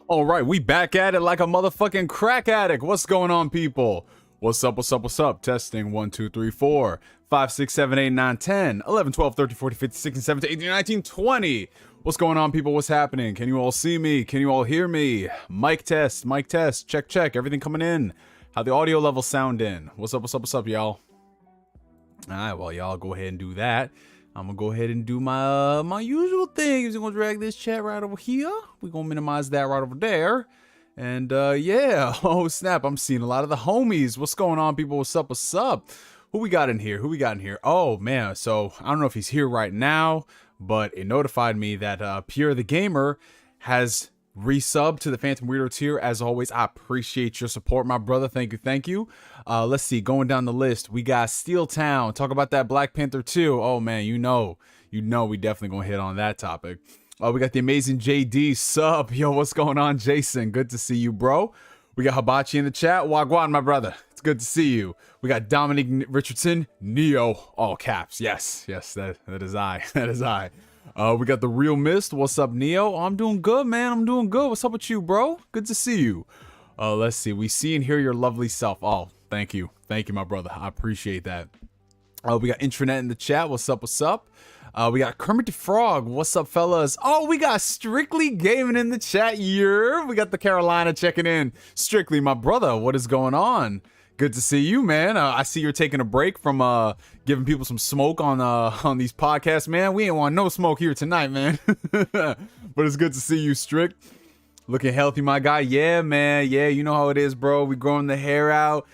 All right, we back at it like a motherfucking crack addict. What's going on, people? What's up, what's up, what's up? Testing 1, 2, 3, 4, 5, 6, 7, 8, 9, 10, 11, 12, 13, 14, 15, 16, 17, 18, 19, 20. What's going on, people? What's happening? Can you all see me? Can you all hear me? Mic test, check, check. Everything coming in. How the audio levels sound in? What's up, what's up, what's up, y'all? All right, well, y'all go ahead and do that. I'm gonna go ahead and do my my usual thing. I'm gonna drag this chat right over here. We're gonna minimize that right over there. And yeah, oh snap, I'm seeing a lot of the homies. What's going on, people? What's up, what's up? Who we got in here? Who we got in here? Oh man, so I don't know if he's here right now, but it notified me that Pierre the Gamer has resubbed to the Phantom Weirdo tier. As always, I appreciate your support, my brother. Thank you, thank you. Let's see, going down the list, we got Steel Town. Talk about that Black Panther 2. Oh man, you know we definitely gonna hit on that topic. We got the amazing JD sub. Yo, what's going on, Jason? Good to see you, bro. We got Hibachi in the chat. Wagwan, my brother. It's good to see you. We got Dominic Richardson, Neo, all caps. Yes, that is I. That is I. We got the Real Mist. What's up, Neo? Oh, I'm doing good, man. I'm doing good. What's up with you, bro? Good to see you. Let's see. We see and hear your lovely self. Oh, thank you. Thank you, my brother. I appreciate that. We got Intranet in the chat. What's up? What's up? We got Kermit the Frog. What's up, fellas? Oh, we got Strictly Gaming in the chat. Yeah. We got the Carolina checking in. Strictly, my brother. What is going on? Good to see you, man. I see you're taking a break from giving people some smoke on these podcasts, man. We ain't want no smoke here tonight, man. But it's good to see you, Strict. Looking healthy, my guy. Yeah, man. Yeah, you know how it is, bro. We growing the hair out,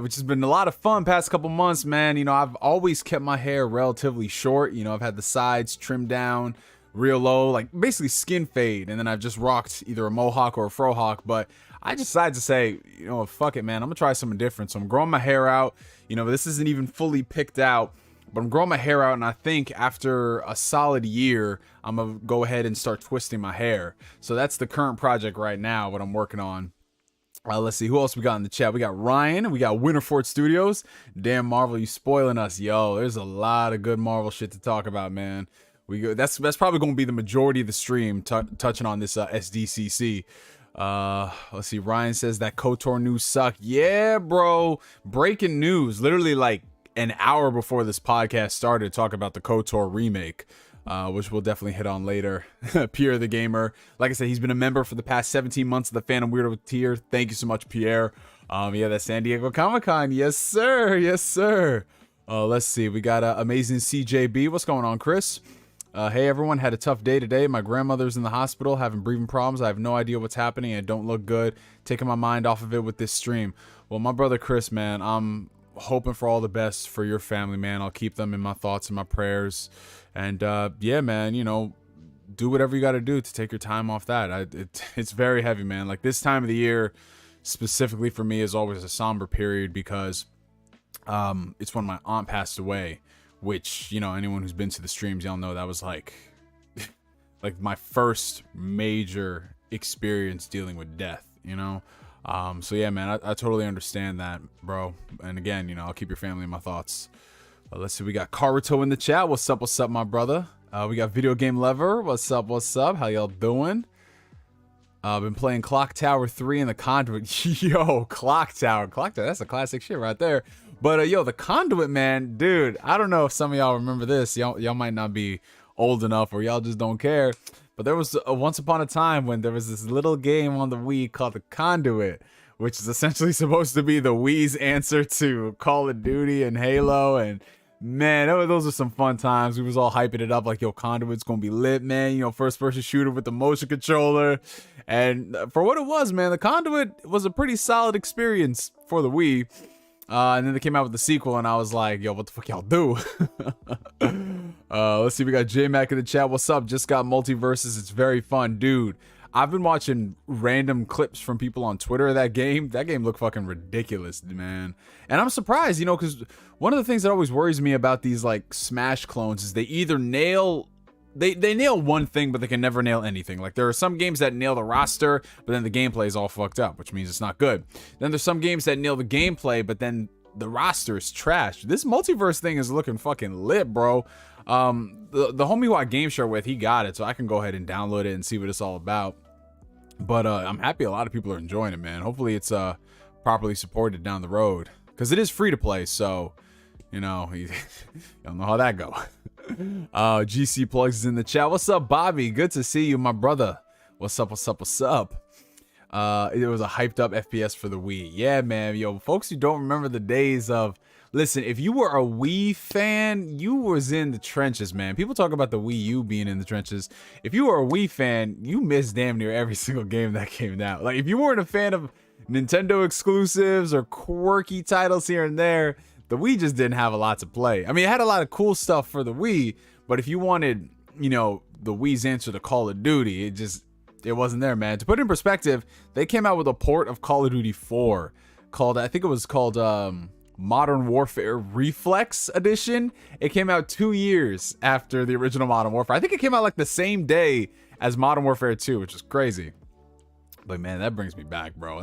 which has been a lot of fun past couple months, man. You know, I've always kept my hair relatively short. You know, I've had the sides trimmed down real low, like basically skin fade. And then I've just rocked either a mohawk or a frohawk. But I decided to say, you know, fuck it, man. I'm going to try something different. So I'm growing my hair out. You know, this isn't even fully picked out. But I'm growing my hair out, and I think after a solid year, I'm going to go ahead and start twisting my hair. So that's the current project right now, what I'm working on. Let's see, who else we got in the chat? We got Ryan, we got Winterfort Studios. Damn, Marvel, you spoiling us. Yo, there's a lot of good Marvel shit to talk about, man. That's probably going to be the majority of the stream, touching on this SDCC. Let's see, Ryan says that KOTOR news suck. Yeah, bro. Breaking news. Literally like an hour before this podcast started, talk about the KOTOR remake, which we'll definitely hit on later. Pierre the Gamer, like I said, he's been a member for the past 17 months of the Phantom Weirdo tier. Thank you so much, Pierre. Yeah, that's San Diego Comic-Con. Yes, sir. Yes, sir. Let's see, we got amazing CJB. What's going on, Chris? Hey, everyone, had a tough day today. My grandmother's in the hospital having breathing problems. I have no idea what's happening and don't look good. Taking my mind off of it with this stream. Well, my brother Chris, man, I'm hoping for all the best for your family, man. I'll keep them in my thoughts and my prayers. And yeah, man, you know, do whatever you got to do to take your time off that. It's very heavy, man. Like this time of the year specifically for me is always a somber period because it's when my aunt passed away, which, you know, anyone who's been to the streams, y'all know that was like like my first major experience dealing with death, you know. So yeah, man, I totally understand that, bro. And again, you know, I'll keep your family in my thoughts. Let's see, we got Karuto in the chat. What's up, my brother? We got Video Game Lever. What's up? How y'all doing? Been playing Clock Tower 3 and the Conduit. Yo, Clock Tower, that's a classic shit right there. But yo, the Conduit, man, dude, I don't know if some of y'all remember this. Y'all might not be old enough or y'all just don't care. But there was once upon a time when there was this little game on the Wii called the Conduit, which is essentially supposed to be the Wii's answer to Call of Duty and Halo. And man, those are some fun times. We was all hyping it up like, yo, Conduit's gonna be lit, man. You know, first person shooter with the motion controller. And for what it was, man, the Conduit was a pretty solid experience for the Wii. And then they came out with the sequel, and I was like, yo, what the fuck y'all do? Let's see, we got J-Mac in the chat. What's up? Just got Multiverses. It's very fun. Dude, I've been watching random clips from people on Twitter of that game. That game looked fucking ridiculous, man. And I'm surprised, you know, because one of the things that always worries me about these, like, Smash clones is they either nail... They nail one thing, but they can never nail anything. Like, there are some games that nail the roster, but then the gameplay is all fucked up, which means it's not good. Then there's some games that nail the gameplay, but then the roster is trash. This multiverse thing is looking fucking lit, bro. The homie who I game share with, he got it, so I can go ahead and download it and see what it's all about. But I'm happy a lot of people are enjoying it, man. Hopefully it's properly supported down the road, because it is free to play, so you know, you don't know how that go. GC Plugs is in the chat. What's up, Bobby? Good to see you, my brother. What's up, what's up, what's up? It was a hyped up FPS for the Wii. Yeah, man. Yo, folks who don't remember the days of... Listen, if you were a Wii fan, you was in the trenches, man. People talk about the Wii U being in the trenches. If you were a Wii fan, you missed damn near every single game that came out. Like, if you weren't a fan of Nintendo exclusives or quirky titles here and there, the Wii just didn't have a lot to play. I mean, it had a lot of cool stuff for the Wii, but if you wanted, you know, the Wii's answer to Call of Duty, it wasn't there, man. To put it in perspective, they came out with a port of Call of Duty 4 called, I think it was called Modern Warfare Reflex Edition. It came out 2 years after the original Modern Warfare. I think it came out like the same day as Modern Warfare 2, which is crazy. But man, that brings me back, bro.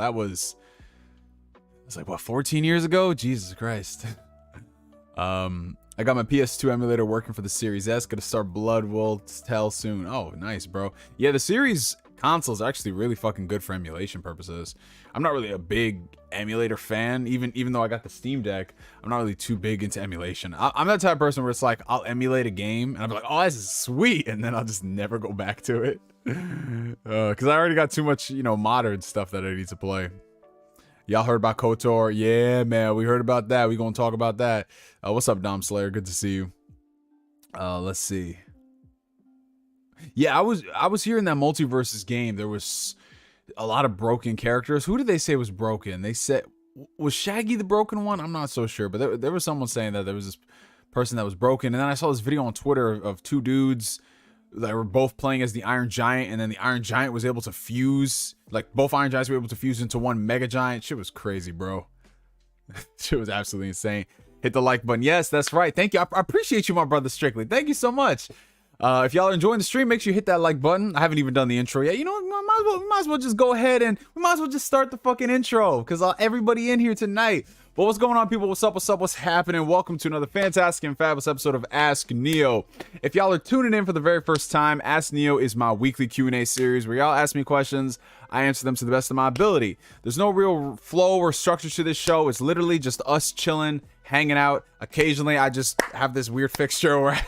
It's like, what, 14 years ago? Jesus Christ. I got my PS2 emulator working for the Series S. Gonna start Blood Will Tell soon. Oh, nice, bro. Yeah, the Series consoles are actually really fucking good for emulation purposes. I'm not really a big emulator fan, even though I got the Steam Deck. I'm not really too big into emulation. I'm that type of person where it's like, I'll emulate a game and I'll be like, oh, this is sweet, and then I'll just never go back to it. Because I already got too much, you know, modern stuff that I need to play. Y'all heard about KOTOR? Yeah, man, we heard about that. We gonna talk about that. What's up, Dom Slayer? Good to see you. Let's see. Yeah, I was hearing that Multiverses game. There was a lot of broken characters. Who did they say was broken? They said, was Shaggy the broken one? I'm not so sure, but there was someone saying that there was this person that was broken. And then I saw this video on Twitter of two dudes that were both playing as the Iron Giant, and then the Iron Giant was able to fuse, like both Iron Giants were able to fuse into one Mega Giant. Shit was crazy, bro. Shit was absolutely insane. Hit the like button. Yes, that's right. Thank you. I appreciate you, my brother Strictly. Thank you so much. If y'all are enjoying the stream, make sure you hit that like button. I haven't even done the intro yet. You know, we might as well just go ahead and we might as well just start the fucking intro, because everybody in here tonight. But what's going on, people? What's up? What's up? What's happening? Welcome to another fantastic and fabulous episode of Ask Neo. If y'all are tuning in for the very first time, Ask Neo is my weekly Q&A series where y'all ask me questions. I answer them to the best of my ability. There's no real flow or structure to this show. It's literally just us chilling, hanging out. Occasionally, I just have this weird fixture where I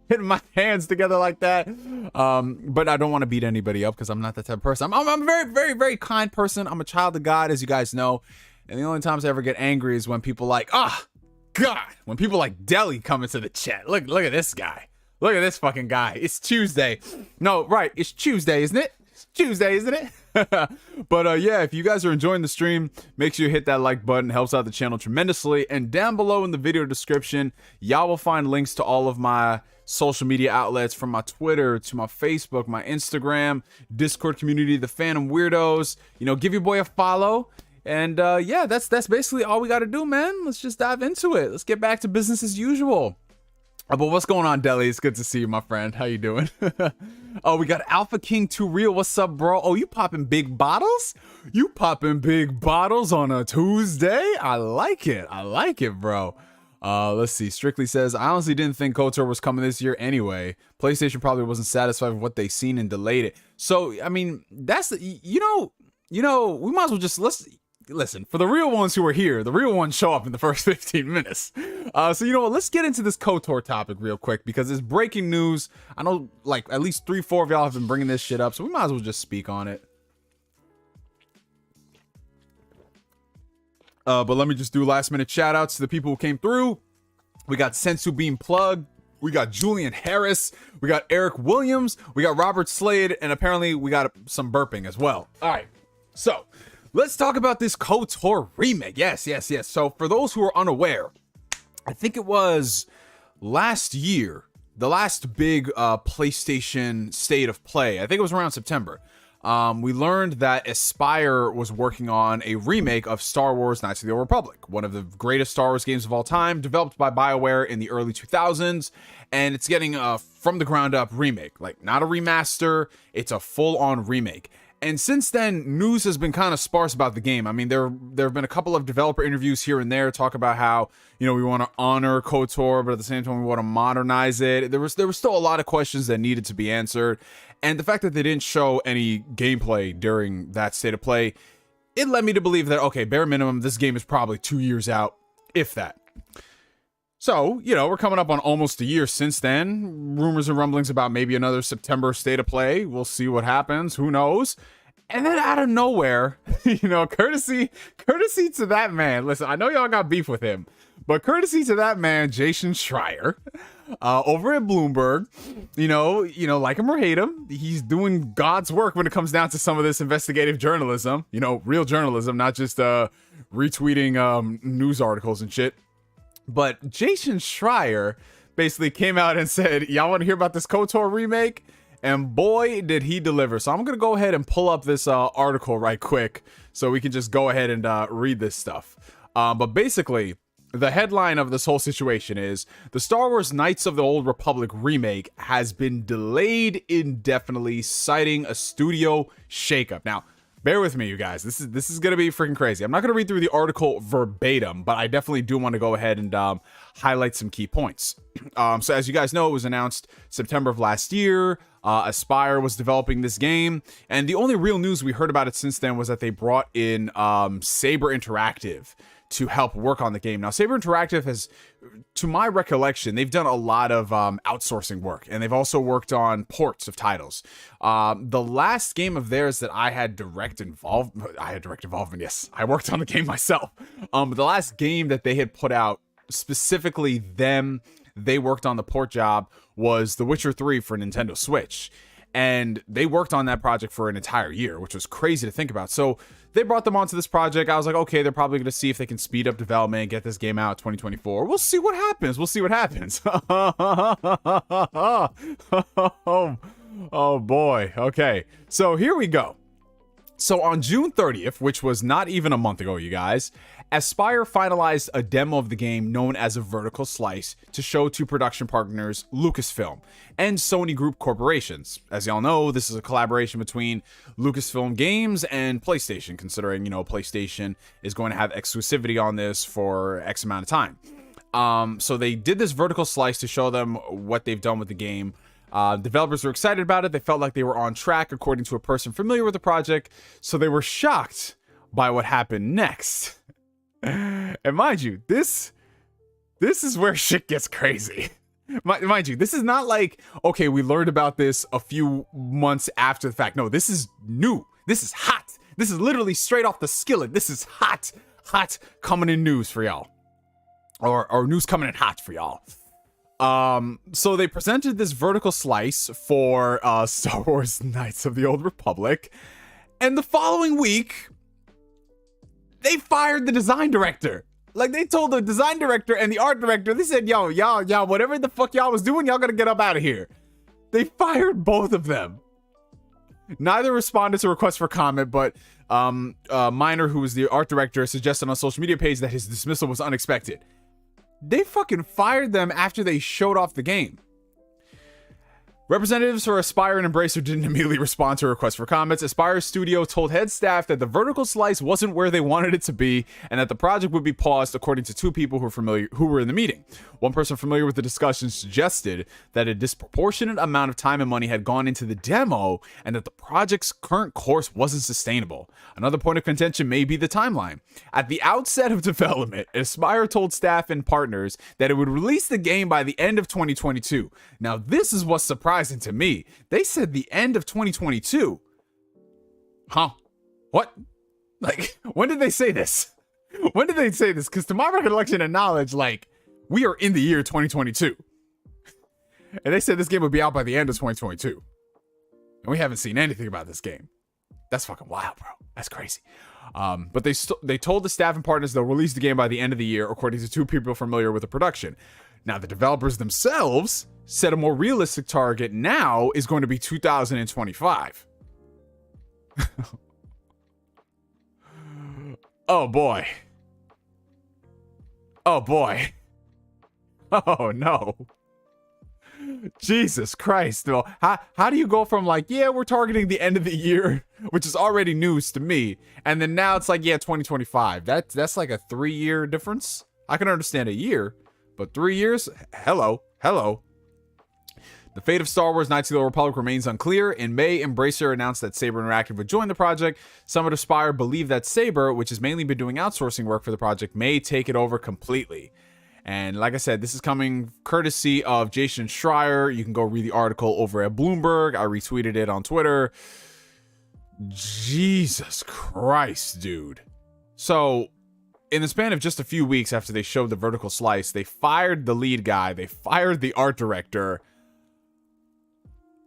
hitting my hands together like that. But I don't want to beat anybody up because I'm not that type of person. I'm a very, very, very kind person. I'm a child of God, as you guys know. And the only times I ever get angry is when people like, God, when people like Deli come into the chat. Look at this guy. Look at this fucking guy. It's Tuesday. No, right. It's Tuesday, isn't it? It's Tuesday, isn't it? But yeah, if you guys are enjoying the stream, make sure you hit that like button. It helps out the channel tremendously. And down below in the video description, y'all will find links to all of my social media outlets, from my Twitter to my Facebook, my Instagram, Discord community, the Phantom Weirdos. You know, give your boy a follow. And yeah, that's basically all we got to do, man. Let's just dive into it. Let's get back to business as usual. But what's going on, Deli? It's good to see you, my friend. How you doing? Oh, we got Alpha King 2 Real. What's up, bro? Oh, you popping big bottles? You popping big bottles on a Tuesday? I like it. I like it, bro. Let's see. Strictly says, I honestly didn't think KOTOR was coming this year anyway. PlayStation probably wasn't satisfied with what they seen and delayed it. So, I mean, that's the, you know, we might as well just, listen, for the real ones who are here, the real ones show up in the first 15 minutes. So, you know what? Let's get into this KOTOR topic real quick, because it's breaking news. I know, like, at least 3-4 of y'all have been bringing this shit up, so we might as well just speak on it. But let me just do last minute shout outs to the people who came through. We got Sensu Beam Plug. We got Julian Harris. We got Eric Williams. We got Robert Slade. And apparently we got some burping as well. All right. So let's talk about this KOTOR remake. Yes. So for those who are unaware, I think it was last year, the last big PlayStation State of Play. I think it was around September. We learned that Aspyr was working on a remake of Star Wars Knights of the Old Republic, one of the greatest Star Wars games of all time, developed by BioWare in the early 2000s, and it's getting a from the ground up remake, like not a remaster, it's a full-on remake. And since then, news has been kind of sparse about the game. I mean, there have been a couple of developer interviews here and there talk about how, you know, we want to honor KOTOR, but at the same time we want to modernize it. There was still a lot of questions that needed to be answered, and the fact that they didn't show any gameplay during that state of play, it led me to believe that, okay, bare minimum, this game is probably 2 years out, if that. So, you know, we're coming up on almost a year since then. Rumors and rumblings about maybe another September state of play. We'll see what happens. Who knows? And then out of nowhere, you know, courtesy to that man. Listen, I know y'all got beef with him, but courtesy to that man, Jason Schreier, over at Bloomberg, you know, like him or hate him, he's doing God's work when it comes down to some of this investigative journalism. You know, real journalism, not just retweeting news articles and shit. But Jason Schreier basically came out and said, y'all want to hear about this KOTOR remake? And boy, did he deliver. So I'm going to go ahead and pull up this article right quick so we can just go ahead and read this stuff. But basically, the headline of this whole situation is the Star Wars Knights of the Old Republic remake has been delayed indefinitely, citing a studio shakeup. Now, bear with me, you guys. This is gonna be freaking crazy. I'm not gonna read through the article verbatim, but I definitely do want to go ahead and highlight some key points. So as you guys know, it was announced September of last year. Aspyr was developing this game, and the only real news we heard about it since then was that they brought in Saber Interactive to help work on the game. Now, Saber Interactive has, to my recollection, they've done a lot of outsourcing work, and they've also worked on ports of titles. The last game of theirs that I had direct involvement, yes, I worked on the game myself. But the last game that they had put out, specifically they worked on the port job, was The Witcher 3 for Nintendo Switch. And they worked on that project for an entire year, which was crazy to think about. So they brought them onto this project. I was like, okay, they're probably going to see if they can speed up development and get this game out 2024. We'll see what happens. Oh boy. Okay. So here we go. So on June 30th, which was not even a month ago, you guys, Aspyr finalized a demo of the game known as a vertical slice to show to production partners Lucasfilm and Sony Group Corporations. As y'all know, this is a collaboration between Lucasfilm Games and PlayStation, considering, you know, PlayStation is going to have exclusivity on this for X amount of time. So they did this vertical slice to show them what they've done with the game. Developers were excited about it. They felt like they were on track, according to a person familiar with the project. So they were shocked by what happened next. And mind you, this is where shit gets crazy. Mind you, this is not like, okay, we learned about this a few months after the fact. No, this is new. This is hot. This is literally straight off the skillet. This is hot coming in news for y'all. Or news coming in hot for y'all. So they presented this vertical slice for Star Wars Knights of the Old Republic, and the following week they fired the design director. Like, they told the design director and the art director, they said, yo, y'all, whatever the fuck y'all was doing, y'all gotta get up out of here. They fired both of them. Neither responded to requests for comment, but Miner, who was the art director, suggested on social media page that his dismissal was unexpected. They fucking fired them after they showed off the game. Representatives for Aspyr and Embracer didn't immediately respond to requests for comments. Aspyr's studio told head staff that the vertical slice wasn't where they wanted it to be, and that the project would be paused, according to two people who were in the meeting. One person familiar with the discussion suggested that a disproportionate amount of time and money had gone into the demo, and that the project's current course wasn't sustainable. Another point of contention may be the timeline. At the outset of development, Aspyr told staff and partners that it would release the game by the end of 2022. Now, this is what's surprising to me. They said the end of 2022. Huh? What? Like, when did they say this? When did they say this? Because to my recollection and knowledge, like, we are in the year 2022. And they said this game would be out by the end of 2022. And we haven't seen anything about this game. That's fucking wild, bro. That's crazy. But they told the staff and partners they'll release the game by the end of the year, according to two people familiar with the production. Now, the developers themselves said a more realistic target now is going to be 2025. Oh boy. Oh boy. Oh no. Jesus Christ, though. How do you go from like, yeah, we're targeting the end of the year, which is already news to me, and then now it's like, yeah, 2025. That's like a 3-year difference. I can understand a year, but 3 years? Hello. The fate of Star Wars Knights of the Old Republic remains unclear. In May, Embracer announced that Saber Interactive would join the project. Some at Aspyr believe that Saber, which has mainly been doing outsourcing work for the project, may take it over completely. And like I said, this is coming courtesy of Jason Schreier. You can go read the article over at Bloomberg. I retweeted it on Twitter. Jesus Christ, dude. So, in the span of just a few weeks after they showed the vertical slice, they fired the lead guy. They fired the art director.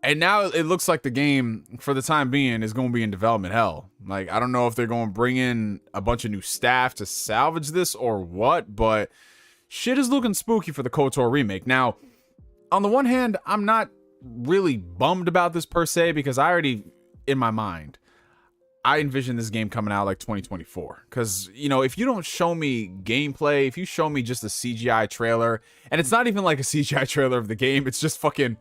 And now it looks like the game, for the time being, is going to be in development hell. Like, I don't know if they're going to bring in a bunch of new staff to salvage this or what, but shit is looking spooky for the KOTOR remake. Now, on the one hand, I'm not really bummed about this per se, because I already, in my mind, I envision this game coming out like 2024. Because, you know, if you don't show me gameplay, if you show me just a CGI trailer, and it's not even like a CGI trailer of the game, it's just fucking...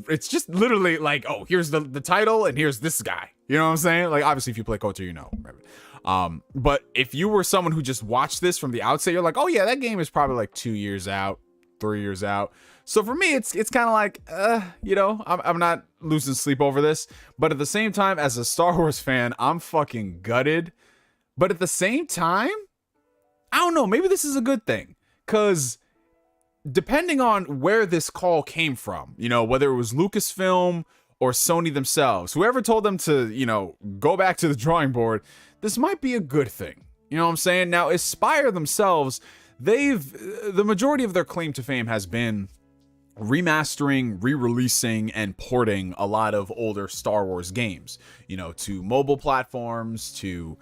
it's just literally like, oh, here's the title and here's this guy. You know what I'm saying? Like, obviously, if you play KOTOR, you know. But if you were someone who just watched this from the outset, you're like, oh yeah, that game is probably like 2 years out, 3 years out. So for me, it's kind of like, you know, I'm not losing sleep over this. But at the same time, as a Star Wars fan, I'm fucking gutted. But at the same time, I don't know, maybe this is a good thing. Because depending on where this call came from, you know, whether it was Lucasfilm or Sony themselves, whoever told them to, you know, go back to the drawing board, this might be a good thing. You know what I'm saying? Now, Aspyr themselves, the majority of their claim to fame has been remastering, re-releasing, and porting a lot of older Star Wars games, you know, to mobile platforms, to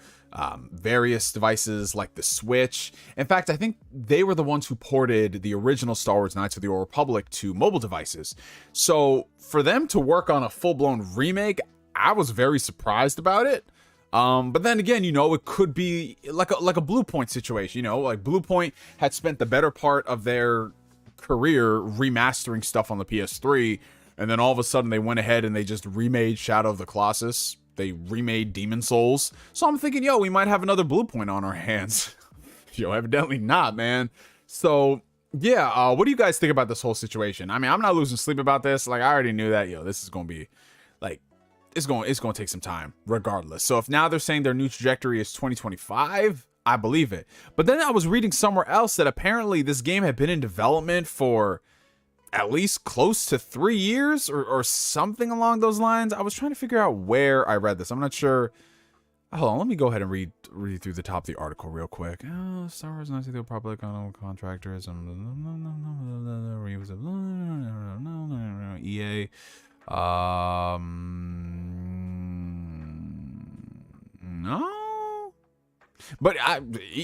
various devices like the Switch. In fact, I think they were the ones who ported the original Star Wars Knights of the Old Republic to mobile devices. So for them to work on a full-blown remake, I was very surprised about it. But then again, you know, it could be like a Bluepoint situation. You know, like Bluepoint had spent the better part of their career remastering stuff on the PS3, and then all of a sudden they went ahead and they just remade Shadow of the Colossus. They remade Demon Souls. So I'm thinking, yo, we might have another Bluepoint on our hands. Yo, evidently not, man. So yeah, what do you guys think about this whole situation? I mean, I'm not losing sleep about this. Like, I already knew that, yo, this is gonna be like, it's going to take some time regardless. So if now they're saying their new trajectory is 2025, I believe it. But then I was reading somewhere else that apparently this game had been in development for at least close to 3 years or something along those lines. I was trying to figure out where I read this. I'm not sure. Hold on, let me go ahead and read through the top of the article real quick. Star Wars Knights of the Old Republic on contractors. EA. No. But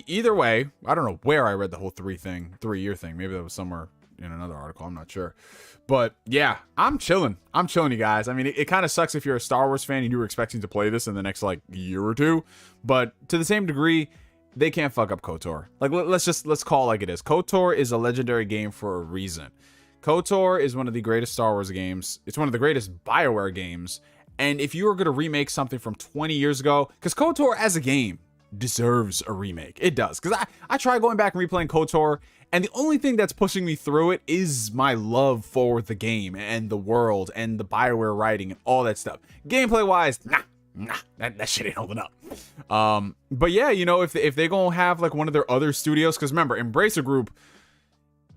either way, I don't know where I read the whole 3-year thing. Maybe that was somewhere in another article. I'm not sure. But yeah, I'm chilling, you guys. I mean, it kind of sucks if you're a Star Wars fan and you were expecting to play this in the next like year or two. But to the same degree, they can't fuck up KOTOR. Like, let's call it like it is. KOTOR is a legendary game for a reason. KOTOR is one of the greatest Star Wars games. It's one of the greatest BioWare games. And if you were going to remake something from 20 years ago, because KOTOR as a game deserves a remake. It does. Because I try going back and replaying KOTOR, and the only thing that's pushing me through it is my love for the game and the world and the BioWare writing and all that stuff. Gameplay wise, nah, that shit ain't holding up. But yeah, you know, if they gonna have like one of their other studios, because remember, Embracer Group,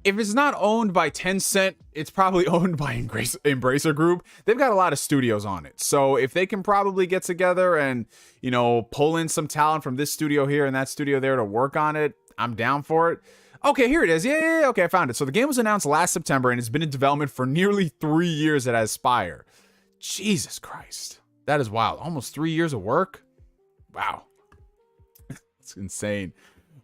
if it's not owned by Tencent, it's probably owned by Embracer Group. They've got a lot of studios on it. So if they can probably get together and, you know, pull in some talent from this studio here and that studio there to work on it, I'm down for it. Okay, here it is. Yeah. Okay, I found it. So the game was announced last September and it's been in development for nearly 3 years at Aspyr. Jesus Christ. That is wild. Almost 3 years of work. Wow. It's insane.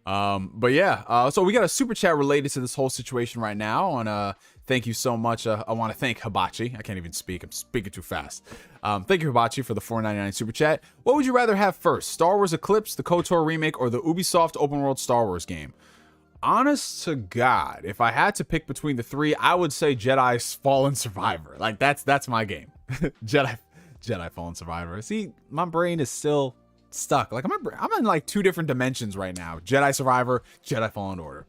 But yeah, so we got a super chat related to this whole situation right now. And thank you so much. I want to thank Hibachi. I can't even speak. I'm speaking too fast. Thank you, Hibachi, for the $4.99 super chat. What would you rather have first? Star Wars Eclipse, the KOTOR remake, or the Ubisoft open world Star Wars game? honest to God, if I had to pick between the three, I would say Jedi Fallen Survivor. Like that's my game. Jedi Fallen Survivor. See, my brain is still stuck. Like I'm in like two different dimensions right now. Jedi Survivor, Jedi Fallen Order.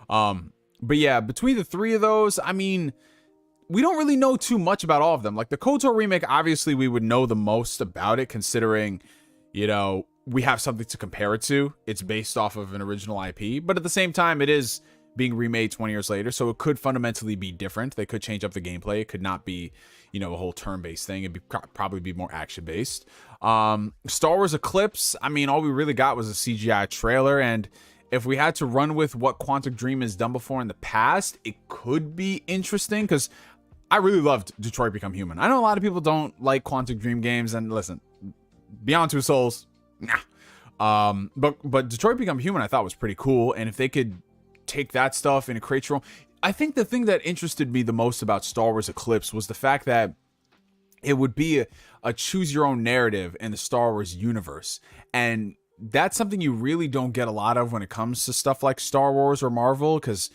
But yeah, between the three of those, I mean, we don't really know too much about all of them. Like the KOTOR remake, obviously we would know the most about it, considering, you know, we have something to compare it to. It's based off of an original IP, but at the same time, it is being remade 20 years later, so it could fundamentally be different. They could change up the gameplay. It could not be, you know, a whole turn-based thing. It'd probably be more action-based. Star Wars Eclipse, I mean, all we really got was a CGI trailer, and if we had to run with what Quantic Dream has done before in the past, it could be interesting, because I really loved Detroit Become Human. I know a lot of people don't like Quantic Dream games, and listen, Beyond Two Souls, nah. But Detroit Become Human I thought was pretty cool, and if they could take that stuff and create your own... I think the thing that interested me the most about Star Wars Eclipse was the fact that it would be a choose your own narrative in the Star Wars universe, and that's something you really don't get a lot of when it comes to stuff like Star Wars or Marvel, because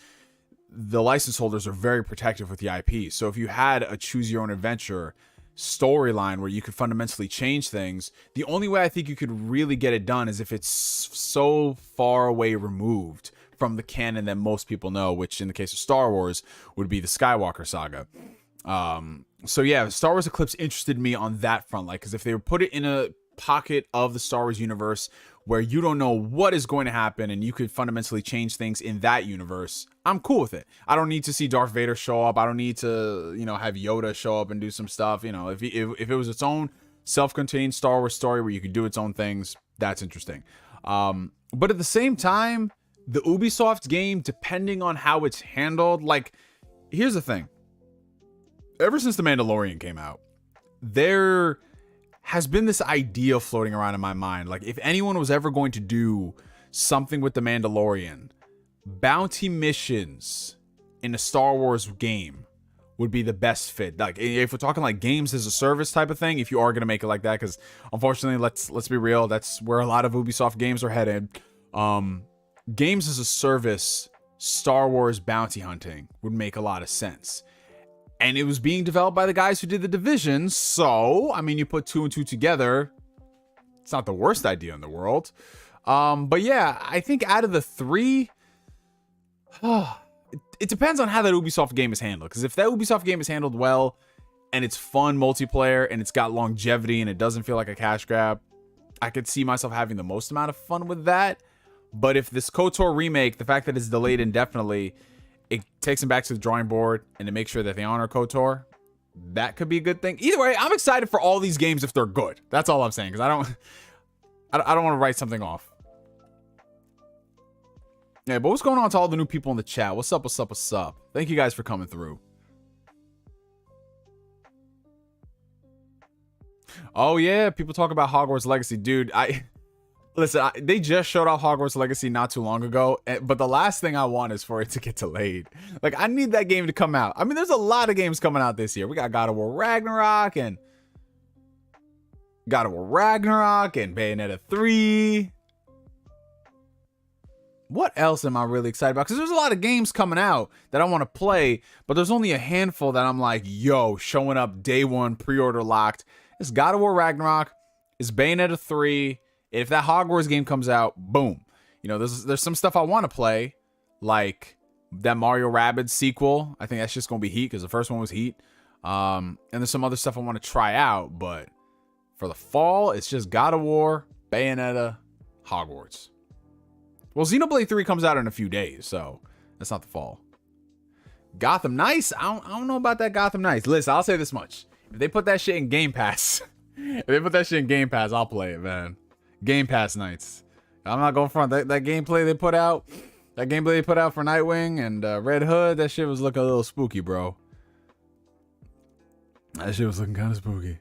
the license holders are very protective with the IP. So if you had a choose your own adventure storyline where you could fundamentally change things, the only way I think you could really get it done is if it's so far away removed from the canon that most people know, which in the case of Star Wars would be the Skywalker saga. So yeah, Star Wars Eclipse interested me on that front, like, because if they would put it in a pocket of the Star Wars universe where you don't know what is going to happen and you could fundamentally change things in that universe, I'm cool with it. I don't need to see Darth Vader show up. I don't need to, you know, have Yoda show up and do some stuff. You know, if it was its own self-contained Star Wars story where you could do its own things, that's interesting. But at the same time, the Ubisoft game, depending on how it's handled, like, here's the thing. Ever since The Mandalorian came out, there has been this idea floating around in my mind. Like, if anyone was ever going to do something with The Mandalorian, bounty missions in a Star Wars game would be the best fit. Like, if we're talking like games as a service type of thing, if you are going to make it like that, because unfortunately, let's be real, that's where a lot of Ubisoft games are headed. Games as a service, Star Wars bounty hunting would make a lot of sense. And it was being developed by the guys who did The Division, so, I mean, you put two and two together, it's not the worst idea in the world. But yeah, I think out of the three, it depends on how that Ubisoft game is handled. Because if that Ubisoft game is handled well, and it's fun multiplayer, and it's got longevity, and it doesn't feel like a cash grab, I could see myself having the most amount of fun with that. But if this KOTOR remake, the fact that it's delayed indefinitely, it takes them back to the drawing board and to make sure that they honor KOTOR, that could be a good thing. Either way, I'm excited for all these games if they're good. That's all I'm saying, because I don't want to write something off. Yeah, but what's going on to all the new people in the chat? What's up, what's up, what's up? Thank you guys for coming through. Oh yeah, people talk about Hogwarts Legacy. Dude, listen, they just showed off Hogwarts Legacy not too long ago, but the last thing I want is for it to get delayed. Like, I need that game to come out. I mean, there's a lot of games coming out this year. We got God of War Ragnarok and Bayonetta 3. What else am I really excited about? Because there's a lot of games coming out that I want to play, but there's only a handful that I'm like, yo, showing up day one, pre-order locked. It's God of War Ragnarok. It's Bayonetta 3. If that Hogwarts game comes out, boom. You know, there's some stuff I want to play, like that Mario Rabbids sequel. I think that's just going to be heat because the first one was heat. And there's some other stuff I want to try out, but for the fall, it's just God of War, Bayonetta, Hogwarts. Well, Xenoblade 3 comes out in a few days, so that's not the fall. Gotham Knights? I don't know about that Gotham Knights. Listen, I'll say this much. If they put that shit in Game Pass, I'll play it, man. Game Pass nights. I'm not going front. That gameplay they put out for Nightwing and Red Hood, that shit was looking a little spooky, bro. That shit was looking kind of spooky.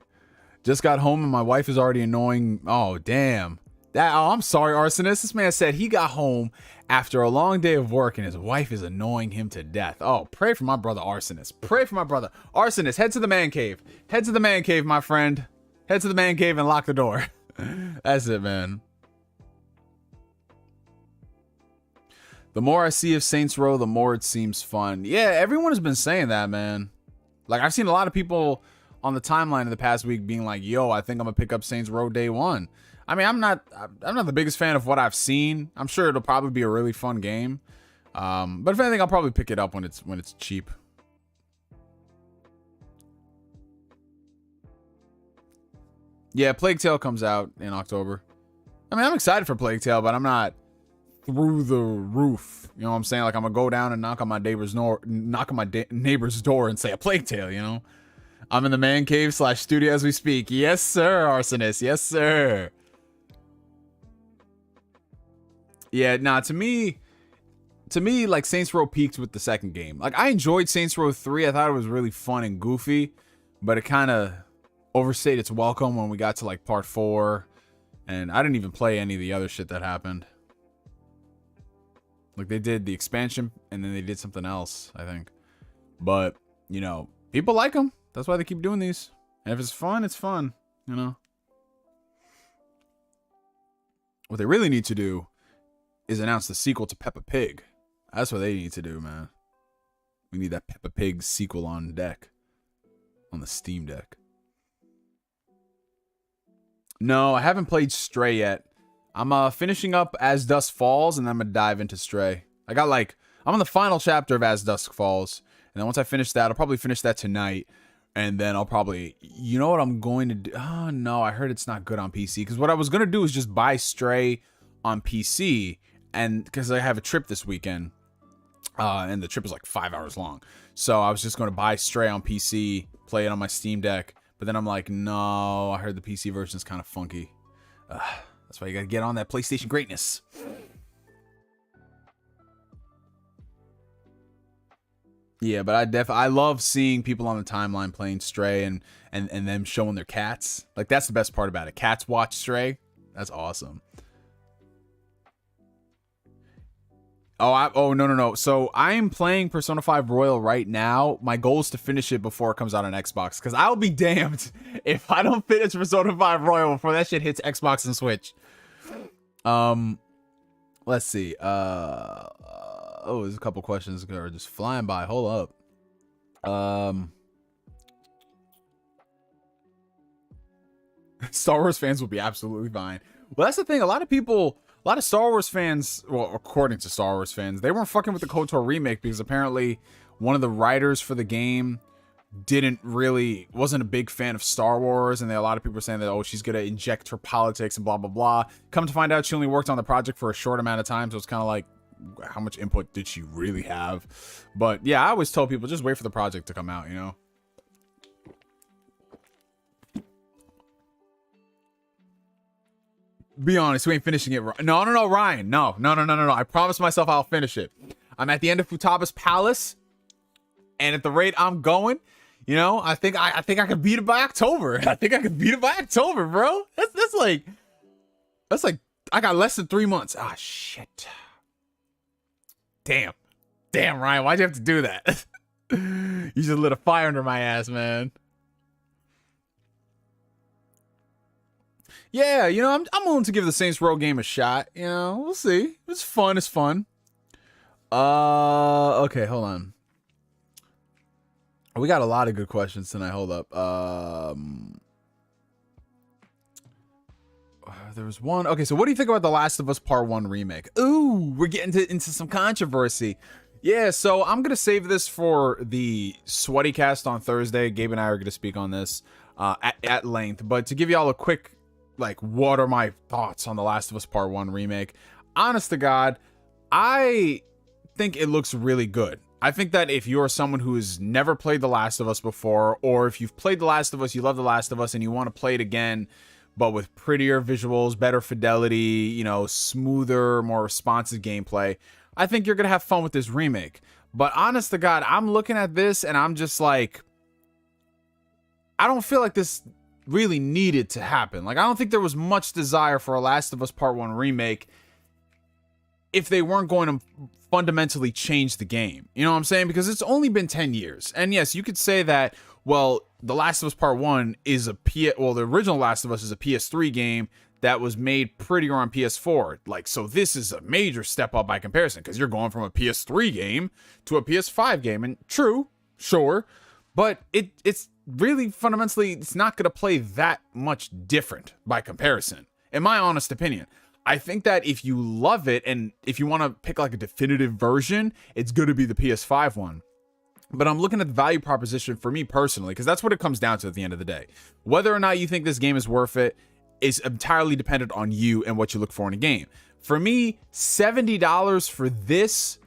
Just got home and my wife is already annoying. Oh, damn. I'm sorry, Arsonist. This man said he got home after a long day of work and his wife is annoying him to death. Oh, pray for my brother, Arsonist. Pray for my brother. Arsonist, head to the man cave. Head to the man cave, my friend. Head to the man cave and lock the door. That's it, man. The more I see of Saints Row, the more it seems fun. Yeah, everyone has been saying that, man. Like, I've seen a lot of people on the timeline in the past week being like, yo, I think I'm gonna pick up Saints Row day one. I mean, I'm not the biggest fan of what I've seen. I'm sure it'll probably be a really fun game. But if anything, I'll probably pick it up when it's cheap. Yeah, Plague Tale comes out in October. I mean, I'm excited for Plague Tale, but I'm not through the roof. You know what I'm saying? Like, I'm gonna go down and knock on my neighbor's door and say a Plague Tale, you know? I'm in the man cave / studio as we speak. Yes, sir, Arsonist. Yes, sir. Yeah, nah, to me, like, Saints Row peaked with the second game. Like, I enjoyed Saints Row 3. I thought it was really fun and goofy, but it kind of overstayed its welcome when we got to, like, part 4. And I didn't even play any of the other shit that happened. Like, they did the expansion, and then they did something else, I think. But, you know, people like them. That's why they keep doing these. And if it's fun, it's fun, you know? What they really need to do is announce the sequel to Peppa Pig. That's what they need to do, man. We need that Peppa Pig sequel on deck. On the Steam Deck. No, I haven't played Stray yet. I'm finishing up As Dusk Falls, and then I'm gonna dive into Stray. I'm on the final chapter of As Dusk Falls, and then once I finish that, I'll probably finish that tonight, and then I'll probably, you know what I'm going to do? Oh no, I heard it's not good on PC, because what I was gonna do is just buy Stray on PC, and because I have a trip this weekend, and the trip is like 5 hours long, so I was just gonna buy Stray on PC, play it on my Steam Deck, but then I'm like, no, I heard the PC version is kind of funky. That's why you gotta get on that PlayStation greatness. Yeah, but I love seeing people on the timeline playing Stray and them showing their cats. Like, that's the best part about it. Cats watch Stray. That's awesome. No. So I am playing Persona 5 Royal right now. My goal is to finish it before it comes out on Xbox, because I'll be damned if I don't finish Persona 5 Royal before that shit hits Xbox and Switch. Let's see. There's a couple questions that are just flying by. Hold up. Star Wars fans will be absolutely fine. Well, that's the thing. A lot of Star Wars fans, well, according to Star Wars fans, they weren't fucking with the KOTOR remake because apparently one of the writers for the game wasn't a big fan of Star Wars, and a lot of people are saying that, oh, she's gonna inject her politics and blah blah blah. Come to find out, she only worked on the project for a short amount of time, so it's kind of like, how much input did she really have? But yeah, I always tell people, just wait for the project to come out, you know? Be honest, we ain't finishing it. No, Ryan. No. I promised myself I'll finish it. I'm at the end of Futaba's Palace, and at the rate I'm going, you know, I think I could beat it by October. Bro. That's like I got less than 3 months. Ah, shit. Damn, Ryan, why'd you have to do that? You just lit a fire under my ass, man. Yeah, you know, I'm willing to give the Saints Row game a shot. You know, we'll see. It's fun. Okay, hold on. We got a lot of good questions tonight. Hold up. There was one. Okay, so what do you think about The Last of Us Part 1 remake? Ooh, we're getting into some controversy. Yeah, so I'm going to save this for the Sweaty Cast on Thursday. Gabe and I are going to speak on this at length. But to give y'all a quick, like, what are my thoughts on The Last of Us Part 1 remake? Honest to God, I think it looks really good. I think that if you're someone who has never played The Last of Us before, or if you've played The Last of Us, you love The Last of Us, and you want to play it again, but with prettier visuals, better fidelity, you know, smoother, more responsive gameplay, I think you're going to have fun with this remake. But honest to God, I'm looking at this and I'm just like, I don't feel like this really needed to happen. Like, I don't think there was much desire for a Last of Us Part 1 remake if they weren't going to fundamentally change the game. You know what I'm saying? Because it's only been 10 years. And yes, you could say that, well, The Last of Us Part 1 is the original Last of Us is a PS3 game that was made prettier on PS4. Like, so this is a major step up by comparison, because you're going from a PS3 game to a PS5 game. And true, sure, but it's really fundamentally, it's not going to play that much different by comparison, in my honest opinion. I think that if you love it, and if you want to pick like a definitive version, it's going to be the PS5 one. But I'm looking at the value proposition for me personally, because that's what it comes down to at the end of the day. Whether or not you think this game is worth it is entirely dependent on you and what you look for in a game. For me, $70 for this,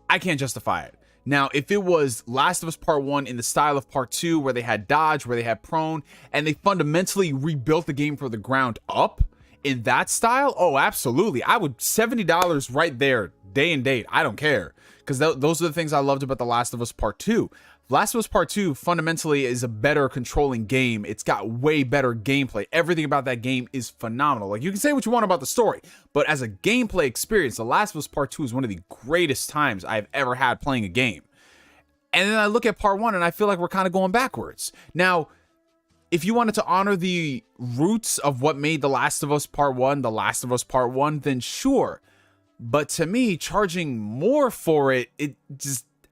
I can't justify it. Now, if it was Last of Us Part 1 in the style of Part 2, where they had dodge, where they had prone, and they fundamentally rebuilt the game from the ground up in that style, oh, absolutely. I would, $70 right there, day and date. I don't care. Because those are the things I loved about The Last of Us Part 2. Last of Us Part 2 fundamentally is a better controlling game. It's got way better gameplay. Everything about that game is phenomenal. Like, you can say what you want about the story, but as a gameplay experience, The Last of Us Part 2 is one of the greatest times I've ever had playing a game. And then I look at Part 1 and I feel like we're kind of going backwards. Now, if you wanted to honor the roots of what made The Last of Us Part 1, The Last of Us Part 1, then sure. But to me, charging more for it,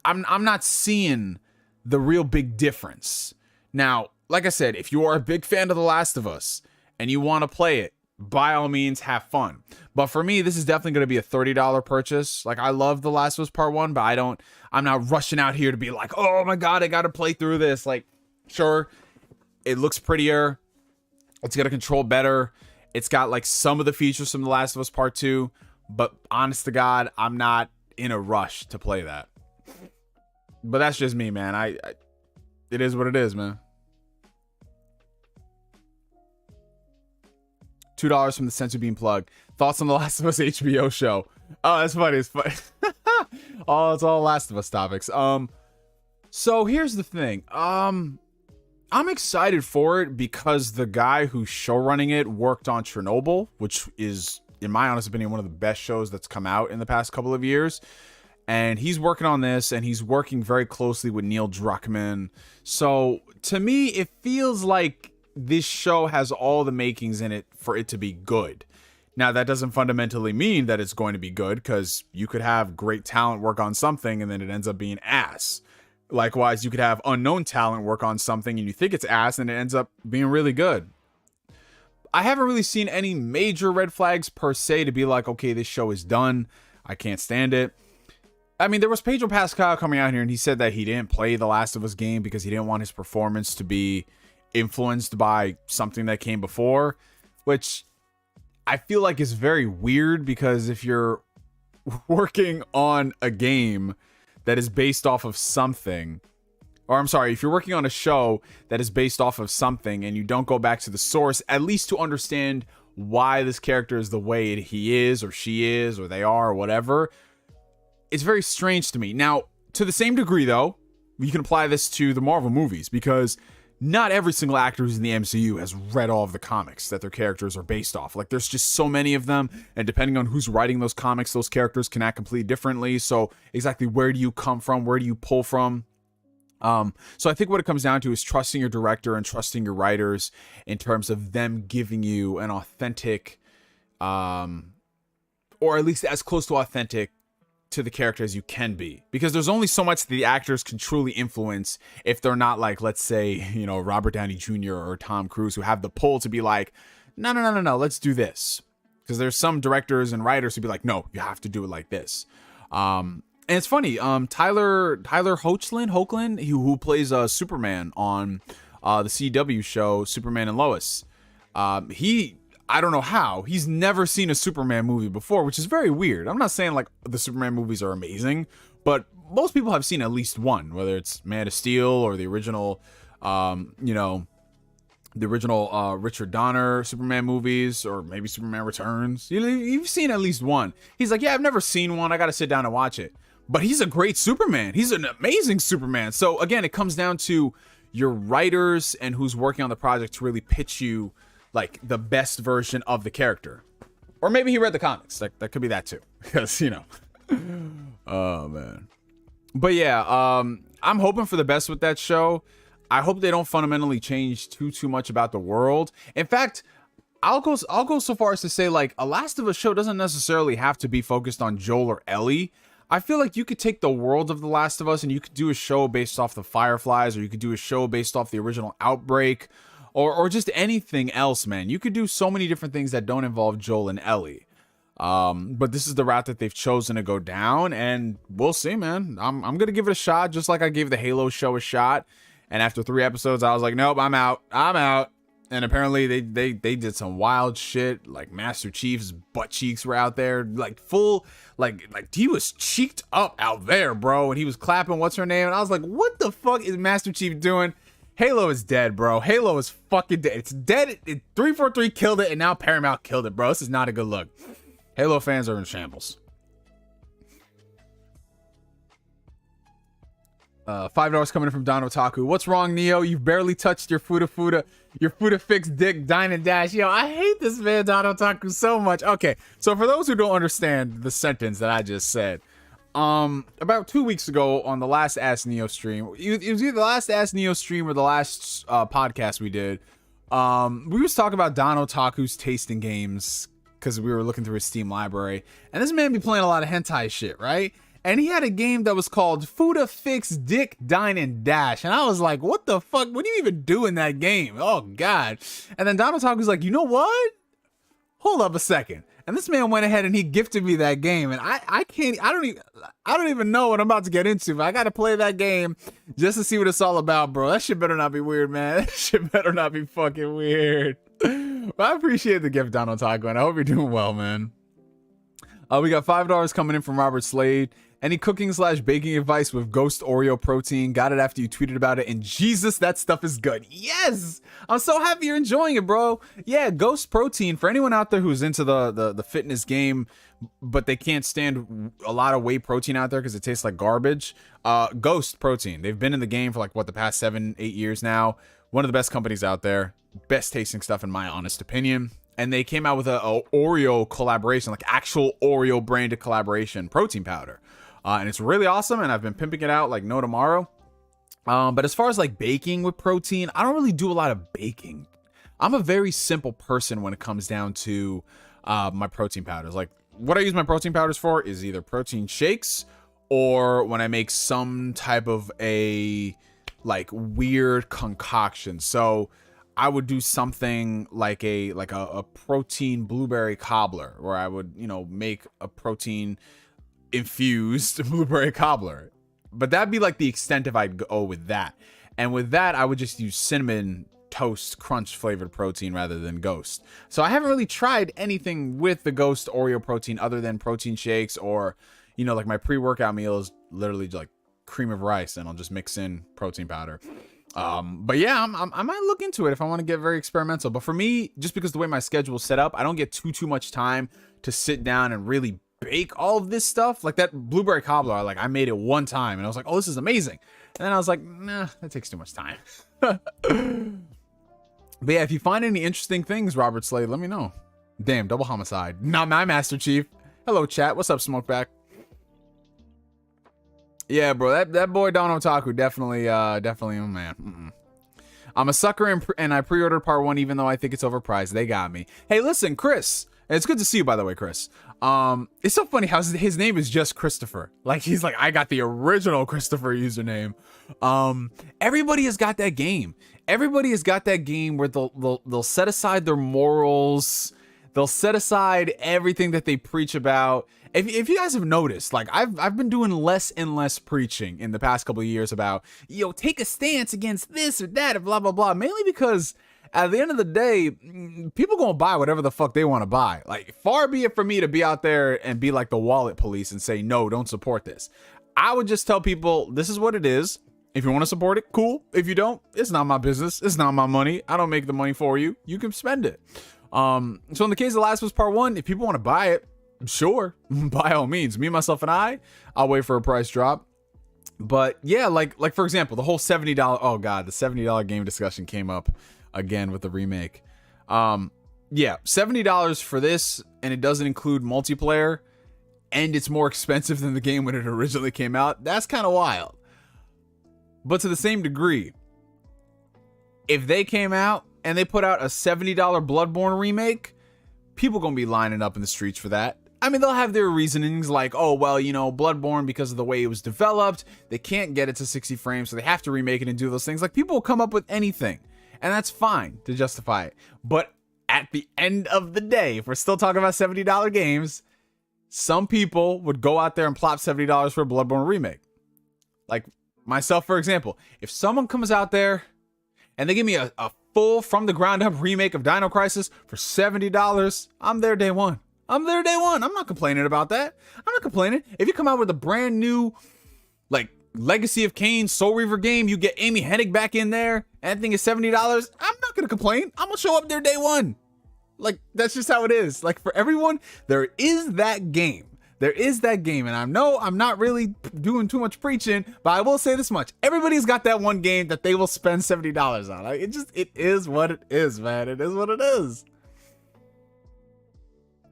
I'm not seeing the real big difference. Now, like I said, if you are a big fan of The Last of Us and you want to play it, by all means, have fun. But for me, this is definitely going to be a $30 purchase. Like, I love The Last of Us Part 1, but I'm not rushing out here to be like, oh my God, I got to play through this. Like, sure, it looks prettier. It's going to control better. It's got like some of the features from The Last of Us Part 2. But honest to God, I'm not in a rush to play that. But that's just me, man. It is what it is, man. $2 from the Sensu Bean plug. Thoughts on The Last of Us HBO show? Oh, that's funny. It's funny. Oh, it's all Last of Us topics. So here's the thing. I'm excited for it because the guy who's showrunning it worked on Chernobyl, which is, in my honest opinion, one of the best shows that's come out in the past couple of years. And he's working on this, and he's working very closely with Neil Druckmann. So to me, it feels like this show has all the makings in it for it to be good. Now, that doesn't fundamentally mean that it's going to be good, because you could have great talent work on something and then it ends up being ass. Likewise, you could have unknown talent work on something and you think it's ass and it ends up being really good. I haven't really seen any major red flags per se to be like, okay, this show is done, I can't stand it. I mean, there was Pedro Pascal coming out here and he said that he didn't play the Last of Us game because he didn't want his performance to be influenced by something that came before, which I feel like is very weird, because if you're working on a game that is based off of something, or I'm sorry, if you're working on a show that is based off of something and you don't go back to the source, at least to understand why this character is the way he is or she is or they are or whatever, it's very strange to me. Now, to the same degree, though, you can apply this to the Marvel movies, because not every single actor who's in the MCU has read all of the comics that their characters are based off. Like, there's just so many of them, and depending on who's writing those comics, those characters can act completely differently. So exactly where do you come from? Where do you pull from? So I think what it comes down to is trusting your director and trusting your writers in terms of them giving you an authentic, or at least as close to authentic to the character as you can be, because there's only so much that the actors can truly influence if they're not like, let's say, you know, Robert Downey Jr. or Tom Cruise, who have the pull to be like, no, let's do this. Because there's some directors and writers who be like, no, you have to do it like this. And it's funny, Tyler Hoechlin, who plays Superman on the CW show Superman and Lois, I don't know how, he's never seen a Superman movie before, which is very weird. I'm not saying like the Superman movies are amazing, but most people have seen at least one, whether it's Man of Steel or the original, Richard Donner Superman movies, or maybe Superman Returns. You've seen at least one. He's like, yeah, I've never seen one. I got to sit down and watch it. But he's a great Superman. He's an amazing Superman. So again, it comes down to your writers and who's working on the project to really pitch you like the best version of the character. Or maybe he read the comics. That could be that too. Because, you know. Oh, man. But yeah, I'm hoping for the best with that show. I hope they don't fundamentally change too much about the world. In fact, I'll go so far as to say, like, a Last of Us show doesn't necessarily have to be focused on Joel or Ellie. I feel like you could take the world of The Last of Us and you could do a show based off the Fireflies, or you could do a show based off the original Outbreak, or just anything else, man. You could do so many different things that don't involve Joel and Ellie. But this is the route that they've chosen to go down, and we'll see, man. I'm gonna give it a shot, just like I gave the Halo show a shot. And after 3 episodes, I was like, nope, I'm out. And apparently they did some wild shit. Like Master Chief's butt cheeks were out there, like full, like he was cheeked up out there, bro. And he was clapping what's her name, and I was like, what the fuck is Master Chief doing? Halo is dead, bro. Halo is fucking dead. It's dead. 343 killed it, and now Paramount killed it, bro. This is not a good look. Halo fans are in shambles. $5 coming in from Don Otaku. What's wrong, Neo? You've barely touched your Fuda Fix dick, Dine and Dash. Yo, I hate this man, Don Otaku, so much. Okay, so for those who don't understand the sentence that I just said, about 2 weeks ago on the last Ask Neo stream, it was either the last Ask Neo stream or the last podcast we did, we was talking about Don Otaku's taste in games, because we were looking through his Steam library, and this man be playing a lot of hentai shit, right? And he had a game that was called Fuda Fix Dick Dine and Dash. And I was like, what the fuck? What do you even do in that game? Oh, God. And then Donald Talk was like, you know what? Hold up a second. And this man went ahead and he gifted me that game. And I don't even know what I'm about to get into. But I got to play that game just to see what it's all about, bro. That shit better not be weird, man. That shit better not be fucking weird. But I appreciate the gift, Donald Taco, and I hope you're doing well, man. We got $5 coming in from Robert Slade. Any cooking/baking advice with Ghost Oreo protein? Got it after you tweeted about it, and Jesus, that stuff is good. Yes! I'm so happy you're enjoying it, bro. Yeah, Ghost protein, for anyone out there who's into the fitness game, but they can't stand a lot of whey protein out there because it tastes like garbage. Ghost protein, they've been in the game for like, what, the past 7-8 years now. One of the best companies out there. Best tasting stuff in my honest opinion. And they came out with a Oreo collaboration, like actual Oreo branded collaboration protein powder. And it's really awesome, and I've been pimping it out like no tomorrow. But as far as like baking with protein, I don't really do a lot of baking. I'm a very simple person when it comes down to my protein powders. Like, what I use my protein powders for is either protein shakes, or when I make some type of a like weird concoction. So I would do something like a protein blueberry cobbler, where I would, you know, make a protein infused blueberry cobbler. But that'd be like the extent if I'd go with that. And with that, I would just use cinnamon toast crunch flavored protein rather than Ghost. So I haven't really tried anything with the Ghost Oreo protein other than protein shakes, or, you know, like my pre-workout meal is literally like cream of rice and I'll just mix in protein powder. But yeah, I might look into it if I want to get very experimental. But for me, just because the way my schedule is set up, I don't get too much time to sit down and really bake all of this stuff. Like that blueberry cobbler, I made it one time and I was like, oh, this is amazing. And then I was like, nah, that takes too much time. But yeah, if you find any interesting things, Robert Slade, let me know. Damn, double homicide. Not my Master Chief. Hello, chat. What's up, Smokeback? Yeah, bro, that boy Don Otaku definitely, oh man. I'm a sucker and I pre-ordered part 1 even though I think it's overpriced. They got me. Hey, listen, Chris. It's good to see you, by the way, Chris. It's so funny how his name is just Christopher. Like, he's like, I got the original Christopher username. Everybody has got that game. Everybody has got that game where they'll set aside their morals. They'll set aside everything that they preach about. If you guys have noticed, like I've been doing less and less preaching in the past couple of years about, take a stance against this or that and blah, blah, blah. Mainly because at the end of the day, people gonna buy whatever the fuck they want to buy. Like, far be it for me to be out there and be like the wallet police and say, no, don't support this. I would just tell people, this is what it is. If you want to support it, cool. If you don't, it's not my business. It's not my money. I don't make the money for you. You can spend it. So in the case of Last of Us Part 1, if people want to buy it, sure, by all means. Me, myself, and I'll wait for a price drop. But yeah, like for example, the whole $70, oh god, the $70 game discussion came up again with the remake. Yeah, $70 for this, and it doesn't include multiplayer, and it's more expensive than the game when it originally came out. That's kind of wild. But to the same degree, if they came out and they put out a $70 Bloodborne remake, people gonna be lining up in the streets for that. I mean, they'll have their reasonings like, oh, well, you know, Bloodborne, because of the way it was developed, they can't get it to 60 frames, so they have to remake it and do those things. Like, people will come up with anything, and that's fine to justify it. But at the end of the day, if we're still talking about $70 games, some people would go out there and plop $70 for a Bloodborne remake. Like myself, for example. If someone comes out there and they give me a full from the ground up remake of Dino Crisis for $70, I'm there day one. I'm not complaining about that. I'm not complaining. If you come out with a brand new, like, Legacy of Kain Soul Reaver game, you get Amy Hennig back in there, and that thing is $70, I'm not going to complain. I'm going to show up there day one. Like, that's just how it is. Like, for everyone, there is that game. And I know I'm not really doing too much preaching, but I will say this much. Everybody's got that one game that they will spend $70 on. Like, it is what it is, man. It is what it is.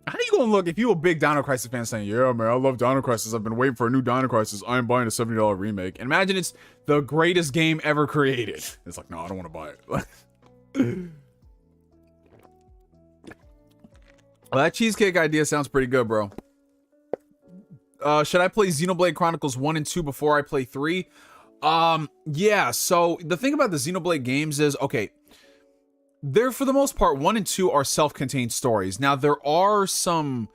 How you gonna look if you a big Dino Crisis fan saying, yeah, man, I love Dino Crisis. I've been waiting for a new Dino Crisis. I'm buying a $70 remake. And imagine it's the greatest game ever created. It's like, no, I don't want to buy it. Well, that cheesecake idea sounds pretty good, bro. Should I play Xenoblade Chronicles 1 and 2 before I play 3? Yeah, so the thing about the Xenoblade games is, okay, they're, for the most part, 1 and 2 are self-contained stories. Now, there are some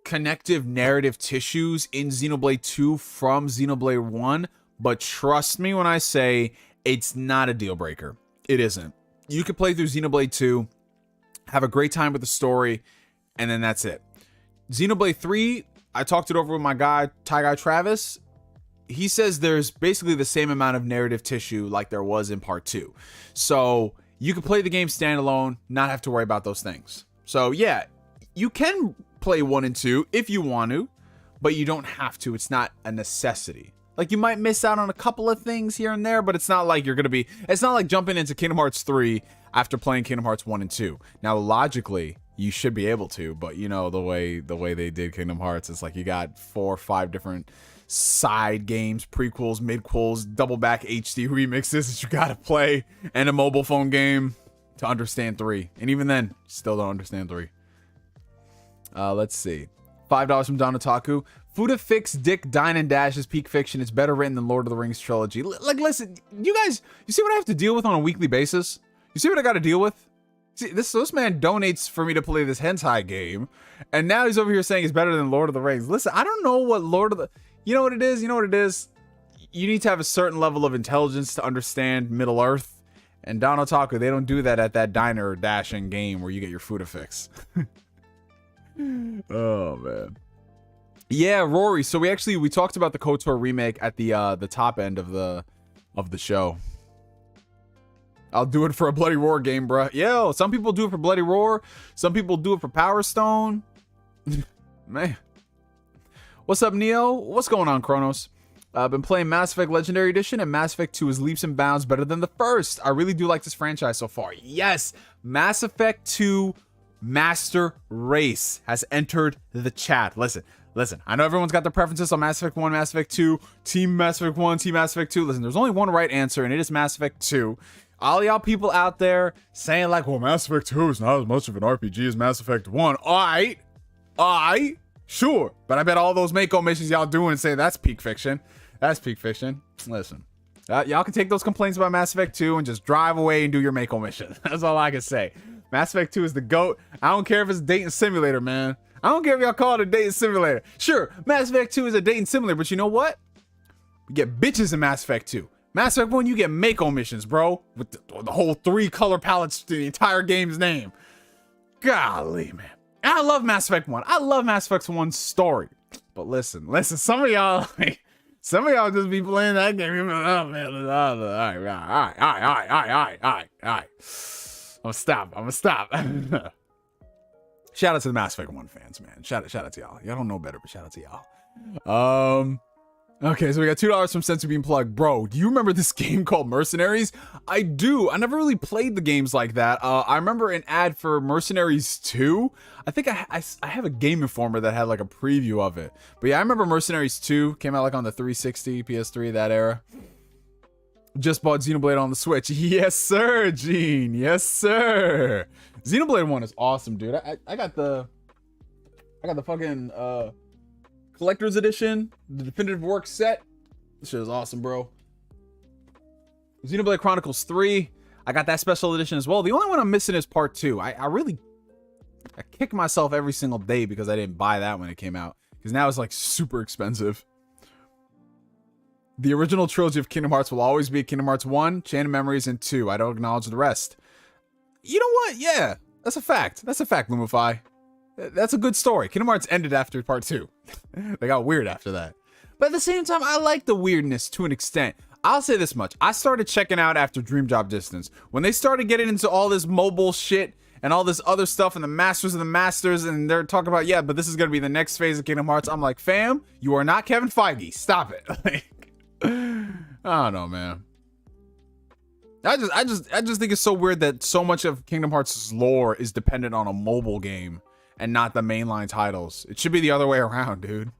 connective narrative tissues in Xenoblade 2 from Xenoblade 1, but trust me when I say it's not a deal breaker. It isn't. You could play through Xenoblade 2, have a great time with the story, and then that's it. Xenoblade 3, I talked it over with my guy, Ty Guy Travis. He says there's basically the same amount of narrative tissue like there was in part 2. So you can play the game standalone, not have to worry about those things. So yeah, you can play 1 and 2 if you want to, but you don't have to. It's not a necessity. Like, you might miss out on a couple of things here and there, but it's not like it's not like jumping into Kingdom Hearts 3 after playing Kingdom Hearts 1 and 2. Now, logically, you should be able to, but you know, the way they did Kingdom Hearts, it's like you got 4 or 5 different side games, prequels, midquels, double back HD remixes that you gotta play, and a mobile phone game to understand 3. And even then, still don't understand 3. Let's see. $5 from Donataku. Fuda Fix Dick Dine and Dash is peak fiction. It's better written than Lord of the Rings trilogy. Like, listen, you guys, you see what I have to deal with on a weekly basis? You see what I gotta deal with? See, this man donates for me to play this hentai game, and now he's over here saying it's better than Lord of the Rings. Listen, I don't know what you know what it is? You know what it is? You need to have a certain level of intelligence to understand Middle Earth, and Don Otaku, they don't do that at that diner or dashing game where you get your Fuda Fix. Oh, man. Yeah, Rory. So we talked about the KOTOR remake at the top end of the show. I'll do it for a Bloody Roar game, bro. Yo, some people do it for Bloody Roar. Some people do it for Power Stone. Man. What's up, Neo? What's going on, Kronos? I've been playing Mass Effect Legendary Edition, and Mass Effect 2 is leaps and bounds better than the first. I really do like this franchise so far. Yes, Mass Effect 2 Master Race has entered the chat. Listen. I know everyone's got their preferences on Mass Effect 1, Mass Effect 2, Team Mass Effect 1, Team Mass Effect 2. Listen, there's only one right answer, and it is Mass Effect 2. All y'all people out there saying like, well, Mass Effect 2 is not as much of an RPG as Mass Effect 1. Alright, sure. But I bet all those Mako missions y'all doing and saying that's peak fiction. That's peak fiction. Listen, y'all can take those complaints about Mass Effect 2 and just drive away and do your Mako mission. That's all I can say. Mass Effect 2 is the GOAT. I don't care if it's a dating simulator, man. I don't care if y'all call it a dating simulator. Sure, Mass Effect 2 is a dating simulator, but you know what? We get bitches in Mass Effect 2. Mass Effect 1, you get Mako missions, bro. With the whole 3 color palettes to the entire game's name. Golly, man. And I love Mass Effect 1. I love Mass Effect 1's story. But listen, some of y'all just be playing that game. Oh, man. All right. I'm gonna stop. Shout out to the Mass Effect 1 fans, man. Shout out to y'all. Y'all don't know better, but shout out to y'all. Okay, so we got $2 from Sensor Beam Plug. Bro, do you remember this game called Mercenaries? I do. I never really played the games like that. I remember an ad for Mercenaries 2. I think I have a Game Informer that had like a preview of it. But yeah, I remember Mercenaries 2 came out like on the 360, PS3, that era. Just bought Xenoblade on the Switch. Yes, sir, Gene. Yes, sir. Xenoblade 1 is awesome, dude. I got the fucking collector's edition, the definitive work set. This shit is awesome, bro. Xenoblade Chronicles 3. I got that special edition as well. The only one I'm missing is part 2. I kick myself every single day because I didn't buy that when it came out. Because now it's like super expensive. The original trilogy of Kingdom Hearts will always be Kingdom Hearts 1, Chain of Memories, and 2. I don't acknowledge the rest. You know what? Yeah, that's a fact. That's a fact, Lumify. That's a good story. Kingdom Hearts ended after part 2. They got weird after that. But at the same time, I like the weirdness to an extent. I'll say this much. I started checking out after Dream Drop Distance. When they started getting into all this mobile shit and all this other stuff and the Masters of the Masters, and they're talking about, yeah, but this is going to be the next phase of Kingdom Hearts. I'm like, fam, you are not Kevin Feige. Stop it. I don't know, man. I just think it's so weird that so much of Kingdom Hearts' lore is dependent on a mobile game and not the mainline titles. It should be the other way around, dude.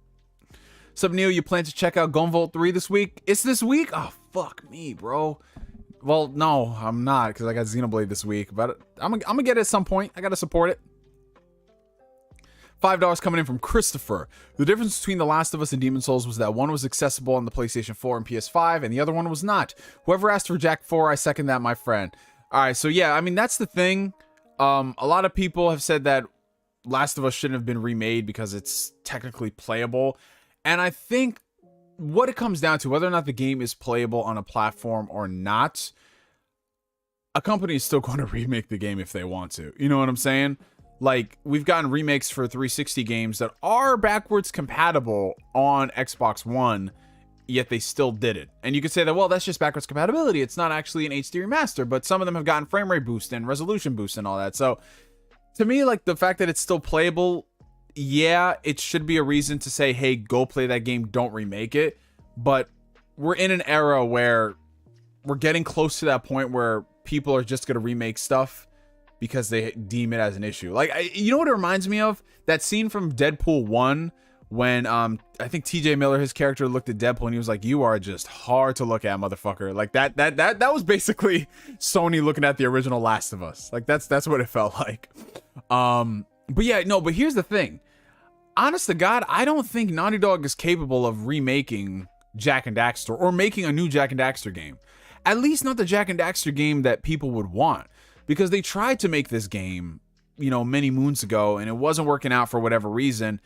Sup, Neil, you plan to check out Gunvolt 3 this week? It's this week? Oh, fuck me, bro. Well, no, I'm not, because I got Xenoblade this week, but I'm gonna get it at some point. I gotta support it. $5 coming in from Christopher. The difference between The Last of Us and Demon's Souls was that one was accessible on the PlayStation 4 and PS5, and the other one was not. Whoever asked for Jack 4, I second that, my friend. All right, so yeah, I mean, that's the thing. A lot of people have said that Last of Us shouldn't have been remade because it's technically playable. And I think what it comes down to, whether or not the game is playable on a platform or not, a company is still going to remake the game if they want to. You know what I'm saying? Like, we've gotten remakes for 360 games that are backwards compatible on Xbox One, yet they still did it. And you could say that, well, that's just backwards compatibility. It's not actually an HD remaster, but some of them have gotten frame rate boost and resolution boost and all that. So, to me, like, the fact that it's still playable, yeah, it should be a reason to say, hey, go play that game, don't remake it. But we're in an era where we're getting close to that point where people are just going to remake stuff because they deem it as an issue. Like, you know what it reminds me of? That scene from Deadpool 1 when I think TJ Miller, his character, looked at Deadpool and he was like, you are just hard to look at, motherfucker. Like, that was basically Sony looking at the original Last of Us. Like, that's what it felt like. But yeah, no, but here's the thing. Honest to God, I don't think Naughty Dog is capable of remaking Jak and Daxter or making a new Jak and Daxter game. At least not the Jak and Daxter game that people would want. Because they tried to make this game, you know, many moons ago, and it wasn't working out for whatever reason.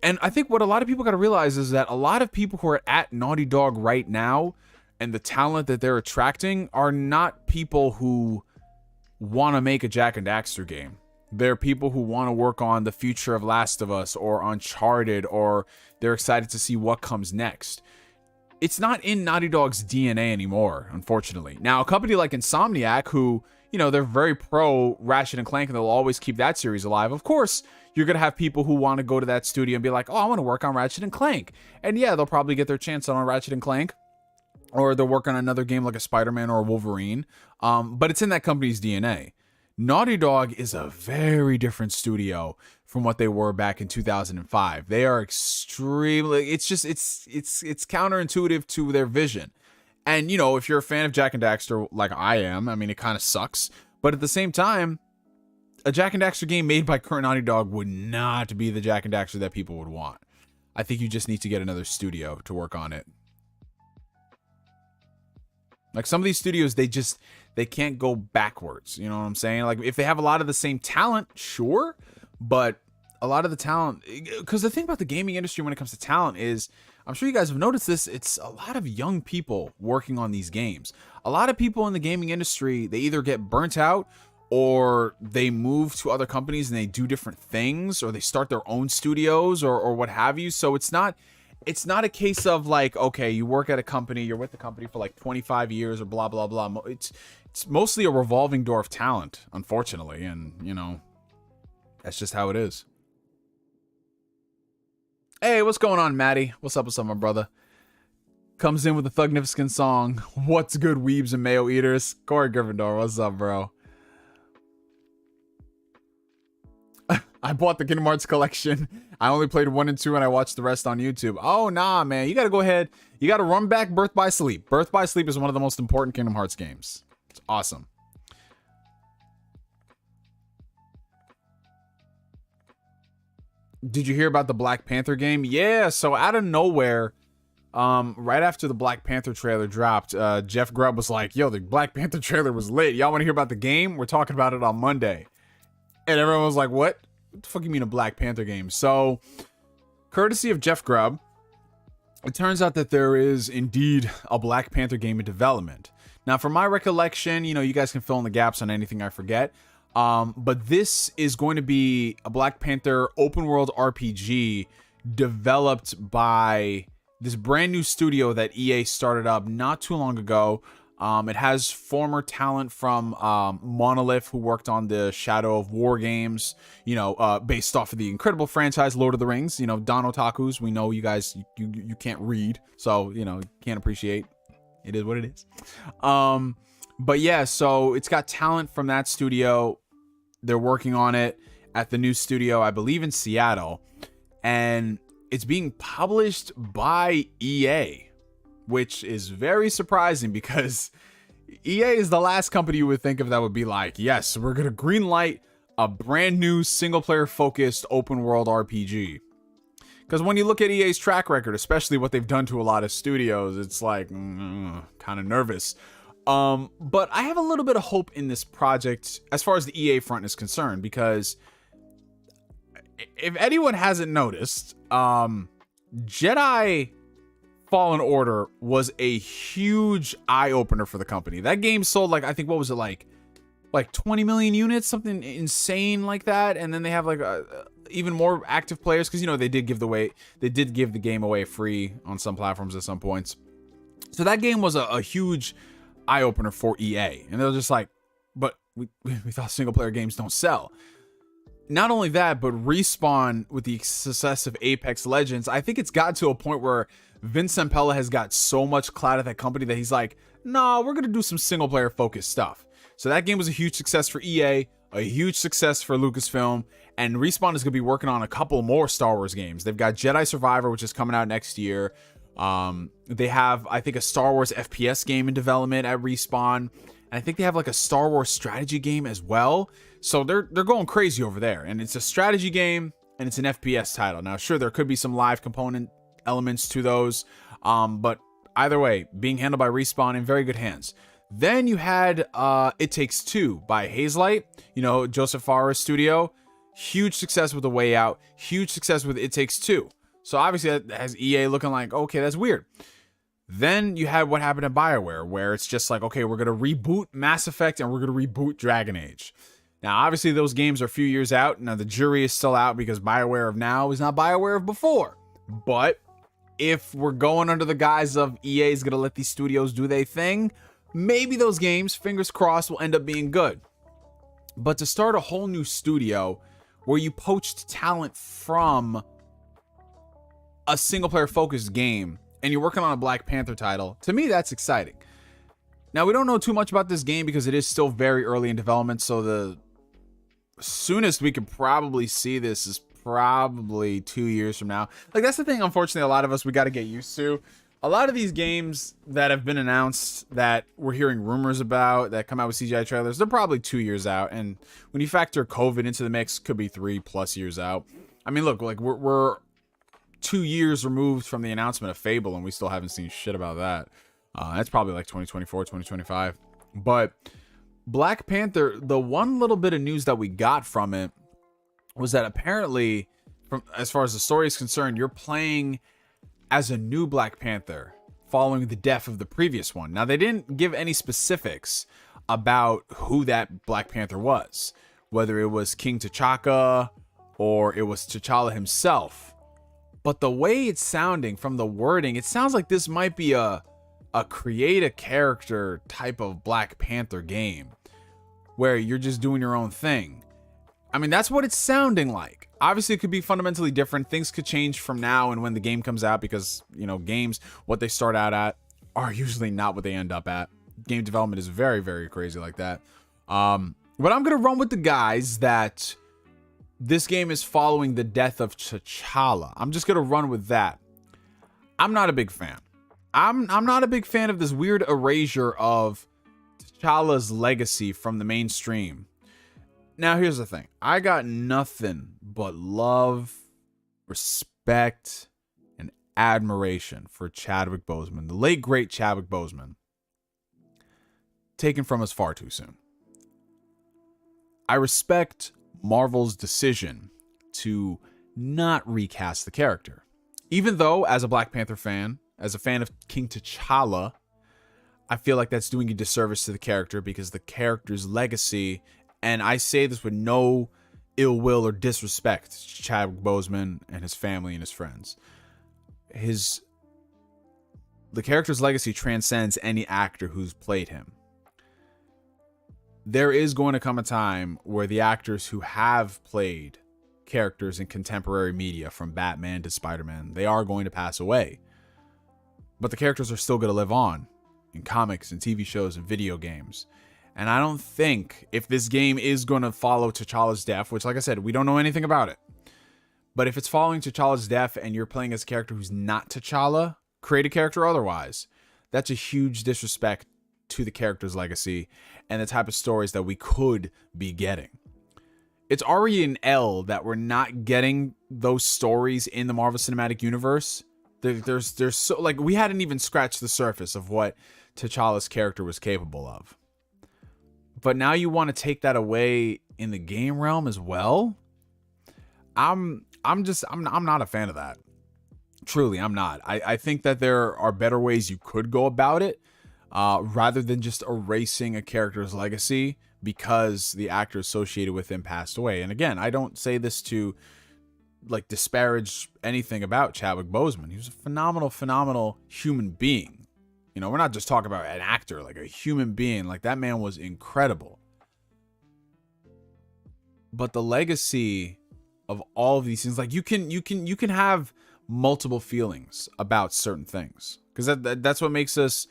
And I think what a lot of people got to realize is that a lot of people who are at Naughty Dog right now and the talent that they're attracting are not people who want to make a Jak and Daxter game. They're people who want to work on the future of Last of Us or Uncharted, or they're excited to see what comes next. It's not in Naughty Dog's DNA anymore, unfortunately. Now, a company like Insomniac, who, you know, they're very pro Ratchet and Clank and they'll always keep that series alive. Of course, you're going to have people who want to go to that studio and be like, oh, I want to work on Ratchet and Clank. And yeah, they'll probably get their chance on Ratchet and Clank, or they'll work on another game like a Spider-Man or a Wolverine. But it's in that company's DNA. Naughty Dog is a very different studio from what they were back in 2005. They are extremely, it's counterintuitive to their vision. And, you know, if you're a fan of Jak and Daxter like I am, I mean, it kind of sucks. But at the same time, a Jak and Daxter game made by current Naughty Dog would not be the Jak and Daxter that people would want. I think you just need to get another studio to work on it. Like, some of these studios, they can't go backwards. You know what I'm saying? Like, if they have a lot of the same talent, sure. But a lot of the talent, because the thing about the gaming industry when it comes to talent is, I'm sure you guys have noticed this, it's a lot of young people working on these games. A lot of people in the gaming industry, they either get burnt out or they move to other companies and they do different things, or they start their own studios or what have you. So it's not a case of like, okay, you work at a company, you're with the company for like 25 years or blah, blah, blah. It's mostly a revolving door of talent, unfortunately. And, you know, that's just how it is. Hey, what's going on, Maddie? What's up, my brother? Comes in with a Thugnificent song. What's good, weebs and mayo eaters? Corey Gryffindor, what's up, bro? I bought the Kingdom Hearts collection. I only played 1 and 2 and I watched the rest on YouTube. Oh, nah, man. You got to go ahead. You got to run back Birth by Sleep. Birth by Sleep is one of the most important Kingdom Hearts games. It's awesome. Did you hear about the Black Panther game? Yeah, so out of nowhere, right after the Black Panther trailer dropped, Jeff Grubb was like, yo, the Black Panther trailer was lit. Y'all want to hear about the game? We're talking about it on Monday. And everyone was like, what? What the fuck you mean a Black Panther game? So, courtesy of Jeff Grubb, it turns out that there is indeed a Black Panther game in development. Now, from my recollection, you know, you guys can fill in the gaps on anything I forget. But this is going to be a Black Panther open world RPG developed by this brand new studio that EA started up not too long ago. It has former talent from Monolith, who worked on the Shadow of War games, you know, based off of the incredible franchise Lord of the Rings. You know, Don Otakus, we know you guys, you can't read, so, you know, can't appreciate. It is what it is. But yeah, so it's got talent from that studio. They're working on it at the new studio, I believe in Seattle. And it's being published by EA, which is very surprising because EA is the last company you would think of that would be like, yes, we're going to greenlight a brand new single player focused open world RPG. Because when you look at EA's track record, especially what they've done to a lot of studios, it's like, kind of nervous. But I have a little bit of hope in this project as far as the EA front is concerned, because if anyone hasn't noticed, Jedi Fallen Order was a huge eye-opener for the company. That game sold like, I think, what was it, like 20 million units, something insane like that. And then they have like even more active players, because, you know, they did give the game away free on some platforms at some points. So that game was a huge eye-opener for EA, and they're just like, but we thought single player games don't sell. Not only that, but Respawn, with the success of Apex Legends, I think it's got to a point where Vince Zampella has got so much clout at that company that he's like, nah, we're gonna do some single player focused stuff. So that game was a huge success for EA, a huge success for Lucasfilm, and Respawn is gonna be working on a couple more Star Wars games. They've got Jedi Survivor, which is coming out next year. They have, I think, a Star Wars FPS game in development at Respawn, and I think they have like a Star Wars strategy game as well. So they're going crazy over there, and it's a strategy game and it's an FPS title. Now, sure, there could be some live component elements to those, but either way, being handled by Respawn in very good hands. Then you had It Takes Two by Hazelight, you know, Joseph Fares studio. Huge success with The Way Out, huge success with It Takes Two. So obviously that has EA looking like, okay, that's weird. Then you had what happened at BioWare, where it's just like, okay, we're going to reboot Mass Effect and we're going to reboot Dragon Age. Now, obviously those games are a few years out. Now, the jury is still out because BioWare of now is not BioWare of before. But if we're going under the guise of EA is going to let these studios do their thing, maybe those games, fingers crossed, will end up being good. But to start a whole new studio where you poached talent from a single player focused game and you're working on a Black Panther title, to me that's exciting. Now, we don't know too much about this game because it is still very early in development, so the soonest we could probably see this is probably 2 years from now. Like, that's the thing, unfortunately, a lot of us, we got to get used to. A lot of these games that have been announced that we're hearing rumors about that come out with CGI trailers, they're probably 2 years out. And when you factor COVID into the mix, could be 3+ years out. I mean, look, like we're 2 years removed from the announcement of Fable, and we still haven't seen shit about that. That's probably like 2024, 2025. But Black Panther, the one little bit of news that we got from it was that apparently, from as far as the story is concerned, you're playing as a new Black Panther following the death of the previous one. Now, they didn't give any specifics about who that Black Panther was, whether it was King T'Chaka or it was T'Challa himself. But the way it's sounding from the wording, it sounds like this might be a create a character type of Black Panther game where you're just doing your own thing. I mean, that's what it's sounding like. Obviously, it could be fundamentally different. Things could change from now and when the game comes out because, you know, games, what they start out at are usually not what they end up at. Game development is very, very crazy like that. But I'm going to run with the guys that this game is following the death of T'Challa. I'm just gonna run with that. I'm not a big fan. I'm not a big fan of this weird erasure of T'Challa's legacy from the mainstream. Now, here's the thing. I got nothing but love, respect, and admiration for Chadwick Boseman, the late great Chadwick Boseman, taken from us far too soon. I respect Marvel's decision to not recast the character. Even though, as a Black Panther fan, as a fan of King T'Challa, I feel like that's doing a disservice to the character because the character's legacy, and I say this with no ill will or disrespect to Chadwick Boseman and his family and his friends. The character's legacy transcends any actor who's played him. There is going to come a time where the actors who have played characters in contemporary media, from Batman to Spider-Man, they are going to pass away. But the characters are still going to live on in comics and TV shows and video games. And I don't think, if this game is going to follow T'Challa's death, which, like I said, we don't know anything about it, but if it's following T'Challa's death and you're playing as a character who's not T'Challa, create a character otherwise, that's a huge disrespect to the character's legacy and the type of stories that we could be getting. It's already an L that we're not getting those stories in the Marvel Cinematic Universe. There's so, like, we hadn't even scratched the surface of what T'Challa's character was capable of. But now you want to take that away in the game realm as well? I'm not a fan of that. Truly, I'm not. I think that there are better ways you could go about it, rather than just erasing a character's legacy because the actor associated with him passed away. And again, I don't say this to like disparage anything about Chadwick Boseman. He was a phenomenal human being. You know, we're not just talking about an actor, like a human being. Like, that man was incredible. But the legacy of all of these things, like, you can have multiple feelings about certain things, because that's what makes us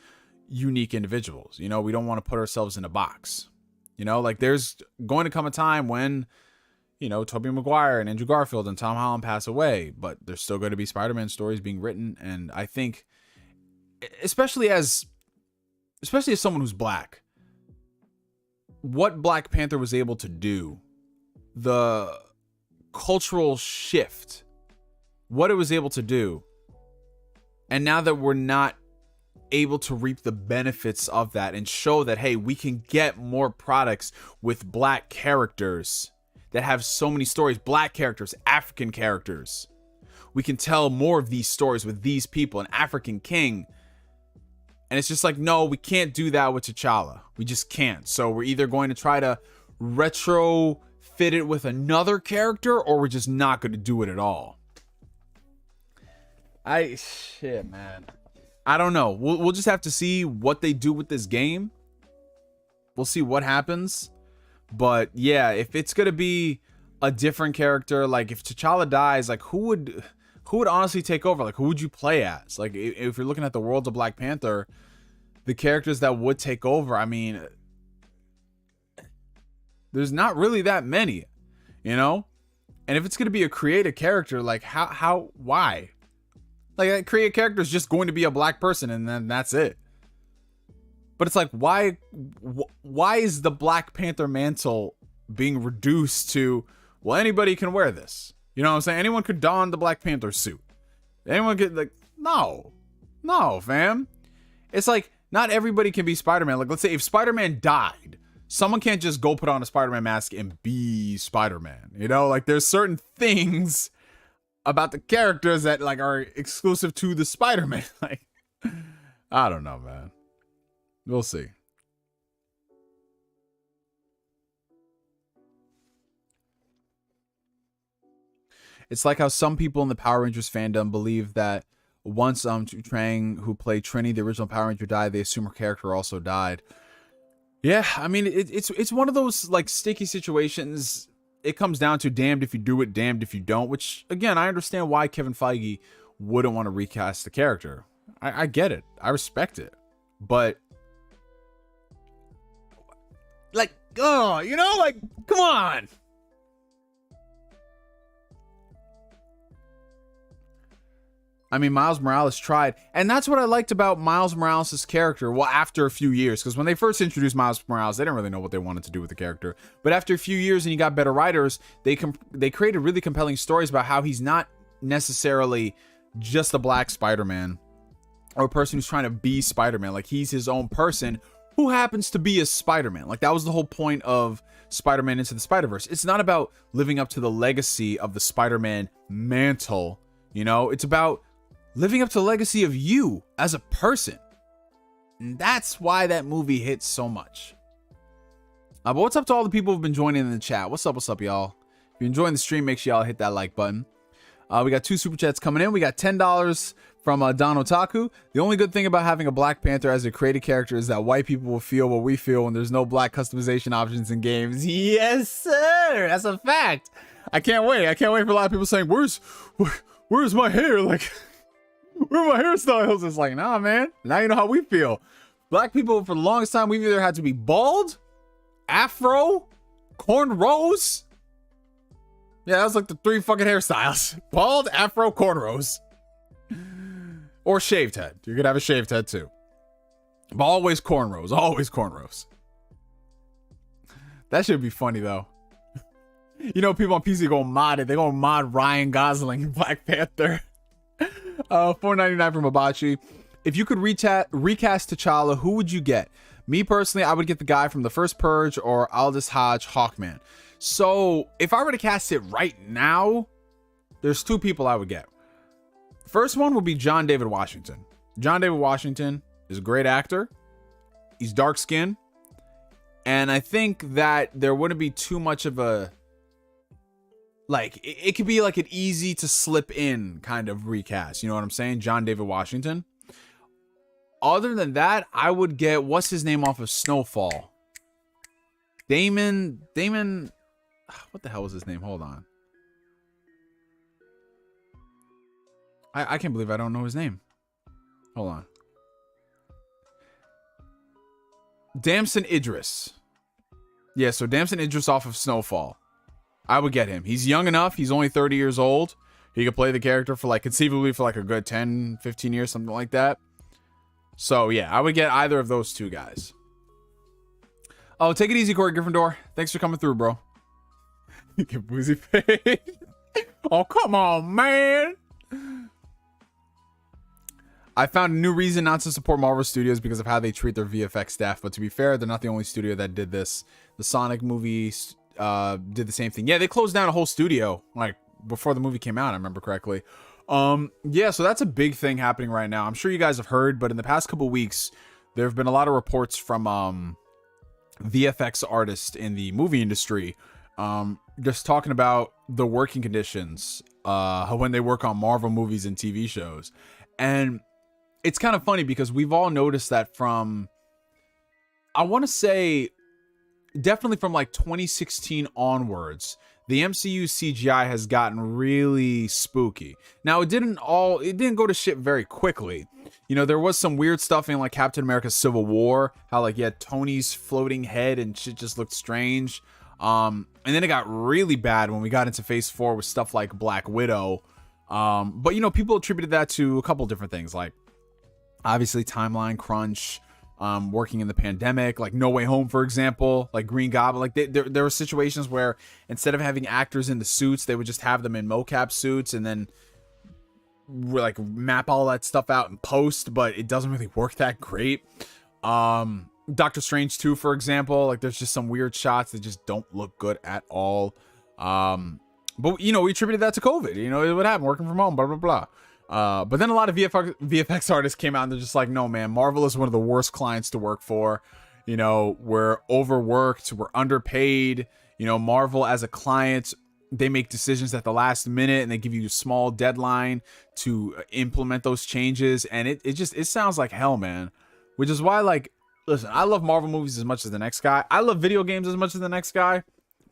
unique individuals. You know, we don't want to put ourselves in a box. You know, like, there's going to come a time when, you know, Tobey Maguire and Andrew Garfield and Tom Holland pass away, but there's still going to be Spider-Man stories being written. And I think, especially as someone who's Black, what Black Panther was able to do, the cultural shift, what it was able to do, and now that we're not able to reap the benefits of that and show that, hey, we can get more products with Black characters that have so many stories, Black characters, African characters. We can tell more of these stories with these people, an African king. And it's just like, no, we can't do that with T'Challa. We just can't. So we're either going to try to retrofit it with another character, or we're just not going to do it at all. Shit, man. I don't know. We'll just have to see what they do with this game. We'll see what happens. But yeah, if it's going to be a different character, like if T'Challa dies, like who would honestly take over? Like, who would you play as? Like, if you're looking at the worlds of Black Panther, the characters that would take over, I mean, there's not really that many, you know? And if it's going to be a creative character, like why? Like, a creative character is just going to be a Black person and then that's it. But it's like, why is the Black Panther mantle being reduced to, well, anybody can wear this? You know what I'm saying? Anyone could don the Black Panther suit. Anyone could, like, no, fam. It's like, not everybody can be Spider-Man. Like, let's say if Spider-Man died, someone can't just go put on a Spider-Man mask and be Spider-Man. You know, like, there's certain things about the characters that, like, are exclusive to the Spider-Man. Like, I don't know, man. We'll see. It's like how some people in the Power Rangers fandom believe that once Trang, who played Trini, the original Power Ranger, died, they assume her character also died. Yeah, I mean, it's one of those, like, sticky situations. It comes down to damned if you do it, damned if you don't, which, again, I understand why Kevin Feige wouldn't want to recast the character. I get it. I respect it. But, like, oh, you know, like, come on. I mean, Miles Morales tried, and that's what I liked about Miles Morales' character. Well, after a few years, because when they first introduced Miles Morales, they didn't really know what they wanted to do with the character. But after a few years and you got better writers, they created really compelling stories about how he's not necessarily just a black Spider-Man or a person who's trying to be Spider-Man. Like, he's his own person who happens to be a Spider-Man. Like, that was the whole point of Spider-Man Into the Spider-Verse. It's not about living up to the legacy of the Spider-Man mantle, you know? It's about living up to the legacy of you as a person. And that's why that movie hits so much. But what's up to all the people who've been joining in the chat? What's up, y'all? If you're enjoying the stream, make sure y'all hit that like button. We got 2 super chats coming in. We got $10 from Don Otaku. The only good thing about having a Black Panther as a created character is that white people will feel what we feel when there's no black customization options in games. Yes, sir. That's a fact. I can't wait. I can't wait for a lot of people saying, where's my hair? Like, where are my hairstyles? It's like, nah, man. Now you know how we feel. Black people, for the longest time, we've either had to be bald, afro, cornrows. Yeah, that was like the 3 fucking hairstyles. Bald, afro, cornrows. Or shaved head. You could have a shaved head too. But always cornrows. Always cornrows. That should be funny though. You know, people on PC go mod it. They go mod Ryan Gosling Black Panther. $4.99 from Mabachi. If you could recast T'Challa, who would you get? Me personally, I would get the guy from the first Purge or Aldous Hodge Hawkman. So if I were to cast it right now, there's 2 people I would get. First one would be John David Washington. John David Washington is a great actor. He's dark skinned. And I think that there wouldn't be too much of a, like, it could be like an easy to slip in kind of recast. You know what I'm saying? John David Washington. Other than that, I would get, what's his name off of Snowfall? Damon, what the hell was his name? Hold on. I can't believe I don't know his name. Hold on. Damson Idris. Yeah, so Damson Idris off of Snowfall. I would get him. He's young enough. He's only 30 years old. He could play the character for like, conceivably for like a good 10, 15 years, something like that. So yeah, I would get either of those 2 guys. Oh, take it easy, Corey Gryffindor. Thanks for coming through, bro. Get boozy face. Oh, come on, man. I found a new reason not to support Marvel Studios because of how they treat their VFX staff. But to be fair, they're not the only studio that did this. The Sonic movies did the same thing. Yeah, they closed down a whole studio like before the movie came out. I remember correctly. Yeah, so that's a big thing happening right now. I'm sure you guys have heard, but in the past couple weeks, there have been a lot of reports from VFX artists in the movie industry, just talking about the working conditions when they work on Marvel movies and TV shows. And it's kind of funny because we've all noticed that from, I want to say, definitely from like 2016 onwards, the MCU CGI has gotten really spooky. Now, it didn't go to shit very quickly. You know, there was some weird stuff in like Captain America Civil War, how like you had Tony's floating head and shit just looked strange. And then it got really bad when we got into Phase 4 with stuff like Black Widow. But you know, people attributed that to a couple different things, like obviously timeline crunch, working in the pandemic, like No Way Home, for example, like Green Goblin. Like there were situations where instead of having actors in the suits, they would just have them in mocap suits and then like map all that stuff out in post, but it doesn't really work that great. Doctor Strange 2, for example, like there's just some weird shots that just don't look good at all. But you know, we attributed that to COVID. You know, what happened, working from home, blah blah blah. But then a lot of VFX artists came out and they're just like, no, man, Marvel is one of the worst clients to work for. You know, we're overworked, we're underpaid. You know, Marvel as a client, they make decisions at the last minute and they give you a small deadline to implement those changes. And it sounds like hell, man. Which is why, like, listen, I love Marvel movies as much as the next guy. I love video games as much as the next guy.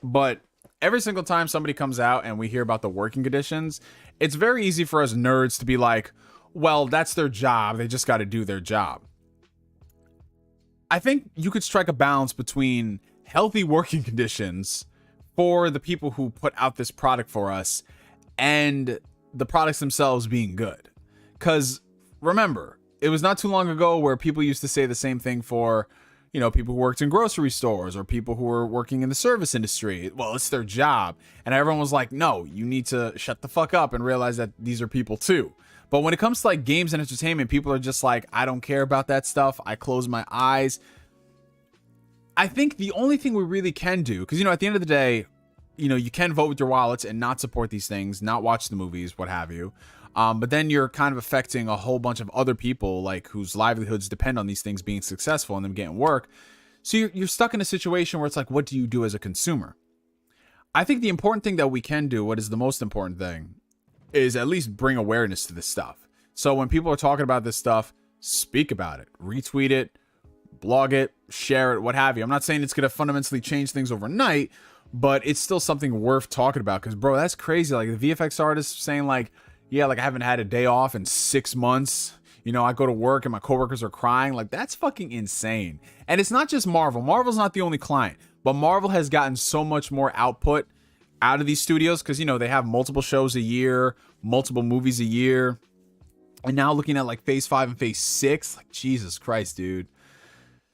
But every single time somebody comes out and we hear about the working conditions, it's very easy for us nerds to be like, well, that's their job. They just got to do their job. I think you could strike a balance between healthy working conditions for the people who put out this product for us and the products themselves being good. Because remember, it was not too long ago where people used to say the same thing for, you know, people who worked in grocery stores or people who were working in the service industry. Well, it's their job. And everyone was like, no, you need to shut the fuck up and realize that these are people too. But when it comes to like games and entertainment, people are just like, I don't care about that stuff. I close my eyes. I think the only thing we really can do, because, you know, at the end of the day, you know, you can vote with your wallets and not support these things, not watch the movies, what have you. But then you're kind of affecting a whole bunch of other people, like whose livelihoods depend on these things being successful and them getting work. So you're stuck in a situation where it's like, what do you do as a consumer? I think the important thing that we can do, what is the most important thing, is at least bring awareness to this stuff. So when people are talking about this stuff, speak about it, retweet it, blog it, share it, what have you. I'm not saying it's going to fundamentally change things overnight, but it's still something worth talking about. Because, bro, that's crazy. Like the VFX artist saying like, yeah, like I haven't had a day off in 6 months. You know, I go to work and my coworkers are crying. Like, that's fucking insane. And it's not just Marvel. Marvel's not the only client, but Marvel has gotten so much more output out of these studios because, you know, they have multiple shows a year, multiple movies a year. And now looking at like phase 5 and phase 6, like Jesus Christ, dude.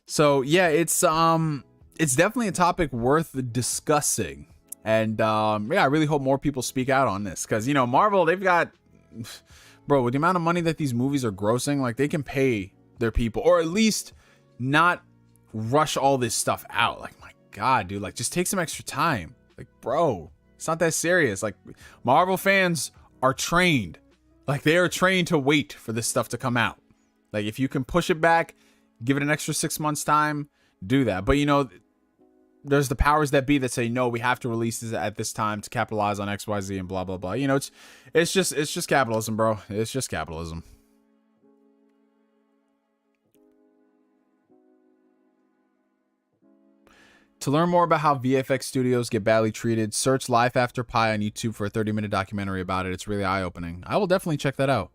So yeah, it's definitely a topic worth discussing. And yeah, I really hope more people speak out on this because, you know, Marvel, they've got, bro, with the amount of money that these movies are grossing, like they can pay their people or at least not rush all this stuff out. Like, my God, dude, like just take some extra time. Like, bro, it's not that serious. Like Marvel fans are trained. Like they are trained to wait for this stuff to come out. Like if you can push it back, give it an extra 6 months time, do that. But, you know, there's the powers that be that say, no, we have to release this at this time to capitalize on XYZ and blah, blah, blah. You know, it's just capitalism, bro. It's just capitalism. To learn more about how VFX studios get badly treated, search Life After Pi on YouTube for a 30-minute documentary about it. It's really eye-opening. I will definitely check that out.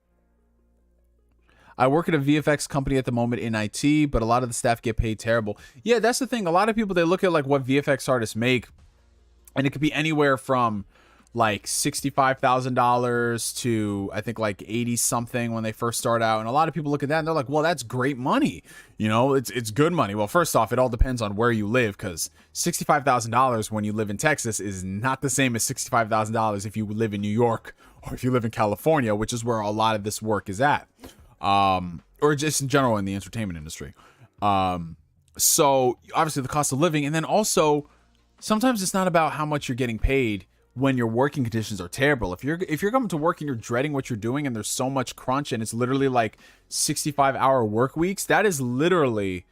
I work at a VFX company at the moment in IT, but a lot of the staff get paid terrible. Yeah, that's the thing. A lot of people, they look at like what VFX artists make, and it could be anywhere from like $65,000 to I think like 80 something when they first start out. And a lot of people look at that and they're like, well, that's great money. You know, it's good money. Well, first off, it all depends on where you live, because $65,000 when you live in Texas is not the same as $65,000 if you live in New York or if you live in California, which is where a lot of this work is at. Or just in general in the entertainment industry. So obviously the cost of living, and then also sometimes it's not about how much you're getting paid when your working conditions are terrible. If you're coming to work and you're dreading what you're doing and there's so much crunch and it's literally like 65-hour work weeks, that is literally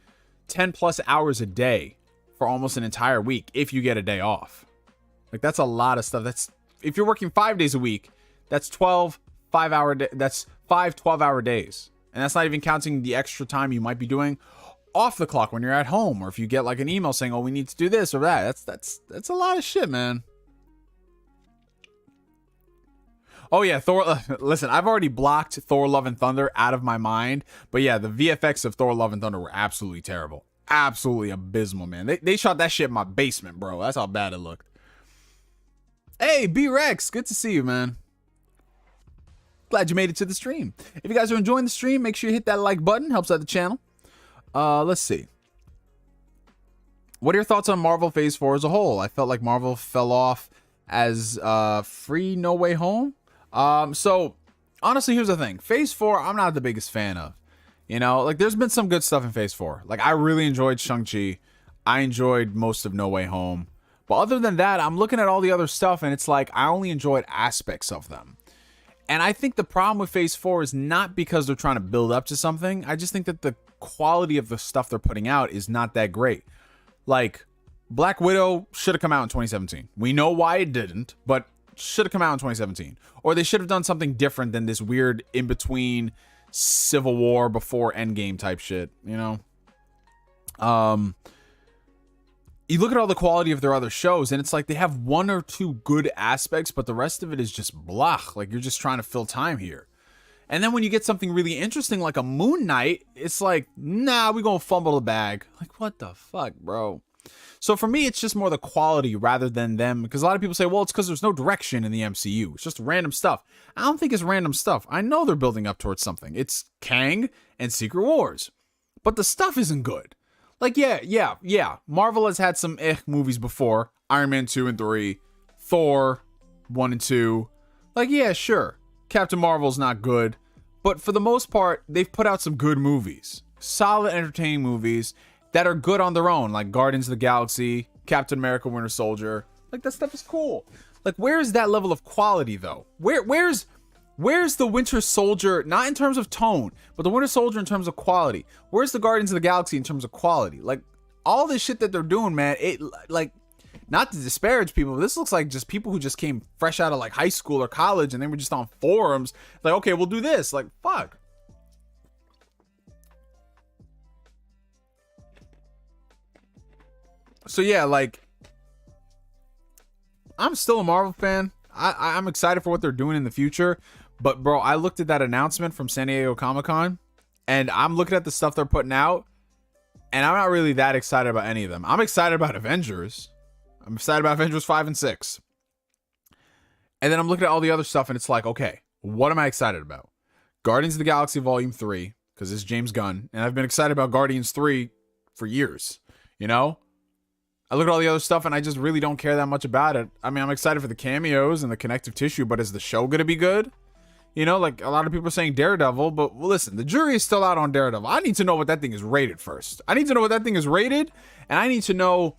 10 plus hours a day for almost an entire week if you get a day off. Like that's a lot of stuff. That's if you're working 5 days a week, that's 12 5-hour that's 5 12-hour days. And that's not even counting the extra time you might be doing off the clock when you're at home, or if you get like an email saying, oh, we need to do this or that. That's a lot of shit, man. Oh yeah, Thor. Listen, I've already blocked Thor Love and Thunder out of my mind. But yeah, the VFX of Thor Love and Thunder were absolutely terrible. Absolutely abysmal, man. They shot that shit in my basement, bro. That's how bad it looked. Hey, B-Rex, good to see you, man. Glad you made it to the stream. If you guys are enjoying the stream, make sure you hit that like button. Helps out the channel. Let's see. What are your thoughts on Marvel Phase 4 as a whole? I felt like Marvel fell off as free No Way Home. So honestly, here's the thing. Phase 4, I'm not the biggest fan of. You know, like there's been some good stuff in Phase 4. Like I really enjoyed Shang-Chi. I enjoyed most of No Way Home. But other than that, I'm looking at all the other stuff and it's like I only enjoyed aspects of them. And I think the problem with Phase 4 is not because they're trying to build up to something. I just think that the quality of the stuff they're putting out is not that great. Like, Black Widow should have come out in 2017. We know why it didn't, but should have come out in 2017. Or they should have done something different than this weird in-between Civil War before Endgame type shit, you know? You look at all the quality of their other shows, and it's like they have one or two good aspects, but the rest of it is just blah. Like, you're just trying to fill time here. And then when you get something really interesting like a Moon Knight, it's like, nah, we're gonna fumble the bag. Like, what the fuck, bro? So for me, it's just more the quality rather than them, because a lot of people say, well, it's because there's no direction in the MCU. It's just random stuff. I don't think it's random stuff. I know they're building up towards something. It's Kang and Secret Wars. But the stuff isn't good. Like, yeah. Marvel has had some movies before. Iron Man 2 and 3. Thor 1 and 2. Like, yeah, sure. Captain Marvel's not good. But for the most part, they've put out some good movies. Solid, entertaining movies that are good on their own. Like Guardians of the Galaxy, Captain America, Winter Soldier. Like, that stuff is cool. Like, where is that level of quality, though? Where's the Winter Soldier, not in terms of tone, but the Winter Soldier in terms of quality? Where's the Guardians of the Galaxy in terms of quality? Like, all this shit that they're doing, man, it, like, not to disparage people, but this looks like just people who just came fresh out of, like, high school or college, and they were just on forums, like, okay, we'll do this. Like, fuck. So, yeah, like, I'm still a Marvel fan. I'm excited for what they're doing in the future. But, bro, I looked at that announcement from San Diego Comic-Con, and I'm looking at the stuff they're putting out, and I'm not really that excited about any of them. I'm excited about Avengers. I'm excited about Avengers 5 and 6. And then I'm looking at all the other stuff, and it's like, okay, what am I excited about? Guardians of the Galaxy Volume 3, because it's James Gunn, and I've been excited about Guardians 3 for years, you know? I look at all the other stuff, and I just really don't care that much about it. I mean, I'm excited for the cameos and the connective tissue, but is the show going to be good? You know, like, a lot of people are saying Daredevil, but well, listen, the jury is still out on Daredevil. I need to know what that thing is rated first. I need to know what that thing is rated, and I need to know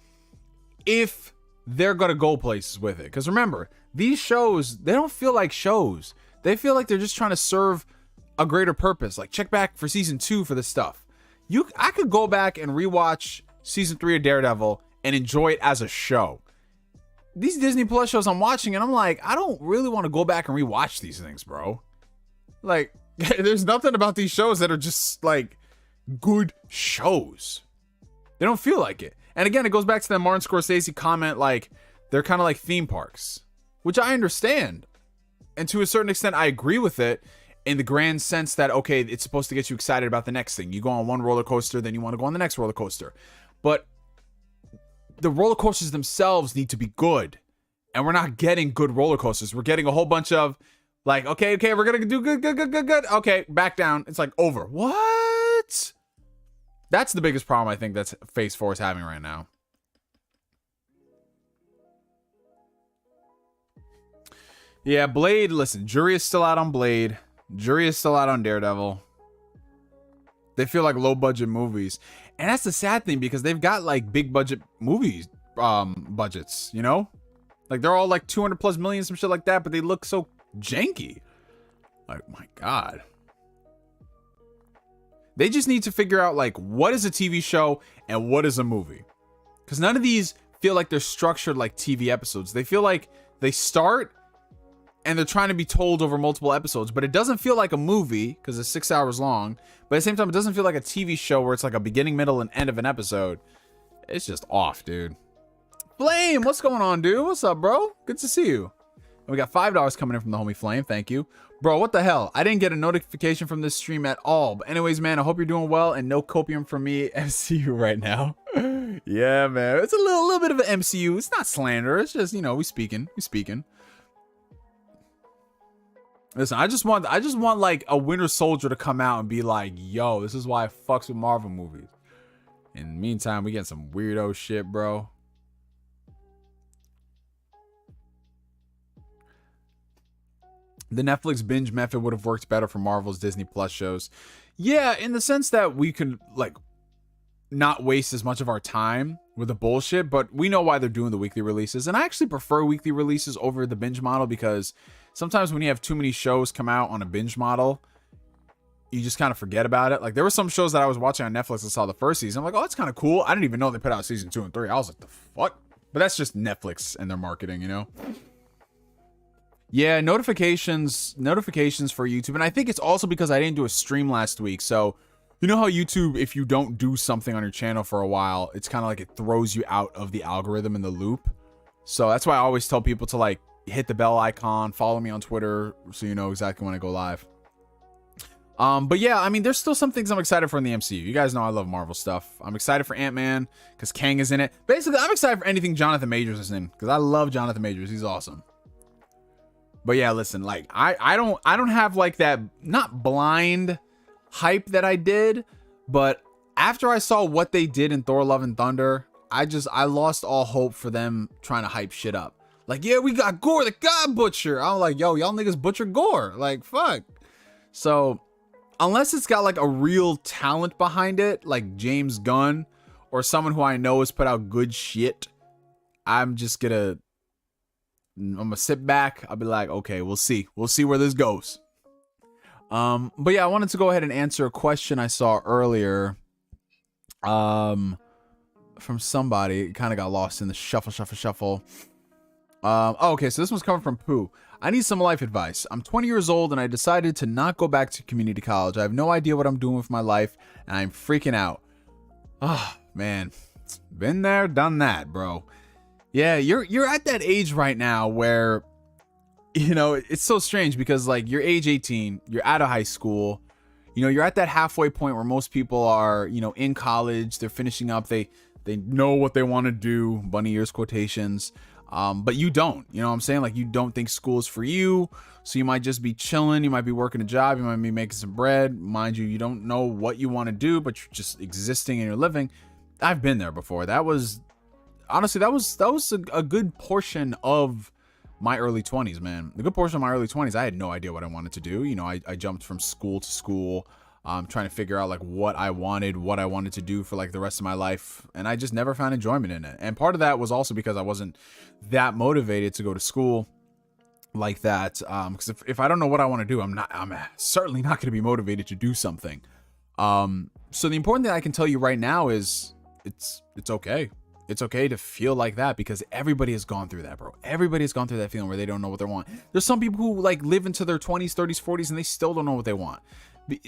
if they're going to go places with it. Because remember, these shows, they don't feel like shows. They feel like they're just trying to serve a greater purpose. Like, check back for season 2 for this stuff. I could go back and rewatch season 3 of Daredevil and enjoy it as a show. These Disney Plus shows I'm watching, and I'm like, I don't really want to go back and rewatch these things, bro. Like, there's nothing about these shows that are just, like, good shows. They don't feel like it. And again, it goes back to that Martin Scorsese comment, like, they're kind of like theme parks, which I understand. And to a certain extent, I agree with it in the grand sense that, okay, it's supposed to get you excited about the next thing. You go on one roller coaster, then you want to go on the next roller coaster. But the roller coasters themselves need to be good. And we're not getting good roller coasters. We're getting a whole bunch of, like, okay, we're going to do good. Okay, back down. It's like, over. What? That's the biggest problem I think that's Phase 4 is having right now. Yeah, Blade, listen, jury is still out on Blade. Jury is still out on Daredevil. They feel like low-budget movies. And that's the sad thing, because they've got, like, big-budget movies budgets, you know? Like, they're all, like, 200 plus million, some shit like that, but they look so janky. Like, my God. They just need to figure out, like, what is a TV show and what is a movie. Because none of these feel like they're structured like TV episodes. They feel like they start and they're trying to be told over multiple episodes, but it doesn't feel like a movie because it's 6 hours long. But at the same time, it doesn't feel like a TV show where it's like a beginning, middle, and end of an episode. It's just off, dude. Flame, what's going on, dude? What's up, bro? Good to see you. And we got $5 coming in from the homie Flame. Thank you. Bro, what the hell? I didn't get a notification from this stream at all. But anyways, man, I hope you're doing well, and no copium from me, MCU right now. Yeah, man. It's a little bit of an MCU. It's not slander. It's just, you know, we speaking. Listen, I just want like a Winter Soldier to come out and be like, yo, this is why I fucks with Marvel movies. In the meantime, we get some weirdo shit, bro. The Netflix binge method would have worked better for Marvel's Disney Plus shows. Yeah, in the sense that we can, like, not waste as much of our time with the bullshit, but we know why they're doing the weekly releases. And I actually prefer weekly releases over the binge model, because sometimes when you have too many shows come out on a binge model, you just kind of forget about it. Like, there were some shows that I was watching on Netflix and saw the first season. I'm like, oh, that's kind of cool. I didn't even know they put out season 2 and 3. I was like, the fuck? But that's just Netflix and their marketing, you know? Yeah, notifications for YouTube. And I think it's also because I didn't do a stream last week. So, you know how YouTube, if you don't do something on your channel for a while, it's kind of like it throws you out of the algorithm in the loop. So that's why I always tell people to, like, hit the bell icon, follow me on Twitter so you know exactly when I go live. But yeah, I mean, there's still some things I'm excited for in the MCU. You guys know I love Marvel stuff. I'm excited for Ant-Man because Kang is in it. Basically, I'm excited for anything Jonathan Majors is in because I love Jonathan Majors. He's awesome. But yeah, listen, like I don't have like that, not blind hype that I did, but after I saw what they did in Thor: Love and Thunder, I lost all hope for them trying to hype shit up. Like, yeah, we got Gore the God Butcher. I'm like, yo, y'all niggas butcher Gore. Like, fuck. So unless it's got like a real talent behind it, like James Gunn or someone who I know has put out good shit, I'm gonna sit back. I'll be like, okay, we'll see where this goes. But yeah, I wanted to go ahead and answer a question I saw earlier from somebody. It kind of got lost in the shuffle. Okay, so this one's coming from Pooh. I need some life advice. I'm 20 years old and I decided to not go back to community college. I have no idea what I'm doing with my life and I'm freaking out. Oh, man. Been there, done that, bro. Yeah, you're at that age right now where, you know, it's so strange because like you're age 18, you're out of high school, you know, you're at that halfway point where most people are, you know, in college, they're finishing up, they know what they want to do, bunny ears quotations, but you don't, you know what I'm saying? Like you don't think school is for you, so you might just be chilling, you might be working a job, you might be making some bread, mind you, you don't know what you want to do, but you're just existing and you're living. I've been there before. Honestly, that was a good portion of my early 20s, man. A good portion of my early 20s, I had no idea what I wanted to do. You know, I jumped from school to school, trying to figure out like what I wanted to do for like the rest of my life. And I just never found enjoyment in it. And part of that was also because I wasn't that motivated to go to school like that. Because if I don't know what I want to do, I'm certainly not going to be motivated to do something. So the important thing I can tell you right now is it's okay. It's okay to feel like that because everybody has gone through that, bro. Everybody has gone through that feeling where they don't know what they want. There's some people who like live into their 20s, 30s, 40s, and they still don't know what they want.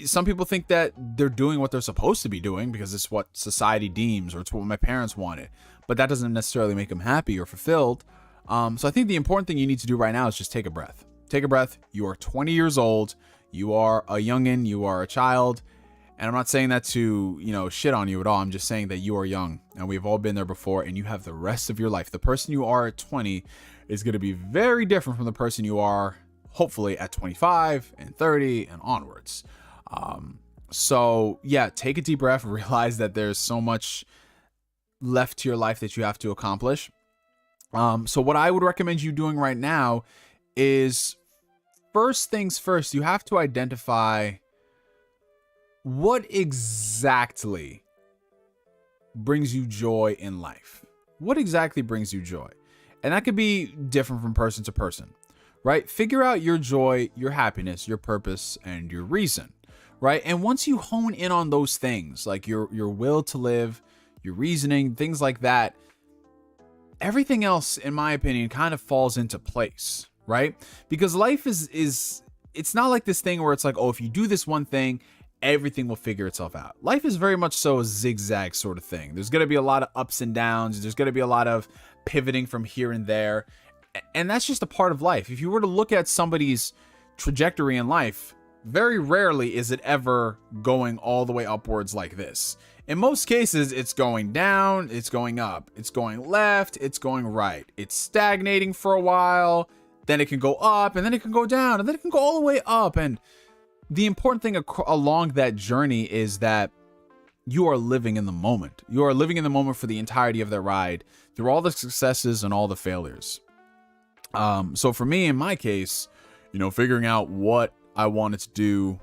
Some people think that they're doing what they're supposed to be doing because it's what society deems or it's what my parents wanted, but that doesn't necessarily make them happy or fulfilled. So I think the important thing you need to do right now is just take a breath. Take a breath. You are 20 years old. You are a youngin'. You are a child. And I'm not saying that to, you know, shit on you at all. I'm just saying that you are young and we've all been there before and you have the rest of your life. The person you are at 20 is going to be very different from the person you are hopefully at 25 and 30 and onwards. So yeah, take a deep breath, realize that there's so much left to your life that you have to accomplish. So what I would recommend you doing right now is first things first, you have to identify what exactly brings you joy in life. What exactly brings you joy? And that could be different from person to person, right? Figure out your joy, your happiness, your purpose, and your reason, right? And once you hone in on those things, like your will to live, your reasoning, things like that, everything else, in my opinion, kind of falls into place, right? Because life is it's not like this thing where it's like, oh, if you do this one thing, everything will figure itself out. Life is very much so a zigzag sort of thing. There's going to be a lot of ups and downs. There's going to be a lot of pivoting from here and there. And that's just a part of life. If you were to look at somebody's trajectory in life, very rarely is it ever going all the way upwards like this. In most cases, it's going down, it's going up, it's going left, it's going right. It's stagnating for a while, then it can go up, and then it can go down, and then it can go all the way up. And the important thing along that journey is that you are living in the moment. You are living in the moment for the entirety of that ride, through all the successes and all the failures. So for me, in my case, you know, figuring out what I wanted to do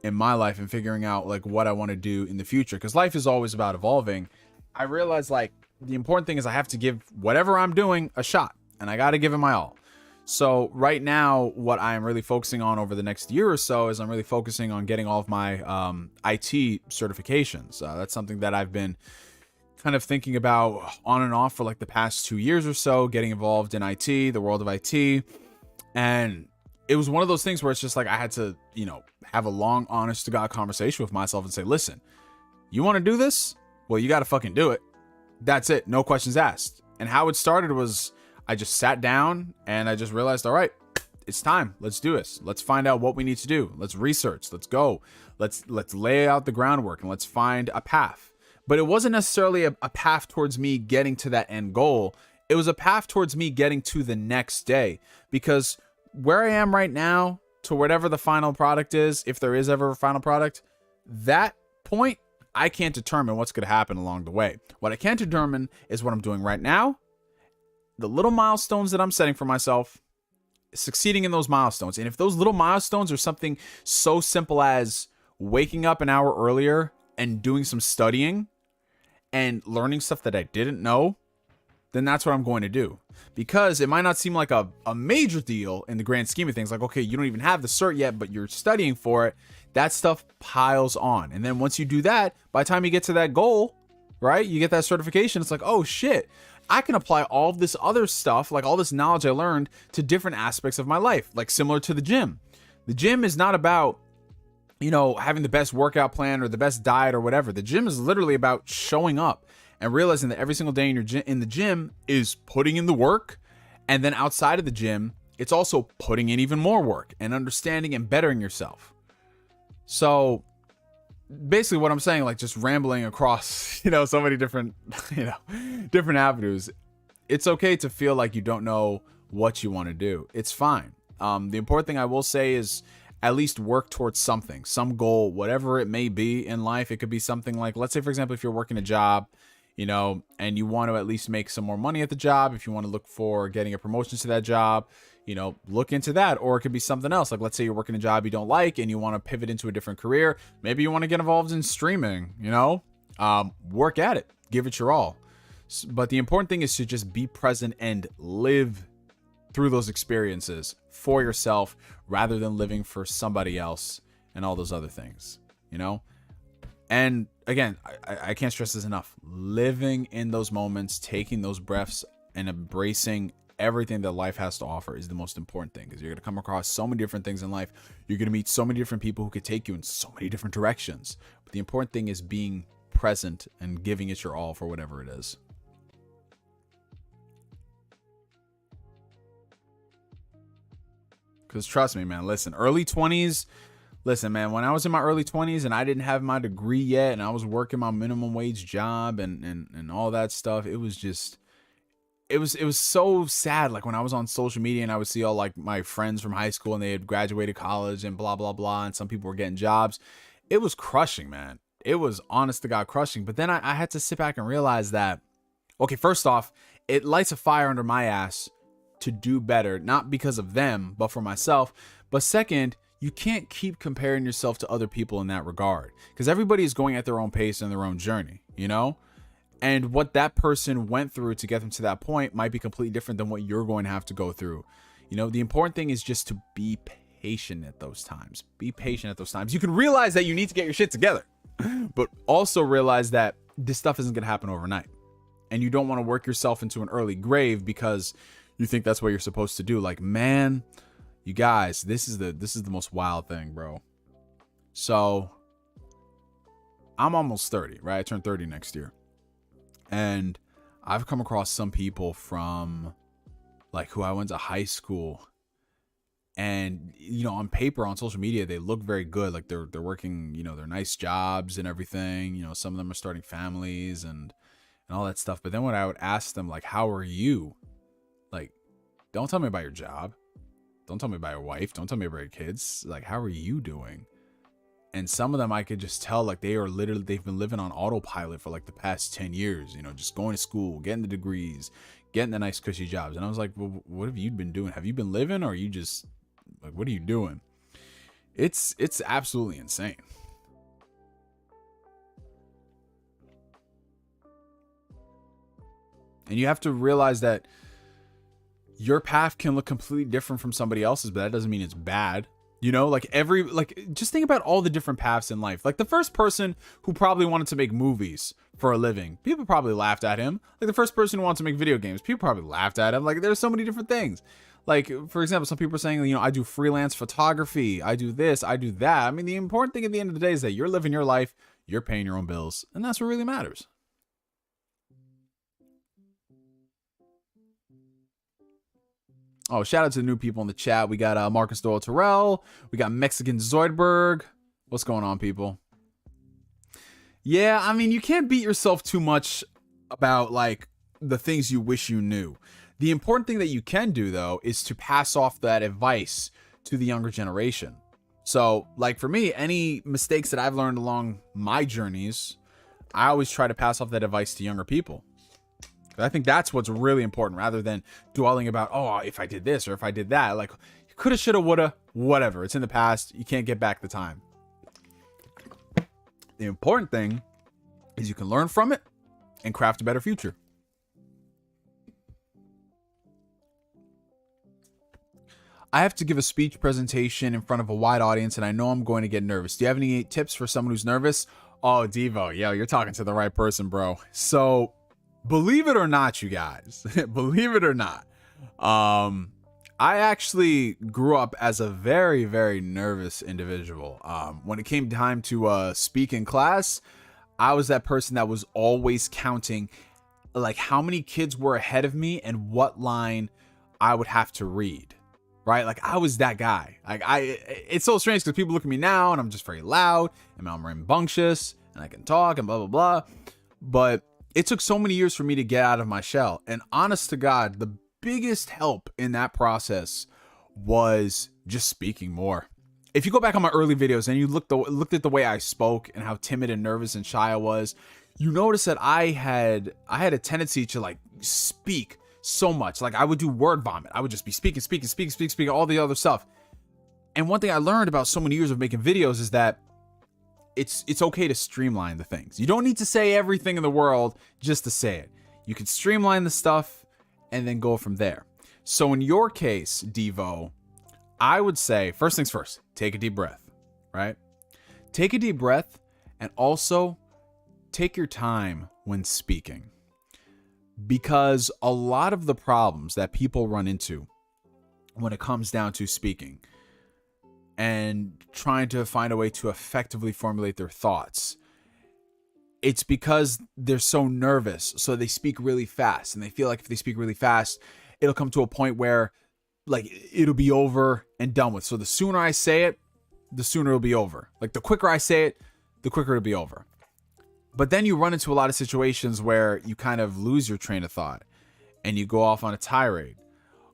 in my life and figuring out like what I want to do in the future, because life is always about evolving. I realized like the important thing is I have to give whatever I'm doing a shot, and I got to give it my all. So right now, what I'm really focusing on over the next year or so is I'm really focusing on getting all of my IT certifications. That's something that I've been kind of thinking about on and off for like the past 2 years or so, getting involved in IT, the world of IT. And it was one of those things where it's just like I had to, you know, have a long, honest to God conversation with myself and say, listen, you want to do this? Well, you got to fucking do it. That's it. No questions asked. And how it started was I just sat down and I just realized, all right, it's time. Let's do this. Let's find out what we need to do. Let's research. Let's go. Let's lay out the groundwork and let's find a path. But it wasn't necessarily a path towards me getting to that end goal. It was a path towards me getting to the next day, because where I am right now to whatever the final product is, if there is ever a final product, that point, I can't determine what's going to happen along the way. What I can determine is what I'm doing right now, the little milestones that I'm setting for myself, succeeding in those milestones. And if those little milestones are something so simple as waking up an hour earlier and doing some studying and learning stuff that I didn't know, then that's what I'm going to do. Because it might not seem like a major deal in the grand scheme of things. Like, okay, you don't even have the cert yet, but you're studying for it. That stuff piles on. And then once you do that, by the time you get to that goal, right, you get that certification, it's like, oh shit, I can apply all of this other stuff, like all this knowledge I learned, to different aspects of my life. Like similar to the gym. The gym is not about, you know, having the best workout plan or the best diet or whatever. The gym is literally about showing up and realizing that every single day in the gym is putting in the work. And then outside of the gym, it's also putting in even more work and understanding and bettering yourself. So basically what I'm saying, like just rambling across, you know, so many different, you know, different avenues. It's okay to feel like you don't know what you want to do. It's fine. The important thing I will say is at least work towards something, some goal, whatever it may be in life. It could be something like, let's say, for example, if you're working a job, you know, and you want to at least make some more money at the job, if you want to look for getting a promotion to that job, you know, look into that. Or it could be something else. Like, let's say you're working a job you don't like and you want to pivot into a different career. Maybe you want to get involved in streaming, you know, work at it, give it your all. But the important thing is to just be present and live through those experiences for yourself rather than living for somebody else and all those other things, you know? And again, I can't stress this enough. Living in those moments, taking those breaths and embracing everything that life has to offer is the most important thing, because you're going to come across so many different things in life. You're going to meet so many different people who could take you in so many different directions. But the important thing is being present and giving it your all for whatever it is. Because trust me, man, listen, early 20s. Listen, man, when I was in my early 20s and I didn't have my degree yet and I was working my minimum wage job and all that stuff, it was just, it was so sad. Like when I was on social media and I would see all like my friends from high school and they had graduated college and blah, blah, blah. And some people were getting jobs. It was crushing, man. It was honest to God crushing. But then I had to sit back and realize that, okay, first off, it lights a fire under my ass to do better, not because of them, but for myself. But second, you can't keep comparing yourself to other people in that regard, because everybody is going at their own pace and their own journey, you know? And what that person went through to get them to that point might be completely different than what you're going to have to go through. You know, the important thing is just to be patient at those times. Be patient at those times. You can realize that you need to get your shit together, but also realize that this stuff isn't going to happen overnight. And you don't want to work yourself into an early grave because you think that's what you're supposed to do. Like, man, you guys, this is the most wild thing, bro. So I'm almost 30, right? I turn 30 next year. And I've come across some people from like who I went to high school, and, you know, on paper, on social media, they look very good. Like they're working, you know, they're nice jobs and everything. You know, some of them are starting families and all that stuff. But then when I would ask them, like, how are you? Like, don't tell me about your job. Don't tell me about your wife. Don't tell me about your kids. Like, how are you doing? And some of them I could just tell, like, they've been living on autopilot for like the past 10 years, you know, just going to school, getting the degrees, getting the nice cushy jobs. And I was like, well, what have you been doing? Have you been living, or are you just like, what are you doing? It's absolutely insane. And you have to realize that your path can look completely different from somebody else's, but that doesn't mean it's bad. You know, like just think about all the different paths in life. Like the first person who probably wanted to make movies for a living, people probably laughed at him. Like the first person who wanted to make video games, people probably laughed at him. Like there's so many different things. Like, for example, some people are saying, you know, I do freelance photography, I do this, I do that. I mean, the important thing at the end of the day is that you're living your life, you're paying your own bills, and that's what really matters. Oh, shout out to the new people in the chat. We got Marcus Doyle Terrell. We got Mexican Zoidberg. What's going on, people? Yeah, I mean, you can't beat yourself too much about like the things you wish you knew. The important thing that you can do, though, is to pass off that advice to the younger generation. So, like for me, any mistakes that I've learned along my journeys, I always try to pass off that advice to younger people. I think that's what's really important, rather than dwelling about, oh, if I did this or if I did that. Like, you coulda, shoulda, woulda, whatever. It's in the past. You can't get back the time. The important thing is you can learn from it and craft a better future. I have to give a speech presentation in front of a wide audience, and I know I'm going to get nervous. Do you have any tips for someone who's nervous? Oh, Devo, yo, you're talking to the right person, bro. So, believe it or not, you guys, believe it or not, I actually grew up as a very, very nervous individual. When it came time to speak in class, I was that person that was always counting like how many kids were ahead of me and what line I would have to read. Right? Like I was that guy. Like it's so strange because people look at me now and I'm just very loud and I'm rambunctious and I can talk and blah, blah, blah. But it took so many years for me to get out of my shell. And honest to God, the biggest help in that process was just speaking more. If you go back on my early videos and you looked at the way I spoke and how timid and nervous and shy I was, you notice that I had a tendency to like speak so much. Like I would do word vomit. I would just be speaking, all the other stuff. And one thing I learned about so many years of making videos is that it's okay to streamline the things. You don't need to say everything in the world just to say it. You can streamline the stuff and then go from there. So in your case, Devo, I would say, first things first, take a deep breath, right? Take a deep breath and also take your time when speaking. Because a lot of the problems that people run into when it comes down to speaking and trying to find a way to effectively formulate their thoughts, it's because they're so nervous. So they speak really fast and they feel like if they speak really fast, it'll come to a point where like it'll be over and done with. So the sooner I say it, the sooner it'll be over. Like the quicker I say it, the quicker it'll be over. But then you run into a lot of situations where you kind of lose your train of thought and you go off on a tirade,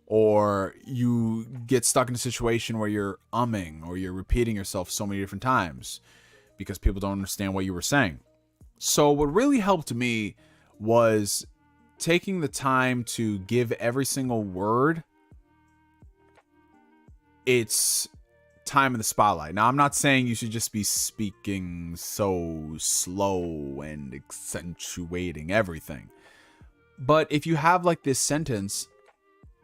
or you get stuck in a situation where you're umming or you're repeating yourself so many different times because people don't understand what you were saying. So what really helped me was taking the time to give every single word its time in the spotlight. Now, I'm not saying you should just be speaking so slow and accentuating everything. But if you have like this sentence,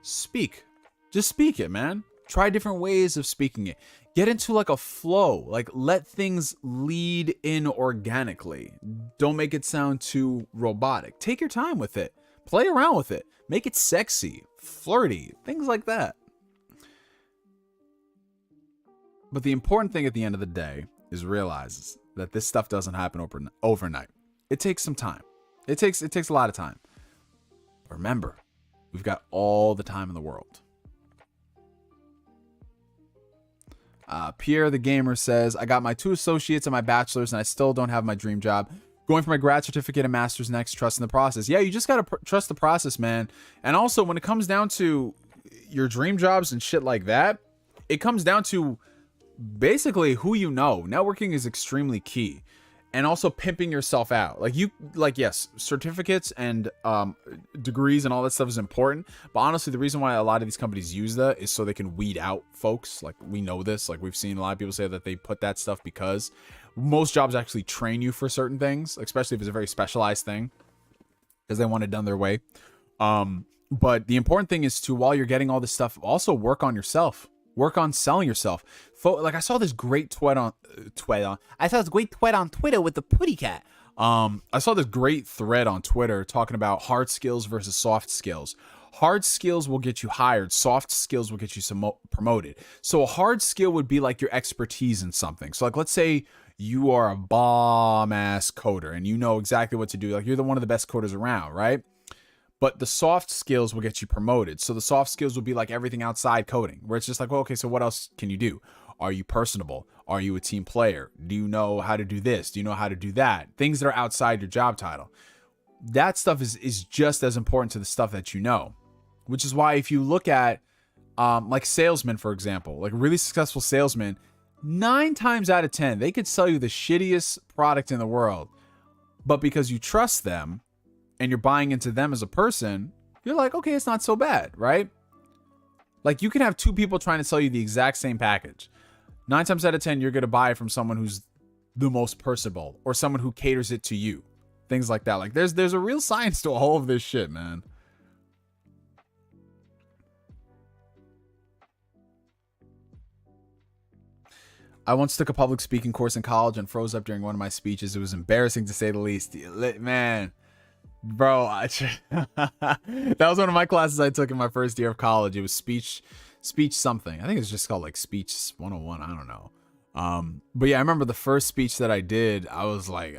speak. Just speak it, man. Try different ways of speaking it. Get into like a flow. Like let things lead in organically. Don't make it sound too robotic. Take your time with it. Play around with it. Make it sexy, flirty, things like that. But the important thing at the end of the day is realize that this stuff doesn't happen overnight. It takes some time. It takes a lot of time. But remember, we've got all the time in the world. Pierre the Gamer says, I got my 2 associates and my bachelor's and I still don't have my dream job. Going for my grad certificate and master's next, trusting the process. Yeah, you just got to trust the process, man. And also, when it comes down to your dream jobs and shit like that, it comes down to basically who you know. Networking is extremely key. And also pimping yourself out. Yes, certificates and degrees and all that stuff is important. But honestly, the reason why a lot of these companies use that is so they can weed out folks. Like, we know this. Like, we've seen a lot of people say that they put that stuff because most jobs actually train you for certain things, especially if it's a very specialized thing, because they want it done their way. But the important thing is to, while you're getting all this stuff, also work on yourself. Work on selling yourself. Like, I saw this great tweet on Twitter with the Putty Cat. I saw this great thread on Twitter talking about hard skills versus soft skills. Hard skills will get you hired. Soft skills will get you promoted. So a hard skill would be like your expertise in something. So like, let's say you are a bomb ass coder and you know exactly what to do. Like, you're one of the best coders around, right? but the soft skills will get you promoted. So the soft skills will be like everything outside coding, where it's just like, well, okay, so what else can you do? Are you personable? Are you a team player? Do you know how to do this? Do you know how to do that? Things that are outside your job title. That stuff is just as important to the stuff that you know, which is why if you look at like salesmen, for example, like really successful salesmen, 9 times out of 10, they could sell you the shittiest product in the world. But because you trust them and you're buying into them as a person, you're like, okay, it's not so bad, right? Like you can have 2 people trying to sell you the exact same package. 9 times out of 10, you're going to buy it from someone who's the most personable or someone who caters it to you. Things like that. Like there's a real science to all of this shit, man. I once took a public speaking course in college and froze up during one of my speeches. It was embarrassing to say the least. Man, bro, that was one of my classes I took in my first year of college. It was speech something. I think it's just called like speech 101. I don't know. But yeah, I remember the first speech that I did, I was like,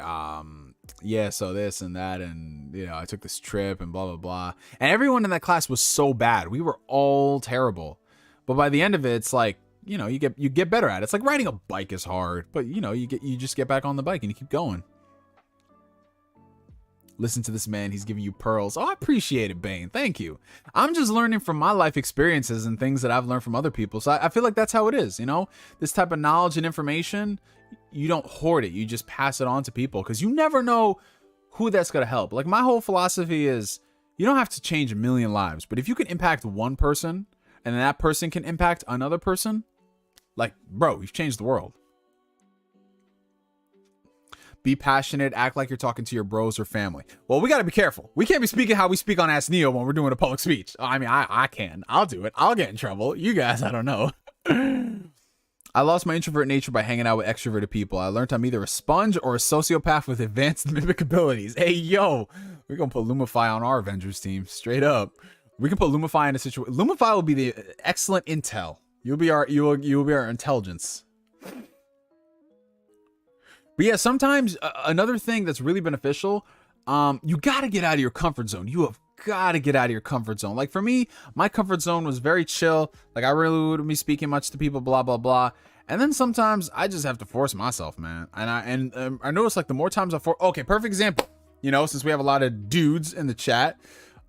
yeah, so this and that, and you know, I took this trip and blah blah blah. And everyone in that class was so bad. We were all terrible. But by the end of it, it's like, you know, you get better at it. It's like riding a bike is hard, but you know, you just get back on the bike and you keep going. Listen to this man, he's giving you pearls. Oh, I appreciate it, Bane. Thank you. I'm just learning from my life experiences and things that I've learned from other people. So I feel like that's how it is, you know? This type of knowledge and information, you don't hoard it. You just pass it on to people because you never know who that's going to help. Like my whole philosophy is you don't have to change a million lives, but if you can impact one person and then that person can impact another person, like, bro, you've changed the world. Be passionate, act like you're talking to your bros or family. Well, we got to be careful. We can't be speaking how we speak on Ask Neo when we're doing a public speech. I mean, I can. I'll do it. I'll get in trouble. You guys, I don't know. I lost my introvert nature by hanging out with extroverted people. I learned I'm either a sponge or a sociopath with advanced mimic abilities. Hey, yo, we're going to put Lumify on our Avengers team. Straight up. We can put Lumify in a situation. Lumify will be the excellent intel. You will be our intelligence. But yeah, sometimes another thing that's really beneficial, you got to get out of your comfort zone. You have got to get out of your comfort zone. Like for me, my comfort zone was very chill. Like I really wouldn't be speaking much to people, blah, blah, blah. And then sometimes I just have to force myself, man. And I noticed like the more times okay, perfect example, you know, since we have a lot of dudes in the chat,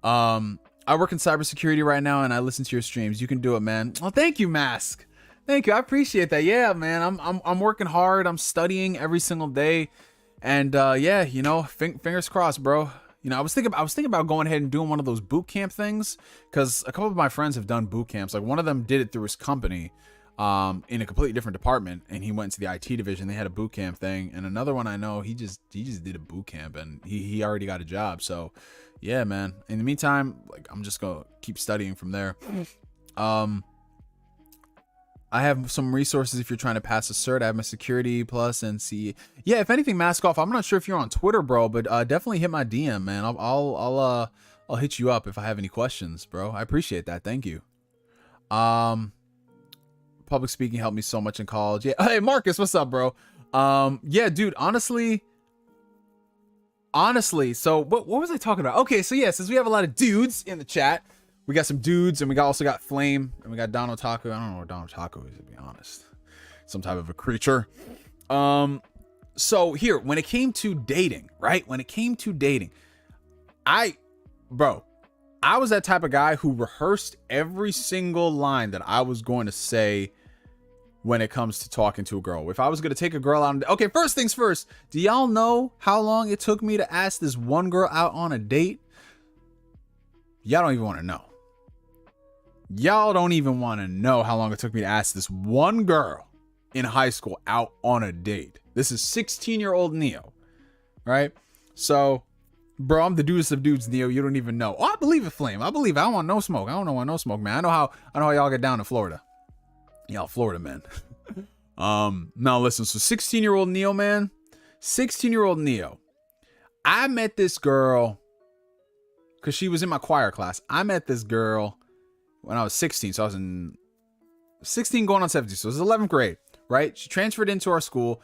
I work in cybersecurity right now and I listen to your streams. You can do it, man. Oh, thank you, Mask. Thank you. I appreciate that. Yeah, man. I'm working hard. I'm studying every single day. And yeah, you know, fingers crossed, bro. You know, I was thinking about going ahead and doing one of those boot camp things because a couple of my friends have done boot camps. Like one of them did it through his company in a completely different department, and he went to the IT division. They had a boot camp thing, and another one I know, he just did a boot camp and he already got a job. So yeah, man. In the meantime, like I'm just gonna keep studying from there. I have some resources if you're trying to pass a cert. I have my security plus and see. Yeah, if anything, mask off. I'm not sure if you're on Twitter, bro, but definitely hit my DM, man. I'll hit you up if I have any questions, bro. I appreciate that. Thank you. Public speaking helped me so much in college. Yeah. Hey, Marcus, what's up, bro? Yeah, dude. Honestly. So what was I talking about? Okay, so yeah, since we have a lot of dudes in the chat. We got some dudes, and we also got Flame, and we got Don Otaku. I don't know what Don Otaku is, to be honest. Some type of a creature. So here, when it came to dating, right? I was that type of guy who rehearsed every single line that I was going to say when it comes to talking to a girl. If I was going to take a girl out, okay, first things first. Do y'all know how long it took me to ask this one girl out on a date? Y'all don't even want to know. Y'all don't even want to know how long it took me to ask this one girl in high school out on a date. This is 16-year-old Neo, right? So, bro, I'm the dudest of dudes, Neo. You don't even know. Oh, I believe it, Flame. I don't want no smoke. I don't want no smoke, man. I know how y'all get down in Florida. Y'all Florida, man. Now listen. So 16-year-old Neo, man. 16-year-old Neo. I met this girl because she was in my choir class. I met this girl when I was 16. So I was in 16 going on 17. So it was 11th grade, right? She transferred into our school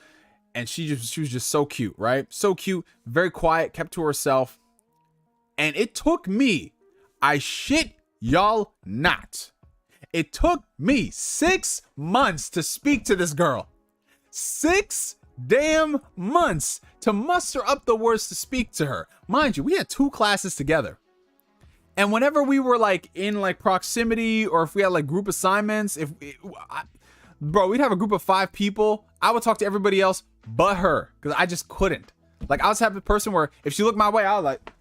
and she was just so cute, right? So cute, very quiet, kept to herself. And it took me I shit y'all not. It took me 6 months to speak to this girl. 6 damn months to muster up the words to speak to her. Mind you, we had 2 classes together. And whenever we were like in like proximity, or if we had like group assignments, bro, we'd have a group of 5 people. I would talk to everybody else but her, because I just couldn't. Like, I was the type of person where if she looked my way, I was like,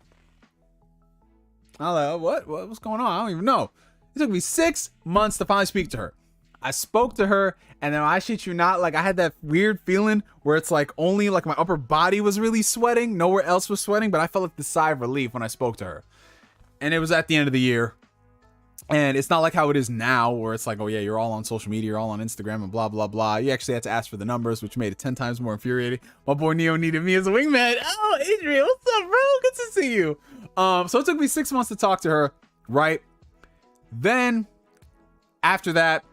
what's going on? I don't even know. It took me 6 months to finally speak to her. I spoke to her, and then I shit you not, like I had that weird feeling where it's like only like my upper body was really sweating, nowhere else was sweating, but I felt like the sigh of relief when I spoke to her. And it was at the end of the year. And it's not like how it is now, where it's like, oh yeah, you're all on social media, you're all on Instagram and blah, blah, blah. You actually had to ask for the numbers, which made it 10 times more infuriating. My boy Neo needed me as a wingman. Oh, Adrian, what's up, bro? Good to see you. So it took me 6 months to talk to her, right? Then, after that,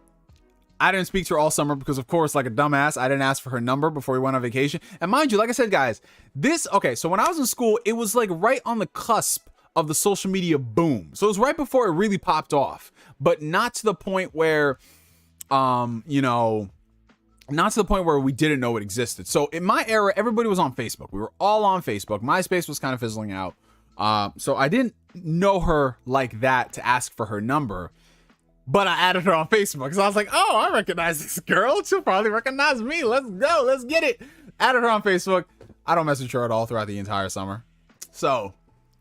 I didn't speak to her all summer because, of course, like a dumbass, I didn't ask for her number before we went on vacation. And mind you, like I said, guys, so when I was in school, it was like right on the cusp of the social media boom. So it was right before it really popped off, but not to the point where, not to the point where we didn't know it existed. So in my era, everybody was on Facebook. We were all on Facebook. MySpace was kind of fizzling out. So I didn't know her like that to ask for her number, but I added her on Facebook because I was like, oh, I recognize this girl. She'll probably recognize me. Let's go. Let's get it. Added her on Facebook. I don't message her at all throughout the entire summer. So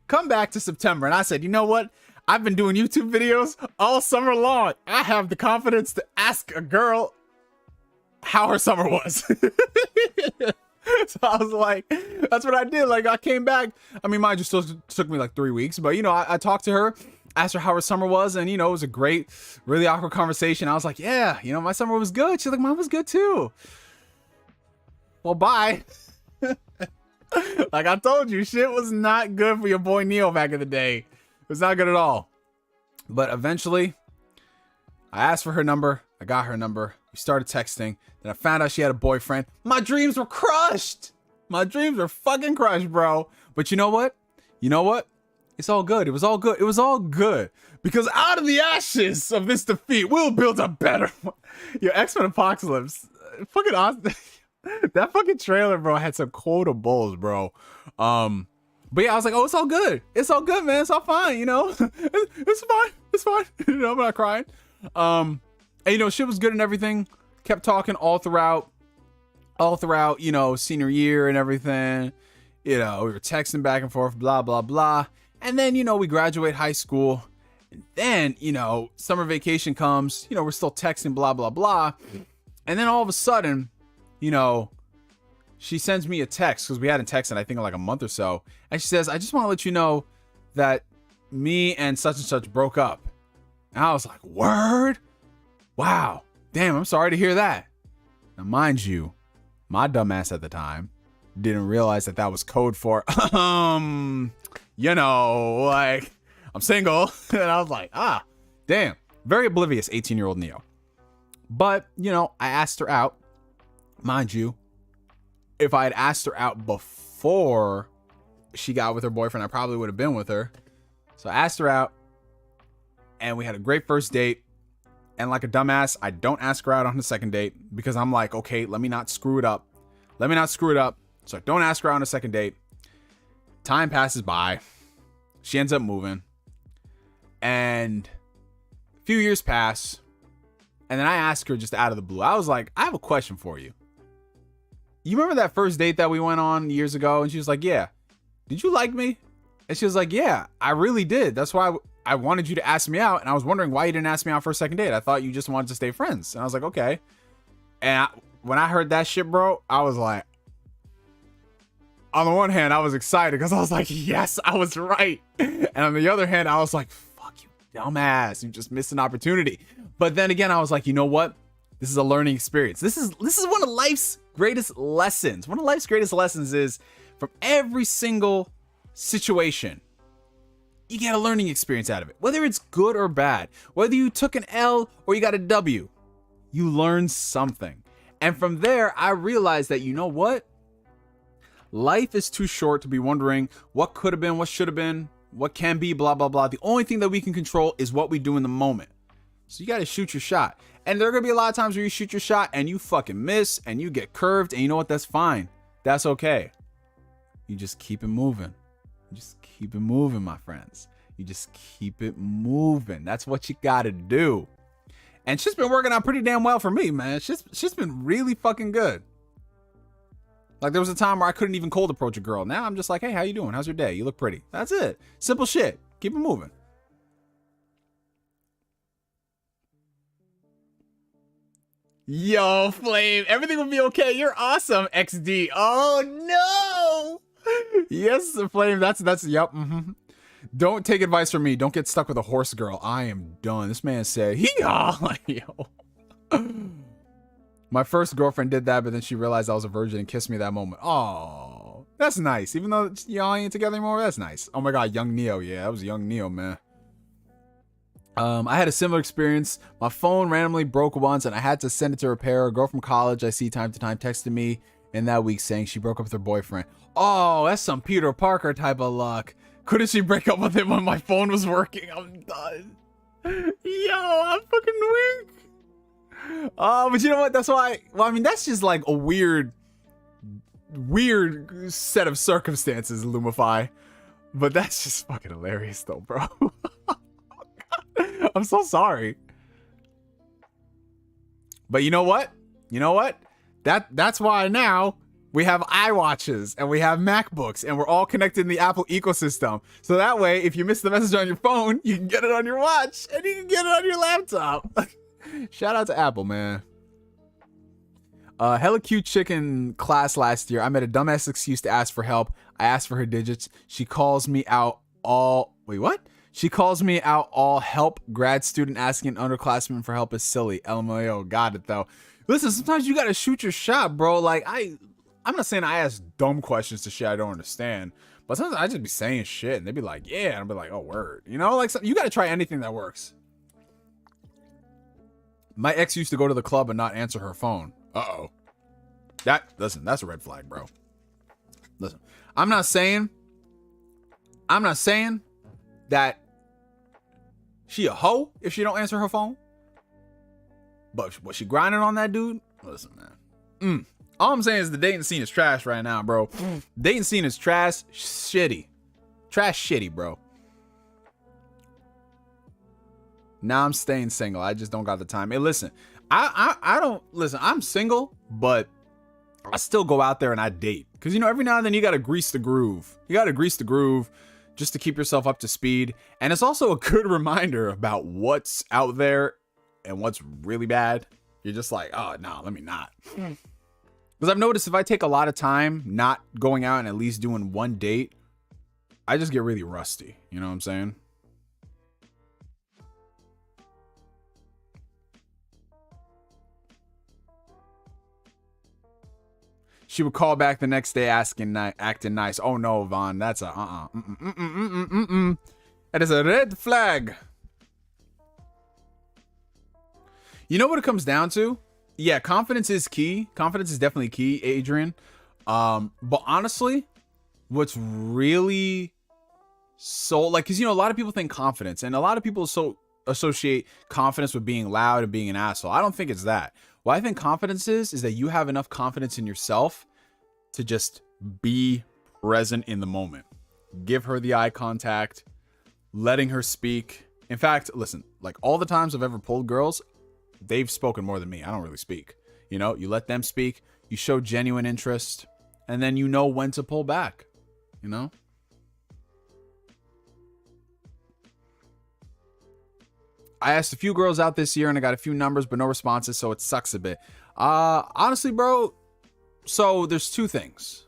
come back to September, and I said, you know what? I've been doing YouTube videos all summer long. I have the confidence to ask a girl how her summer was. So I was like, that's what I did. Like, I came back. I mean, mine just took me like 3 weeks, but I talked to her, asked her how her summer was, and it was a great, really awkward conversation. I was like, yeah, my summer was good. She's like, mine was good too. Well, bye. Like I told you, shit was not good for your boy Neo back in the day. It was not good at all. But eventually, I asked for her number. I got her number. We started texting. Then I found out she had a boyfriend. My dreams were crushed. My dreams were fucking crushed, bro. But you know what? It's all good. It was all good. It was all good. Because out of the ashes of this defeat, we'll build a better one. Yo, X-Men Apocalypse. Fucking awesome. That fucking trailer, bro, had some quotables, bro. But yeah, I was like, oh, it's all good. It's all good, man. It's all fine, it's fine. It's fine. I'm not crying. And shit was good and everything. Kept talking all throughout, senior year and everything. We were texting back and forth, blah, blah, blah. And then, we graduate high school. And then, summer vacation comes, we're still texting, blah, blah, blah. And then all of a sudden, she sends me a text because we hadn't texted, I think, in like a month or so. And she says, I just want to let you know that me and such broke up. And I was like, word? Wow. Damn, I'm sorry to hear that. Now, mind you, my dumbass at the time didn't realize that was code for, like, I'm single. And I was like, damn. Very oblivious 18-year-old Neo. But, I asked her out. Mind you, if I had asked her out before she got with her boyfriend, I probably would have been with her. So I asked her out, and we had a great first date. And like a dumbass, I don't ask her out on the second date because I'm like, okay, let me not screw it up. So I don't ask her out on a second date. Time passes by. She ends up moving. And a few years pass. And then I ask her just out of the blue. I was like, I have a question for you. You remember that first date that we went on years ago? And she was like, yeah. Did you like me? And she was like, yeah, I really did. That's why I wanted you to ask me out. And I was wondering why you didn't ask me out for a second date. I thought you just wanted to stay friends. And I was like, okay. And when I heard that shit, bro, I was like, on the one hand, I was excited because I was like, yes, I was right. And on the other hand, I was like, fuck you, dumbass. You just missed an opportunity. But then again, I was like, you know what? This is a learning experience. This is one of life's greatest lessons. One of life's greatest lessons is from every single situation, you get a learning experience out of it. Whether it's good or bad, whether you took an L or you got a W, you learned something. And from there, I realized that, you know what? Life is too short to be wondering what could have been, what should have been, what can be, blah, blah, blah. The only thing that we can control is what we do in the moment. So you got to shoot your shot. And there are going to be a lot of times where you shoot your shot and you fucking miss and you get curved. And you know what? That's fine. That's okay. You just keep it moving. You just keep it moving, my friends. You just keep it moving. That's what you got to do. And she's been working out pretty damn well for me, man. She's been really fucking good. Like, there was a time where I couldn't even cold approach a girl. Now I'm just like, hey, how you doing? How's your day? You look pretty. That's it. Simple shit. Keep it moving. Yo, Flame, everything will be okay. You're awesome, XD. Oh, no. Yes, Flame, that's, yep. Mm-hmm. Don't take advice from me. Don't get stuck with a horse girl. I am done. This man said, yo. My first girlfriend did that, but then she realized I was a virgin and kissed me that moment. Oh, that's nice. Even though y'all ain't together anymore, that's nice. Oh my God, young Neo. Yeah, that was young Neo, man. I had a similar experience. My phone randomly broke once and I had to send it to repair. A girl from college I see time to time texted me in that week saying she broke up with her boyfriend. Oh, that's some Peter Parker type of luck. Couldn't she break up with him when my phone was working? I'm done. Yo, I'm fucking weak. But you know what? That's why. Well, I mean, that's just like a weird set of circumstances, Lumify. But that's just fucking hilarious, though, bro. I'm so sorry. But you know what? That's why now we have iWatches and we have MacBooks and we're all connected in the Apple ecosystem. So that way, if you miss the message on your phone, you can get it on your watch and you can get it on your laptop. Shout out to Apple, man. Hella cute chick in class last year. I made a dumbass excuse to ask for help. I asked for her digits. She calls me out all... Wait, what? She calls me out all help. Grad student asking an underclassman for help is silly. LMAO. Got it, though. Listen, sometimes you gotta shoot your shot, bro. Like, I'm not saying I ask dumb questions to shit I don't understand. But sometimes I just be saying shit and they be like, yeah. And I'll be like, oh, word. You know, like, you gotta try anything that works. My ex used to go to the club and not answer her phone. Uh-oh. Listen, that's a red flag, bro. Listen, I'm not saying that she a hoe if she don't answer her phone. But was she grinding on that dude? Listen, man. All I'm saying is the dating scene is trash right now, bro. Dating scene is trash shitty. Trash shitty, bro. Now I'm staying single. I just don't got the time. Hey, listen, I don't listen. I'm single, but I still go out there and I date because, you know, every now and then you got to grease the groove. You got to grease the groove just to keep yourself up to speed. And it's also a good reminder about what's out there and what's really bad. You're just like, oh, no, let me not. Because I've noticed if I take a lot of time not going out and at least doing one date, I just get really rusty. You know what I'm saying? She would call back the next day acting nice. Oh no, Vaughn, that's a That is a red flag. You know what it comes down to? Yeah, confidence is key. Confidence is definitely key, Adrian. But honestly, what's really so like, because, you know, a lot of people think confidence, and a lot of people associate confidence with being loud and being an asshole. I don't think it's that. What I think confidence is that you have enough confidence in yourself to just be present in the moment. Give her the eye contact, letting her speak. In fact, listen, like all the times I've ever pulled girls, they've spoken more than me. I don't really speak. You know, you let them speak, you show genuine interest, and then you know when to pull back, you know? I asked a few girls out this year and I got a few numbers, but no responses, so it sucks a bit. Honestly, bro, so there's two things.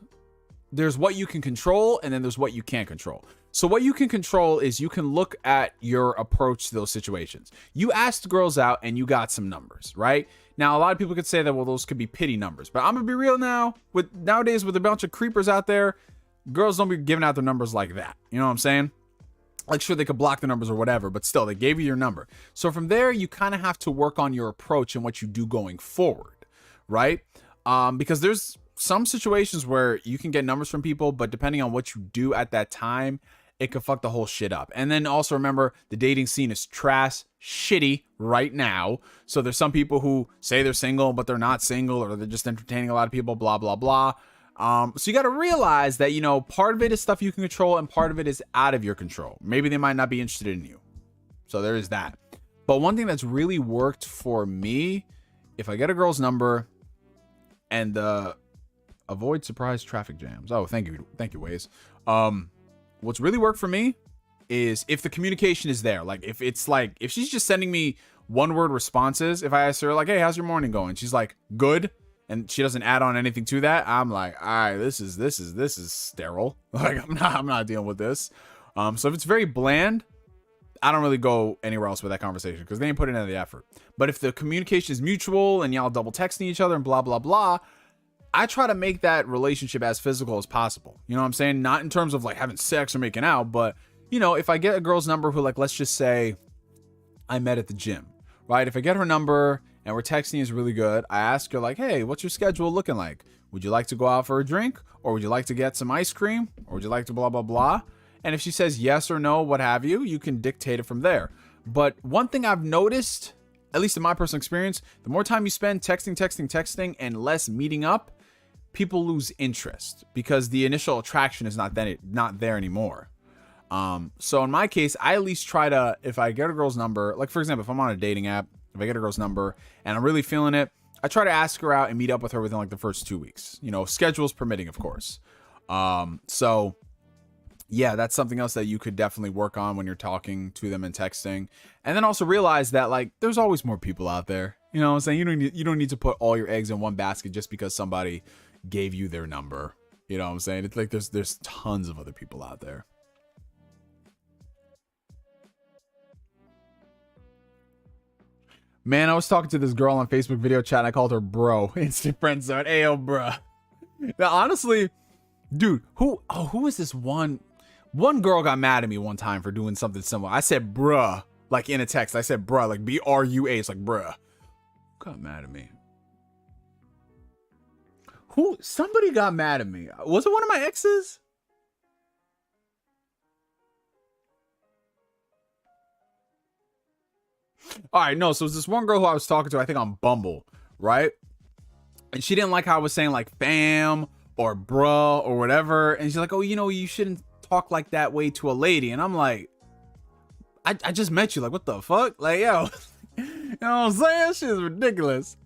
There's what you can control, and then there's what you can't control. So what you can control is you can look at your approach to those situations. You asked girls out and you got some numbers, right? Now, a lot of people could say that, well, those could be pity numbers, but I'm gonna be real now. Nowadays, with a bunch of creepers out there, girls don't be giving out their numbers like that. You know what I'm saying? Like, sure, they could block the numbers or whatever, but still, they gave you your number. So from there, you kind of have to work on your approach and what you do going forward, right? Because there's some situations where you can get numbers from people, but depending on what you do at that time, it could fuck the whole shit up. And then also remember, the dating scene is trash, shitty right now. So there's some people who say they're single, but they're not single, or they're just entertaining a lot of people, blah, blah, blah. So you got to realize that, you know, part of it is stuff you can control and part of it is out of your control. Maybe they might not be interested in you. So there is that. But one thing that's really worked for me, if I get a girl's number and avoid surprise traffic jams. Oh, thank you, Waze. What's really worked for me is if the communication is there. Like if she's just sending me one-word responses, if I ask her like, "Hey, how's your morning going?" She's like, "Good," and she doesn't add on anything to that, I'm like, all right, this is sterile. Like I'm not dealing with this. So if it's very bland, I don't really go anywhere else with that conversation because they ain't putting in the effort. But if the communication is mutual and y'all double texting each other and blah, blah, blah, I try to make that relationship as physical as possible. You know what I'm saying? Not in terms of like having sex or making out, but you know, if I get a girl's number who, like, let's just say I met at the gym, right? If I get her number and we're texting is really good, I ask her like, "Hey, what's your schedule looking like? Would you like to go out for a drink? Or would you like to get some ice cream? Or would you like to blah, blah, blah?" And if she says yes or no, what have you, you can dictate it from there. But one thing I've noticed, at least in my personal experience, the more time you spend texting and less meeting up, people lose interest because the initial attraction is not there anymore. So in my case, I at least try to, if I get a girl's number, like for example, if I'm on a dating app, if I get a girl's number and I'm really feeling it, I try to ask her out and meet up with her within like the first 2 weeks, you know, schedules permitting, of course. So yeah, that's something else that you could definitely work on when you're talking to them and texting. And then also realize that like there's always more people out there. You know what I'm saying? You don't need to put all your eggs in one basket just because somebody gave you their number. You know what I'm saying? It's like there's tons of other people out there. Man, I was talking to this girl on Facebook video chat and I called her bro. Instant friend zone. Ayo, bruh. Now, honestly, dude, who was this one girl got mad at me one time for doing something similar. I said bruh, like in a text. I said bruh, like B-R-U-A. It's like bruh. Who got mad at me? Somebody got mad at me. Was it one of my exes? All right, no. So it was this one girl who I was talking to, I think on Bumble, right? And she didn't like how I was saying like fam or bruh or whatever. And she's like, "Oh, you know, you shouldn't talk like that way to a lady." And I'm like, I just met you. Like, what the fuck? Like, yo, you know what I'm saying? Shit is ridiculous.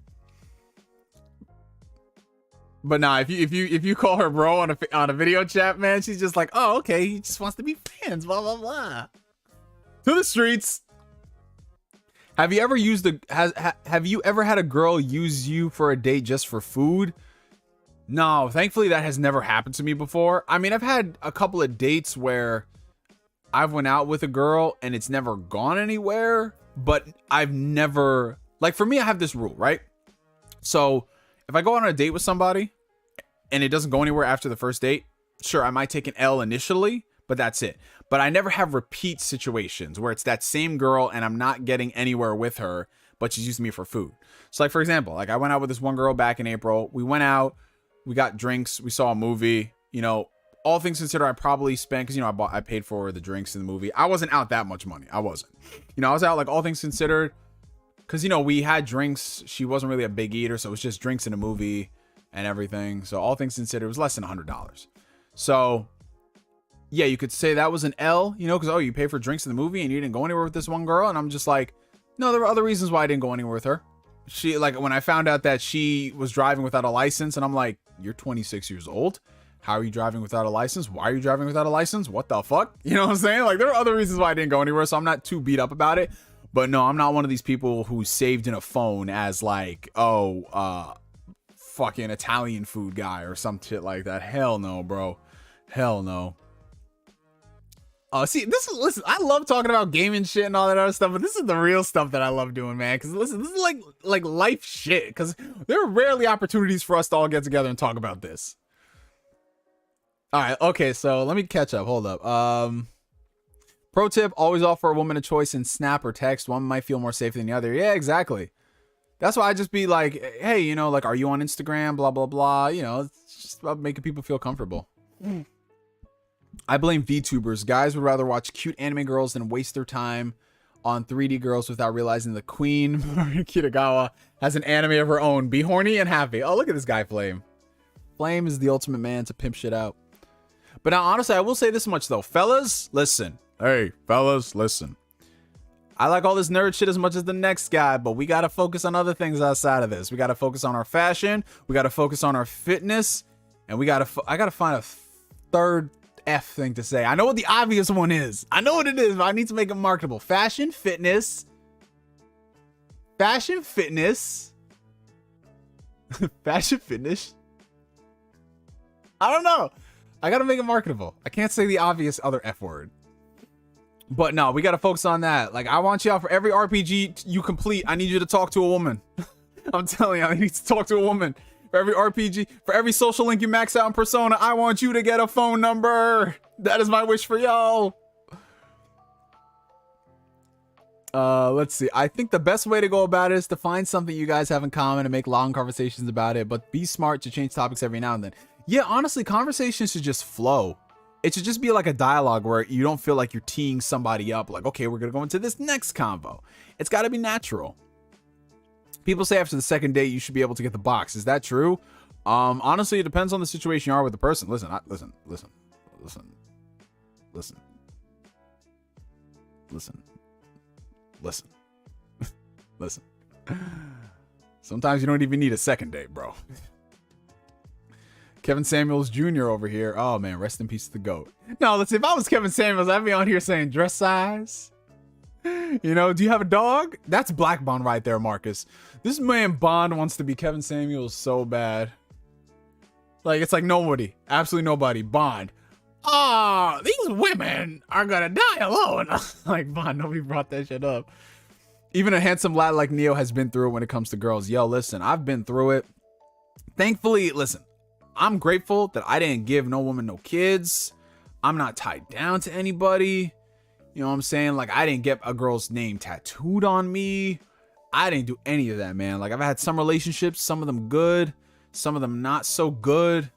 But nah, if you call her bro on a video chat, man, she's just like, "Oh, okay, he just wants to be friends." Blah blah blah. To the streets. Have you ever have you ever had a girl use you for a date just for food? No, thankfully that has never happened to me before. I mean, I've had a couple of dates where I've went out with a girl and it's never gone anywhere, but I've never, like for me, I have this rule, right? So if I go on a date with somebody and it doesn't go anywhere after the first date, sure, I might take an L initially, but that's it. But I never have repeat situations where it's that same girl and I'm not getting anywhere with her, but she's using me for food. So like, for example, like I went out with this one girl back in April. We went out, we got drinks, we saw a movie, you know, all things considered, I probably spent, cause you know, I paid for the drinks in the movie. I wasn't out that much money. I wasn't, you know, I was out like all things considered, cause you know, we had drinks. She wasn't really a big eater. So it was just drinks in a movie and everything. So all things considered, it was less than $100. So yeah, you could say that was an L, you know, because, oh, you pay for drinks in the movie and you didn't go anywhere with this one girl. And I'm just like, no, there were other reasons why I didn't go anywhere with her. She, like, when I found out that she was driving without a license, and I'm like, you're 26 years old. How are you driving without a license? Why are you driving without a license? What the fuck? You know what I'm saying? Like, there are other reasons why I didn't go anywhere. So I'm not too beat up about it. But no, I'm not one of these people who saved in a phone as like, oh, fucking Italian food guy or some shit like that. Hell no, bro. Hell no. See, listen, I love talking about gaming shit and all that other stuff, but this is the real stuff that I love doing, man. Because listen, this is like life shit. Because there are rarely opportunities for us to all get together and talk about this. All right, okay, so let me catch up. Hold up. Pro tip: always offer a woman a choice in Snap or text. One might feel more safe than the other. Yeah, exactly. That's why I just be like, hey, you know, like, are you on Instagram? Blah blah blah. You know, it's just about making people feel comfortable. I blame VTubers. Guys would rather watch cute anime girls than waste their time on 3D girls without realizing the queen, Kitagawa, has an anime of her own. Be horny and happy. Oh, look at this guy, Flame. Flame is the ultimate man to pimp shit out. But now, honestly, I will say this much, though. Fellas, listen. Hey, fellas, listen. I like all this nerd shit as much as the next guy, but we got to focus on other things outside of this. We got to focus on our fashion. We got to focus on our fitness. And I got to find a third F thing to say. I know what the obvious one is. I know what it is, but I need to make it marketable. Fashion, fitness. Fashion, fitness. Fashion, fitness. I don't know. I got to make it marketable. I can't say the obvious other F word. But no, we got to focus on that. Like, I want y'all, for every RPG you complete, I need you to talk to a woman. I'm telling you, I need to talk to a woman. For every RPG, for every social link you max out in Persona, I want you to get a phone number. That is my wish for y'all. Let's see. I think the best way to go about it is to find something you guys have in common and make long conversations about it, but be smart to change topics every now and then. Yeah, honestly, conversations should just flow. It should just be like a dialogue where you don't feel like you're teeing somebody up. Like, okay, we're going to go into this next convo. It's got to be natural. People say after the second date, you should be able to get the box. Is that true? Honestly, it depends on the situation you are with the person. Listen. Sometimes you don't even need a second date, bro. Kevin Samuels Jr. over here. Oh, man. Rest in peace to the GOAT. No, let's see. If I was Kevin Samuels, I'd be on here saying dress size. You know, do you have a dog? That's Black Bond right there, Marcus. This man Bond wants to be Kevin Samuels so bad. Like, it's like nobody. Absolutely nobody. Bond. Oh, these women are gonna die alone. Like, Bond, nobody brought that shit up. Even a handsome lad like Neo has been through it when it comes to girls. Yo, listen, I've been through it. Thankfully, listen, I'm grateful that I didn't give no woman no kids. I'm not tied down to anybody. You know what I'm saying? Like, I didn't get a girl's name tattooed on me. I didn't do any of that, man. Like, I've had some relationships, some of them good, some of them not so good.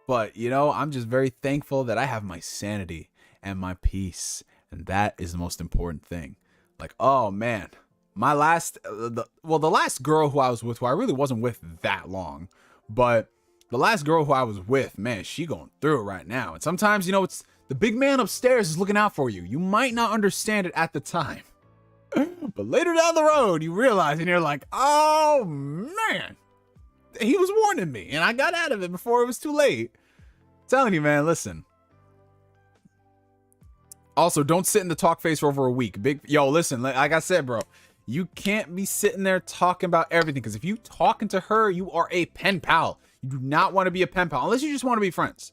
But, you know, I'm just very thankful that I have my sanity and my peace. And that is the most important thing. Like, oh, man. My last, the last girl who I was with, who I really wasn't with that long, but the last girl who I was with, man, she going through it right now. And sometimes, you know, it's the big man upstairs is looking out for you. You might not understand it at the time, but later down the road, you realize and you're like, oh, man, he was warning me and I got out of it before it was too late. I'm telling you, man, listen. Also, don't sit in the talk face for over a week. Yo, listen, like I said, bro. You can't be sitting there talking about everything, because if you talking to her, you are a pen pal. You do not want to be a pen pal unless you just want to be friends.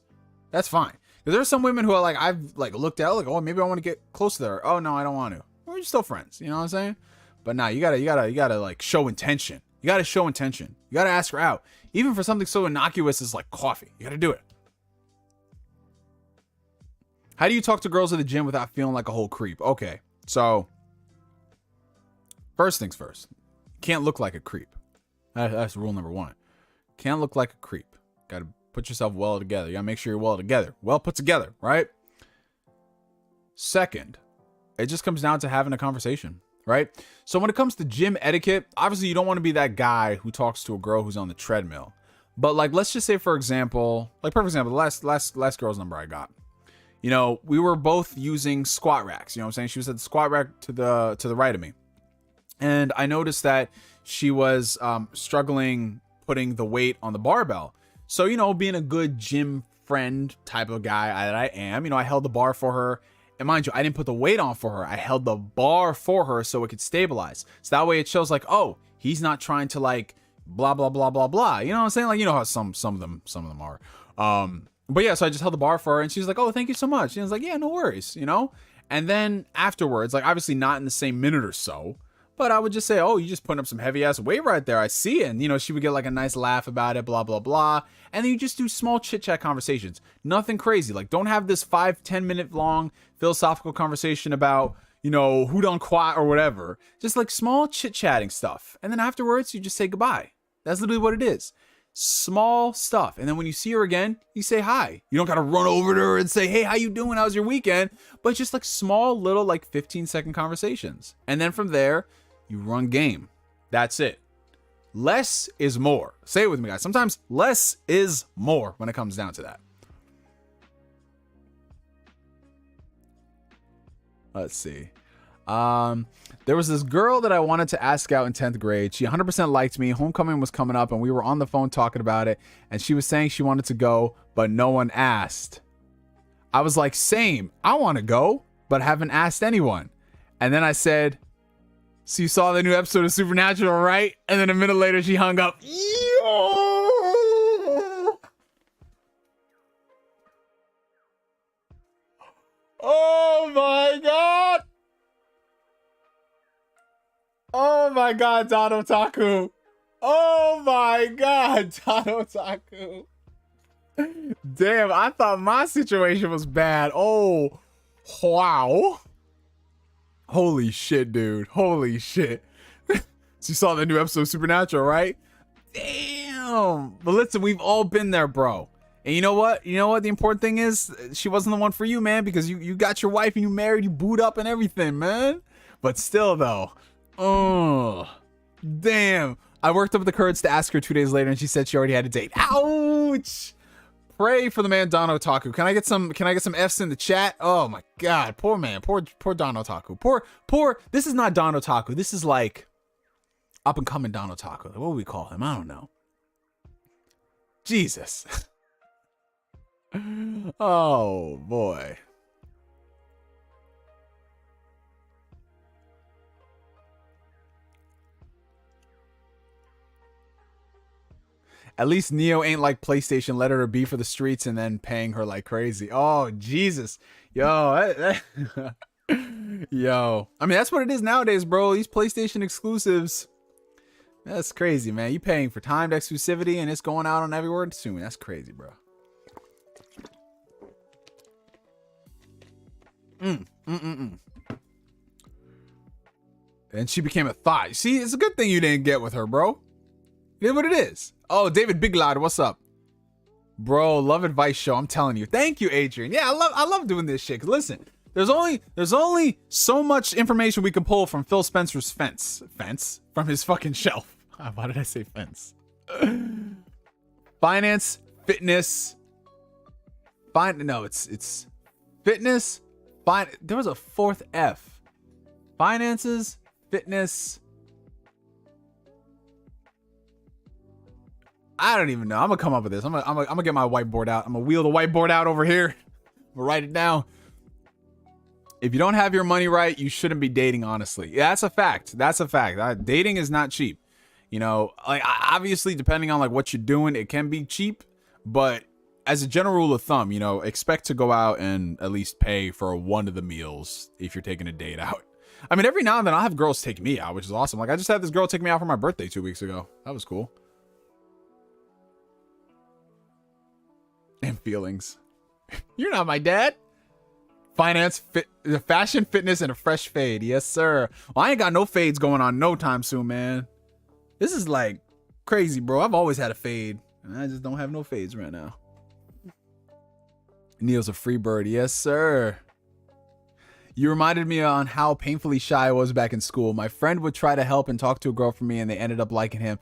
That's fine. Because there are some women who are like, I've like looked at, like, oh, maybe I want to get close to her. Oh no, I don't want to. We're just still friends. You know what I'm saying? But nah, you gotta like show intention. You gotta show intention. You gotta ask her out, even for something so innocuous as like coffee. You gotta do it. How do you talk to girls at the gym without feeling like a whole creep? Okay, so. First things first, can't look like a creep. That's rule number one. Can't look like a creep. Got to put yourself well together. You got to make sure you're well together. Well put together, right? Second, it just comes down to having a conversation, right? So when it comes to gym etiquette, obviously you don't want to be that guy who talks to a girl who's on the treadmill. But like, let's just say, for example, like perfect example, the last girl's number I got. You know, we were both using squat racks. You know what I'm saying? She was at the squat rack to the right of me. And I noticed that she was struggling putting the weight on the barbell. So, you know, being a good gym friend type of guy that I am, you know, I held the bar for her. And mind you, I didn't put the weight on for her. I held the bar for her so it could stabilize. So that way it shows like, oh, he's not trying to like blah, blah, blah, blah, blah. You know what I'm saying? Like, you know how some of them are. But yeah, so I just held the bar for her and she was like, oh, thank you so much. And I was like, yeah, no worries, you know? And then afterwards, like obviously not in the same minute or so, but I would just say, oh, you just putting up some heavy ass weight right there. I see it. And, you know, she would get like a nice laugh about it, blah, blah, blah. And then you just do small chit chat conversations. Nothing crazy. Like, don't have this 5-10 minute long philosophical conversation about, you know, who done quat or whatever. Just like small chit chatting stuff. And then afterwards, you just say goodbye. That's literally what it is. Small stuff. And then when you see her again, you say hi. You don't got to run over to her and say, hey, how you doing? How's your weekend? But just like small little like 15-second conversations. And then from there, you run game. That's it. Less is more. Say it with me, guys. Sometimes less is more when it comes down to that. Let's see. There was this girl that I wanted to ask out in 10th grade. She 100% liked me. Homecoming was coming up and we were on the phone talking about it. And she was saying she wanted to go, but no one asked. I was like, same. I want to go, but haven't asked anyone. And then I said, so you saw the new episode of Supernatural, right? And then a minute later, she hung up. Oh my God. Oh my God, Don Otaku. Oh my God, Don Otaku. Damn, I thought my situation was bad. Oh, wow. Holy shit, dude. Holy shit. So you saw the new episode of Supernatural, right? Damn. But listen, we've all been there, bro. And you know what? You know what the important thing is? She wasn't the one for you, man, because you got your wife and you married, you booed up and everything, man. But still, though. Oh, damn. I worked up the courage to ask her 2 days later and she said she already had a date. Ouch. Pray for the man Don Otaku. Can I get some F's in the chat? Oh my God. Poor man. Poor Don Otaku. Poor this is not Don Otaku. This is like up and coming Don Otaku. What would we call him? I don't know. Jesus. Oh boy. At least Neo ain't like PlayStation, let her be for the streets and then paying her like crazy. Oh, Jesus. Yo. Yo. I mean, that's what it is nowadays, bro. These PlayStation exclusives. That's crazy, man. You paying for timed exclusivity and it's going out on everywhere soon. That's crazy, bro. And she became a thought. See, it's a good thing you didn't get with her, bro. You know what it is. Oh, David Biglad, what's up? Bro, love advice show. I'm telling you. Thank you, Adrian. Yeah, I love doing this shit. Cause listen, there's only so much information we can pull from Phil Spencer's fence from his fucking shelf. Why did I say fence? Finance, fitness. It's fitness. There was a fourth F. Finances, fitness. I don't even know. I'm gonna come up with this. I'm gonna get my whiteboard out. I'm gonna wheel the whiteboard out over here. I'm gonna write it down. If you don't have your money right, you shouldn't be dating, honestly. Yeah, that's a fact. That's a fact. Dating is not cheap. You know, like obviously depending on like what you're doing, it can be cheap, but as a general rule of thumb, you know, expect to go out and at least pay for one of the meals if you're taking a date out. I mean, every now and then I'll have girls take me out, which is awesome. Like I just had this girl take me out for my birthday 2 weeks ago. That was cool. And feelings. You're not my dad. Finance, fashion, fitness, and a fresh fade. Yes, sir. Well, I ain't got no fades going on no time soon, man. This is like crazy, bro. I've always had a fade. And I just don't have no fades right now. Neil's a free bird. Yes, sir. You reminded me on how painfully shy I was back in school. My friend would try to help and talk to a girl for me, and they ended up liking him.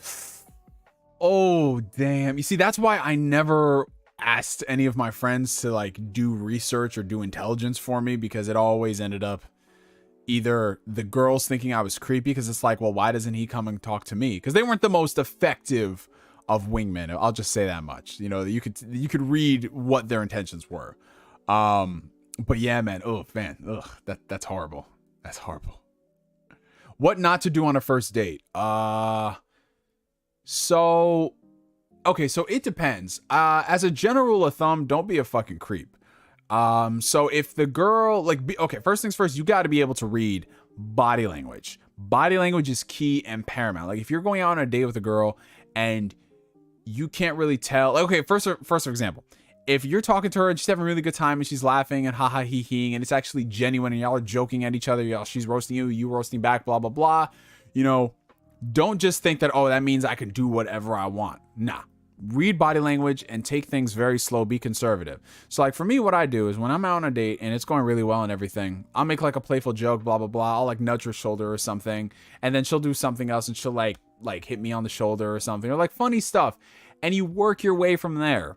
Oh, damn. You see, that's why I never asked any of my friends to like do research or do intelligence for me, because it always ended up either the girls thinking I was creepy because it's like, well, why doesn't he come and talk to me? Because they weren't the most effective of wingmen. I'll just say that much. You know, you could read what their intentions were. But yeah, man. Oh, man. Ugh, that's horrible. That's horrible. What not to do on a first date? So it depends. As a general rule of thumb, don't be a fucking creep. So if the girl first things first, you got to be able to read body language. Body language is key and paramount. Like if you're going out on a date with a girl and you can't really tell, first for example, if you're talking to her and she's having a really good time and she's laughing and ha ha he he and it's actually genuine and y'all are joking at each other, she's roasting you roasting back, blah blah blah, you know, don't just think that, oh, that means I can do whatever I want. Nah. read body language and take things very slow, be conservative. So like for me, what I do is when I'm out on a date and it's going really well and everything, I'll make like a playful joke, blah, blah, blah. I'll like nudge her shoulder or something. And then she'll do something else and she'll like hit me on the shoulder or something, or like funny stuff. And you work your way from there.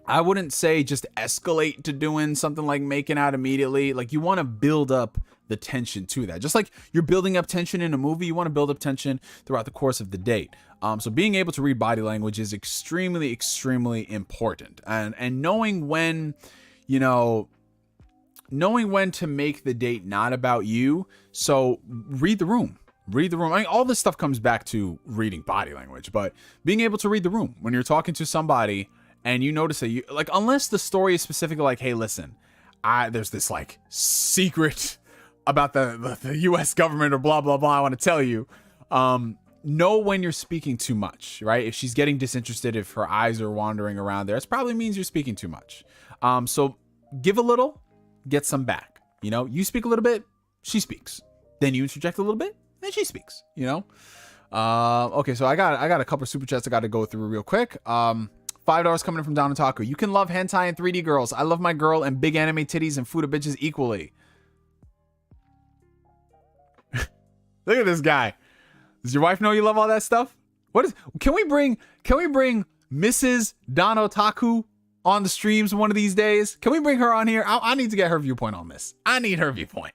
I wouldn't say just escalate to doing something like making out immediately. Like you want to build up the tension to that. Just like you're building up tension in a movie, you want to build up tension throughout the course of the date. So being able to read body language is extremely, extremely important. And knowing when, knowing when to make the date not about you. So read the room. Read the room. I mean, all this stuff comes back to reading body language, but being able to read the room when you're talking to somebody and you notice that you like, unless the story is specifically like, hey, listen, there's this like secret about the US government or blah, blah, blah. I want to tell you, know when you're speaking too much, right? If she's getting disinterested, if her eyes are wandering around there, it probably means you're speaking too much. So give a little, get some back. You speak a little bit, she speaks. Then you interject a little bit, then she speaks, Okay, so I got a couple of super chats I got to go through real quick. $5 coming in from Don Otaku. You can love hentai and 3D girls. I love my girl and big anime titties and Fuda bitches equally. Look at this guy. Does your wife know you love all that stuff? Can we bring Mrs. Don Otaku on the streams one of these days? Can we bring her on here? I need to get her viewpoint on this. I need her viewpoint.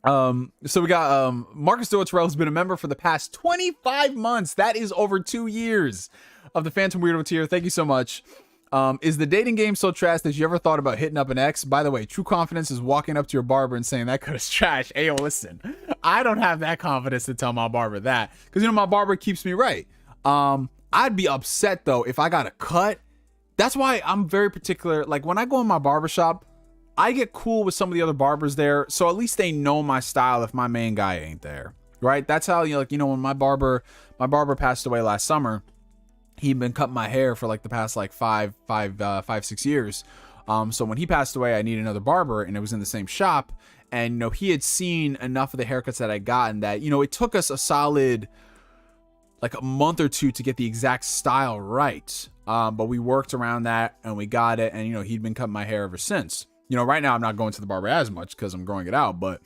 So we got Marcus Dortrell has been a member for the past 25 months. That is over 2 years of the Phantom Weirdo tier. Thank you so much. Is the dating game so trash that you ever thought about hitting up an ex? By the way, true confidence is walking up to your barber and saying that cut is trash. Hey, yo, listen, I don't have that confidence to tell my barber that, because my barber keeps me right. I'd be upset though if I got a cut. That's why I'm very particular. Like when I go in my barbershop, I get cool with some of the other barbers there, so at least they know my style if my main guy ain't there, right? That's how when my barber passed away last summer. He'd been cutting my hair for like the past like 6 years. So when he passed away, I needed another barber, and it was in the same shop. And he had seen enough of the haircuts that I gotten that it took us a solid like a month or two to get the exact style right. But we worked around that and we got it. And he'd been cutting my hair ever since. Right now I'm not going to the barber as much because I'm growing it out, but.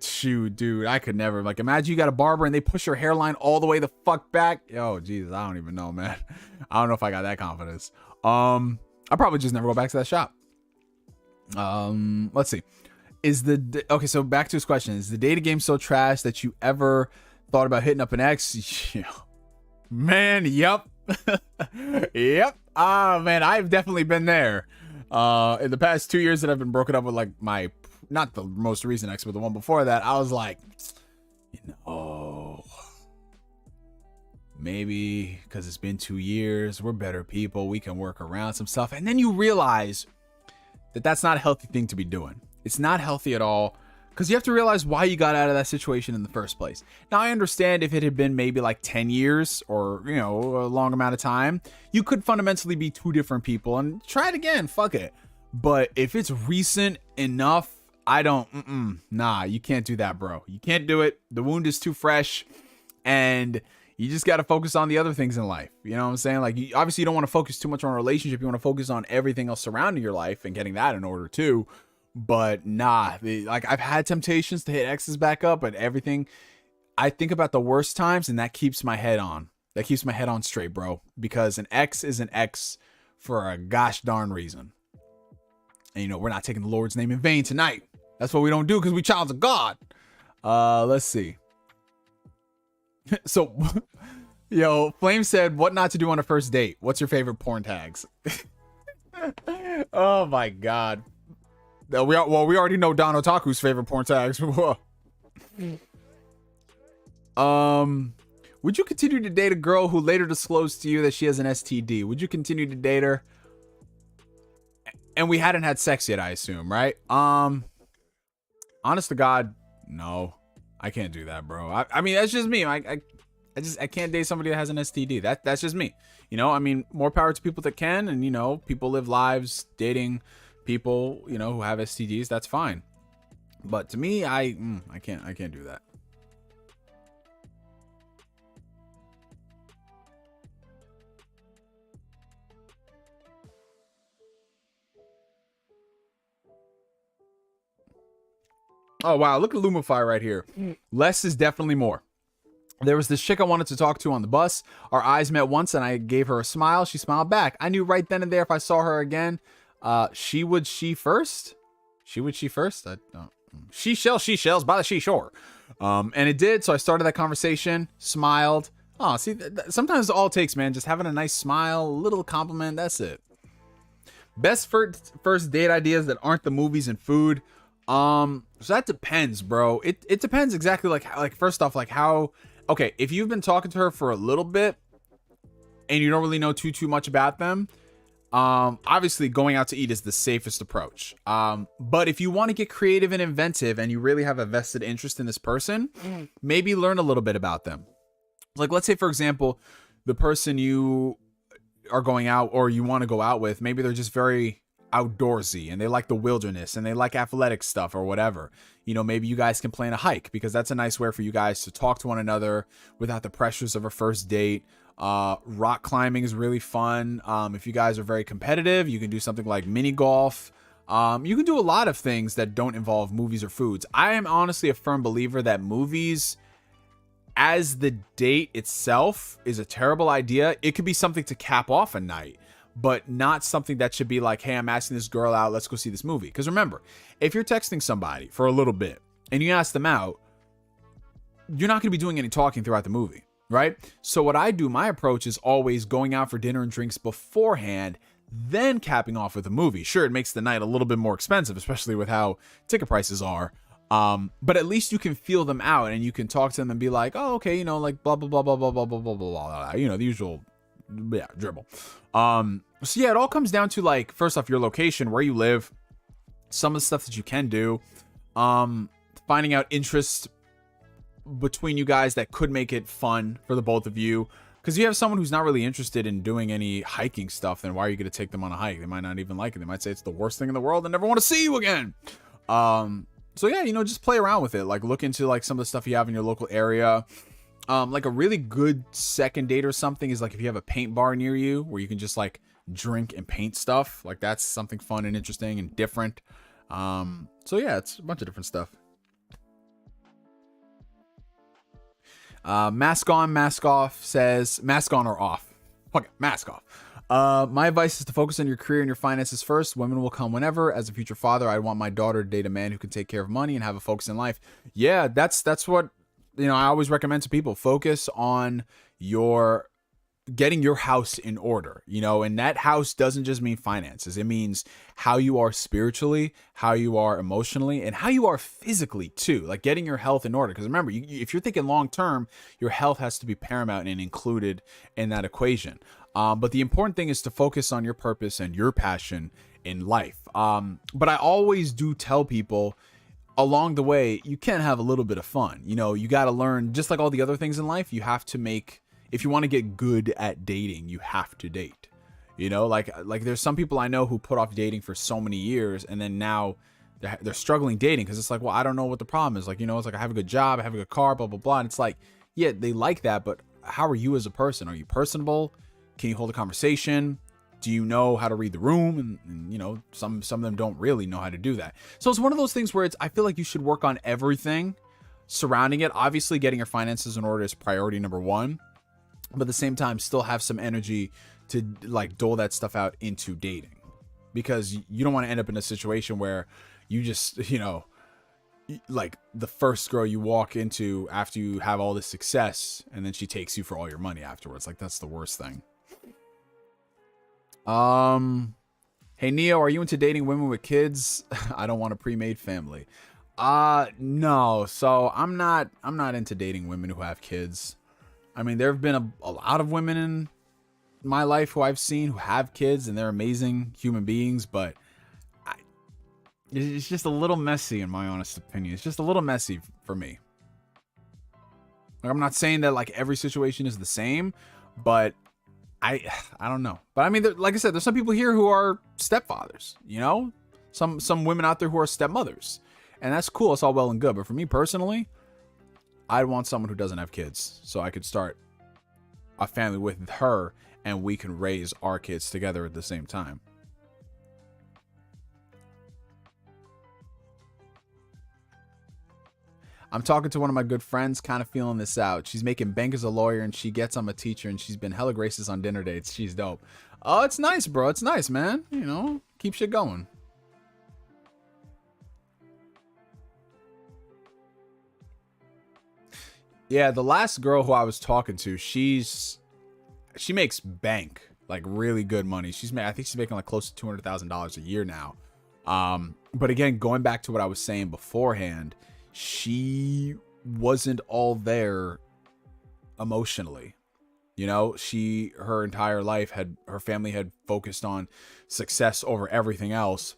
Shoot, dude, I could never. Like, imagine you got a barber and they push your hairline all the way the fuck back. Yo, Jesus, I don't even know, man. I don't know if I got that confidence. I'll probably just never go back to that shop. Let's see. Okay, so back to his question. Is the dating game so trash that you ever thought about hitting up an ex? Man, yep. Yep. Man, I've definitely been there. In the past 2 years that I've been broken up with like my not the most recent ex, but the one before that, I was like, maybe because it's been 2 years, we're better people, we can work around some stuff. And then you realize that that's not a healthy thing to be doing. It's not healthy at all, because you have to realize why you got out of that situation in the first place. Now, I understand if it had been maybe like 10 years or, a long amount of time, you could fundamentally be two different people and try it again. Fuck it. But if it's recent enough, nah, you can't do that, bro. You can't do it. The wound is too fresh, and you just got to focus on the other things in life. You know what I'm saying? Like, obviously you don't want to focus too much on a relationship. You want to focus on everything else surrounding your life and getting that in order too. But nah, like I've had temptations to hit exes back up, but everything, I think about the worst times, and that keeps my head on. That keeps my head on straight, bro. Because an ex is an ex for a gosh darn reason. And we're not taking the Lord's name in vain tonight. That's what we don't do because we childs of God. Let's see. So, Flame said, what not to do on a first date? What's your favorite porn tags? Oh my God. We already know Don Otaku's favorite porn tags. Would you continue to date a girl who later disclosed to you that she has an STD? Would you continue to date her? And we hadn't had sex yet, I assume, right? Honest to God, no, I can't do that, bro. I mean, that's just me. I can't date somebody that has an STD. That's just me. I mean, more power to people that can, and people live lives dating people, who have STDs. That's fine. But to me, I can't do that. Oh, wow. Look at Lumify right here. Less is definitely more. There was this chick I wanted to talk to on the bus. Our eyes met once and I gave her a smile. She smiled back. I knew right then and there if I saw her again, she first? She first? I don't. She shells by the seashore. And it did. So I started that conversation, smiled. Oh, see, sometimes all it takes, man, just having a nice smile, a little compliment. That's it. Best first date ideas that aren't the movies and food. So that depends, bro. It depends exactly like first off, like how, okay, if you've been talking to her for a little bit and you don't really know too much about them, obviously going out to eat is the safest approach. But if you want to get creative and inventive and you really have a vested interest in this person, maybe learn a little bit about them. Like, let's say, for example, the person you are going out or you want to go out with, maybe they're just very outdoorsy and they like the wilderness and they like athletic stuff or whatever. You know, maybe you guys can plan a hike because that's a nice way for you guys to talk to one another without the pressures of a first date. Rock climbing is really fun. If you guys are very competitive, you can do something like mini golf. You can do a lot of things that don't involve movies or foods. I am honestly a firm believer that movies as the date itself is a terrible idea. It could be something to cap off a night, but not something that should be like, hey, I'm asking this girl out, let's go see this movie. Because remember, if you're texting somebody for a little bit and you ask them out, you're not going to be doing any talking throughout the movie, right? So what I do, my approach is always going out for dinner and drinks beforehand, then capping off with a movie. Sure, it makes the night a little bit more expensive, especially with how ticket prices are. But at least you can feel them out and you can talk to them and be like, oh, okay, you know, like blah, blah, blah, blah, blah, blah, blah, blah, blah, you know, the usual, yeah, dribble. So yeah, it all comes down to like, first off, your location, where you live, some of the stuff that you can do, finding out interest between you guys that could make it fun for the both of you. Because you have someone who's not really interested in doing any hiking stuff, then why are you going to take them on a hike? They might not even like it. They might say it's the worst thing in the world and never want to see you again. So yeah, you know, just play around with it. Like look into like some of the stuff you have in your local area. Like a really good second date or something is like if you have a paint bar near you where you can just like drink and paint stuff. Like that's something fun and interesting and different. So yeah, it's a bunch of different stuff. Mask on, mask off says mask on or off. Okay, mask off. My advice is to focus on your career and your finances first. Women will come whenever. As a future father, I want my daughter to date a man who can take care of money and have a focus in life. Yeah, that's what, you know, I always recommend to people. Focus on your getting your house in order, you know, and that house doesn't just mean finances. It means how you are spiritually, how you are emotionally, and how you are physically too, like getting your health in order. Because remember, if you're thinking long term, your health has to be paramount and included in that equation. But the important thing is to focus on your purpose and your passion in life. But I always do tell people along the way, you can have a little bit of fun. You know, you got to learn, just like all the other things in life, you have to make, if you want to get good at dating, you have to date. You know, like there's some people I know who put off dating for so many years and then now they're struggling dating because it's like, well, I don't know what the problem is. Like, you know, it's like I have a good job, I have a good car, blah, blah, blah. And it's like, yeah, they like that, but how are you as a person? Are you personable? Can you hold a conversation? Do you know how to read the room? And you know, some of them don't really know how to do that. So it's one of those things where I feel like you should work on everything surrounding it. Obviously, getting your finances in order is priority number one, but at the same time, still have some energy to like dole that stuff out into dating, because you don't want to end up in a situation where you just, you know, like the first girl you walk into after you have all this success and then she takes you for all your money afterwards. Like that's the worst thing. Hey Neo, are you into dating women with kids? I don't want a pre-made family. No. So I'm not into dating women who have kids. I mean, there have been a lot of women in my life who I've seen who have kids and they're amazing human beings, but it's just a little messy in my honest opinion. It's just a little messy for me. Like, I'm not saying that like every situation is the same, but I don't know. But I mean, like I said, there's some people here who are stepfathers, you know, some women out there who are stepmothers, and that's cool. It's all well and good. But for me personally, I'd want someone who doesn't have kids so I could start a family with her and we can raise our kids together at the same time. I'm talking to one of my good friends, kind of feeling this out. She's making bank as a lawyer, and she gets I'm a teacher, and she's been hella gracious on dinner dates. She's dope. Oh, it's nice, bro. It's nice, man. You know, keep shit going. Yeah, the last girl who I was talking to, she makes bank, like really good money. I think she's making like close to $200,000 a year now. But again, going back to what I was saying beforehand, she wasn't all there emotionally. You know, her entire life her family had focused on success over everything else.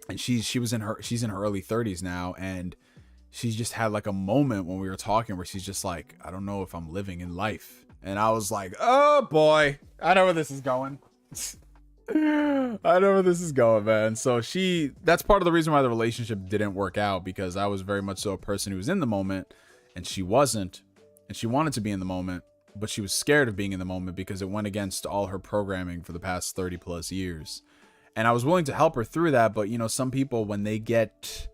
And she's in her early 30s now, and she's just had like a moment when we were talking where she's just like, I don't know if I'm living in life. And I was like, oh boy, I know where this is going. I know where this is going, man. So that's part of the reason why the relationship didn't work out, because I was very much so a person who was in the moment and she wasn't, and she wanted to be in the moment, but she was scared of being in the moment because it went against all her programming for the past 30 plus years. And I was willing to help her through that. But you know, some people, when they get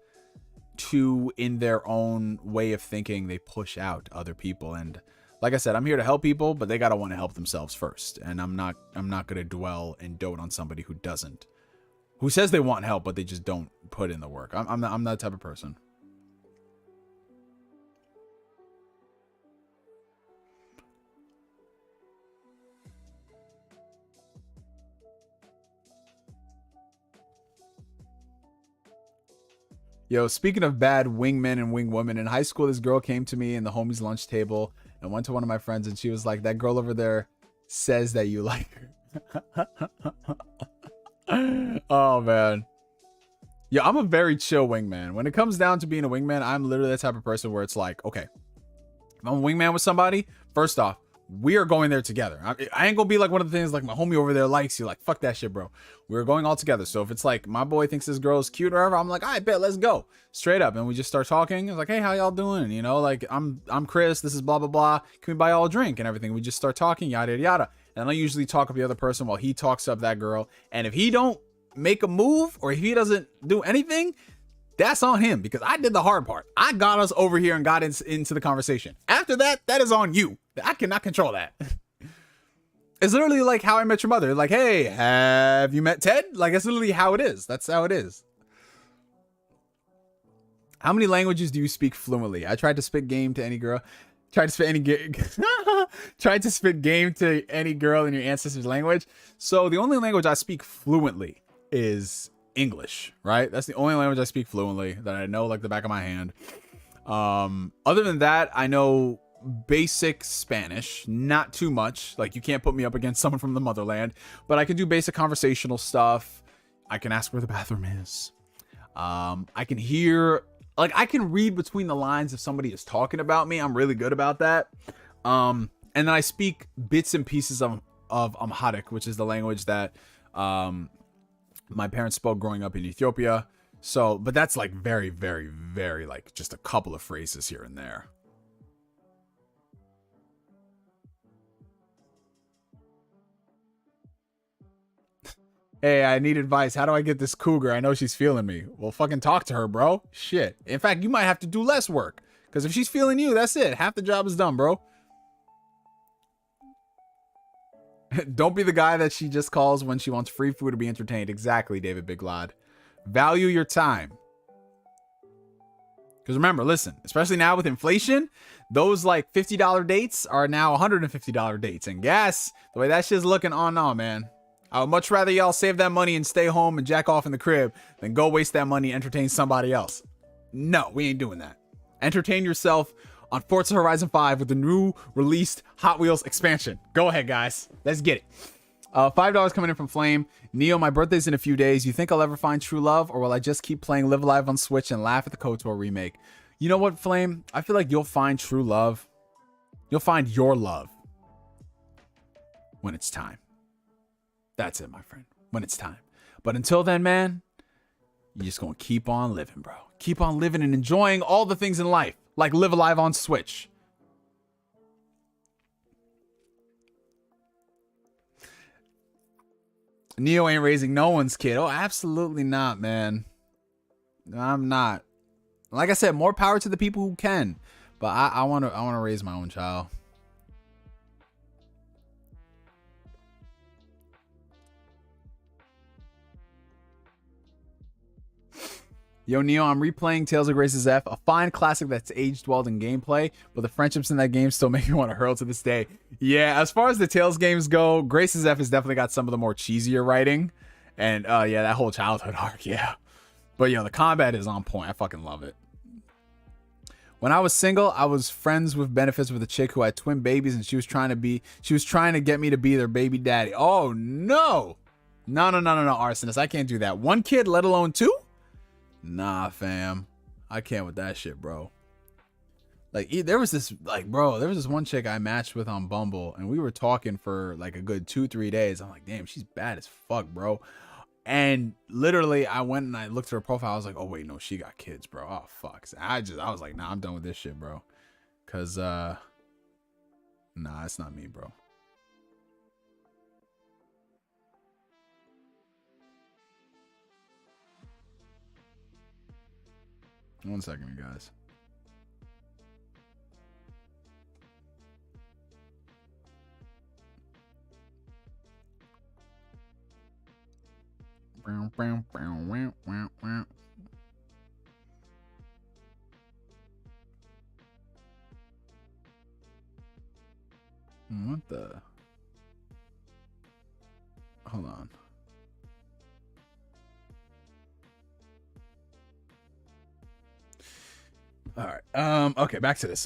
too in their own way of thinking, they push out other people. And like I said, I'm here to help people, but they gotta want to help themselves first. And I'm not gonna dwell and dote on somebody who doesn't, who says they want help, but they just don't put in the work. I'm not that type of person. Yo, speaking of bad wingmen and wingwomen, in high school, this girl came to me in the homies' lunch table and went to one of my friends, and she was like, that girl over there says that you like her. Oh, man. Yeah, I'm a very chill wingman. When it comes down to being a wingman, I'm literally the type of person where it's like, okay, if I'm a wingman with somebody, first off, we are going there together. I ain't gonna be like one of the things like my homie over there likes you. Like, fuck that shit, bro. We're going all together. So if it's like my boy thinks this girl is cute or whatever, I'm like, I bet, let's go. Straight up. And we just start talking. It's like, hey, how y'all doing? You know, like, I'm Chris. This is blah, blah, blah. Can we buy y'all a drink and everything? We just start talking, yada, yada, yada. And I usually talk with the other person while he talks up that girl. And if he don't make a move or if he doesn't do anything, that's on him, because I did the hard part. I got us over here and got into the conversation. After that, that is on you. I cannot control that. It's literally like How I Met Your Mother. Like, hey, have you met Ted? Like, that's literally how it is. That's how it is. How many languages do you speak fluently? I tried to spit game to any girl. Tried to spit game to any girl in your ancestors' language. So the only language I speak fluently is English, right? That's the only language I speak fluently that I know like the back of my hand. Other than that, I know basic Spanish, not too much. Like, you can't put me up against someone from the motherland, but I can do basic conversational stuff. I can ask where the bathroom is. I can hear, like, I can read between the lines if somebody is talking about me. I'm really good about that. And then I speak bits and pieces of Amharic, which is the language that my parents spoke growing up in Ethiopia. So, but that's like very, very, very like just a couple of phrases here and there. Hey, I need advice. How do I get this cougar? I know she's feeling me. Well, fucking talk to her, bro. Shit. In fact, you might have to do less work, because if she's feeling you, that's it. Half the job is done, bro. Don't be the guy that she just calls when she wants free food to be entertained. Exactly, David Big Lad. Value your time. Because remember, listen, especially now with inflation, those like $50 dates are now $150 dates. And gas, the way that shit's looking, oh no, man. I would much rather y'all save that money and stay home and jack off in the crib than go waste that money and entertain somebody else. No, we ain't doing that. Entertain yourself on Forza Horizon 5 with the new released Hot Wheels expansion. Go ahead, guys. Let's get it. $5 coming in from Flame. Neo, my birthday's in a few days. You think I'll ever find true love, or will I just keep playing Live Alive on Switch and laugh at the KOTOR remake? You know what, Flame? I feel like you'll find true love. You'll find your love when it's time. That's it, my friend. When it's time. But until then, man, you're just gonna keep on living, bro. Keep on living and enjoying all the things in life, like Live Alive on Switch. Neo ain't raising no one's kid. Oh, absolutely not, man. I'm not. Like I said, more power to the people who can. But I want to raise my own child. Yo, Neo, I'm replaying Tales of Grace's F, a fine classic that's aged well in gameplay, but the friendships in that game still make me want to hurl to this day. Yeah, as far as the Tales games go, Grace's F has definitely got some of the more cheesier writing. And yeah, that whole childhood arc, yeah. But yo, the combat is on point. I fucking love it. When I was single, I was friends with benefits with a chick who had twin babies, and she was trying to get me to be their baby daddy. Oh no. No, arsonist. I can't do that. One kid, let alone two? Nah, fam. I can't with that shit, bro. Like, there was this one chick I matched with on Bumble, and we were talking for like a good 2-3 days. I'm like, damn, she's bad as fuck, bro. And literally, I went and I looked at her profile. I was like, oh wait, no, she got kids, bro. Oh fuck. I was like, nah, I'm done with this shit, bro. Cause nah, it's not me, bro. One second, guys. What the? Hold on. All right. Okay, back to this.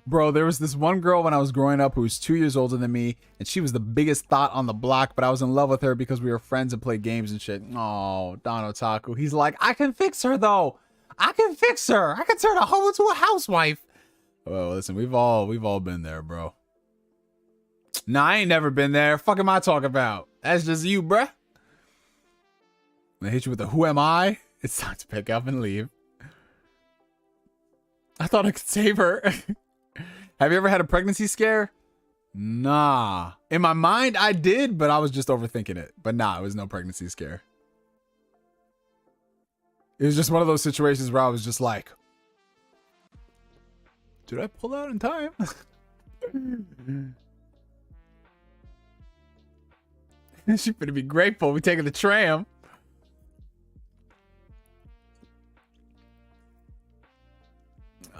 Bro, there was this one girl when I was growing up who was 2 years older than me, and she was the biggest thought on the block, but I was in love with her because we were friends and played games and shit. Oh, Don Otaku. He's like, I can fix her though. I can fix her. I can turn a hoe into a housewife. Well, listen, we've all been there, bro. Nah, I ain't never been there. Fuck am I talking about? That's just you, bruh. When they hit you with the who am I? It's time to pick up and leave. I thought I could save her. Have you ever had a pregnancy scare? Nah. In my mind, I did, but I was just overthinking it. But nah, it was no pregnancy scare. It was just one of those situations where I was just like, did I pull out in time? She better be grateful we taking the tram.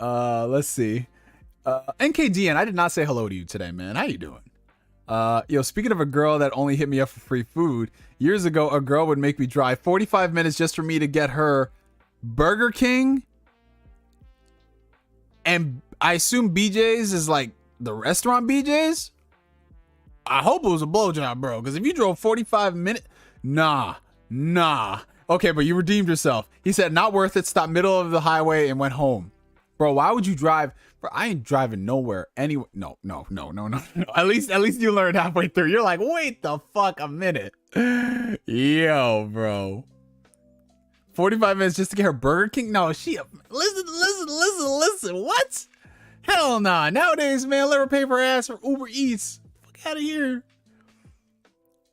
Let's see. NKDN, I did not say hello to you today, man. How you doing? Yo, speaking of a girl that only hit me up for free food, years ago, a girl would make me drive 45 minutes just for me to get her Burger King. And I assume BJ's is like the restaurant BJ's. I hope it was a blowjob, bro. Because if you drove 45 minutes, nah. Okay, but you redeemed yourself. He said, not worth it. Stopped middle of the highway and went home. Bro, why would you drive? Bro, I ain't driving nowhere anyway. No. At least you learned halfway through. You're like, wait the fuck a minute. Yo, bro. 45 minutes just to get her Burger King? No, listen. What? Hell nah. Nowadays, man, let her pay for ass for Uber Eats. Fuck out of here.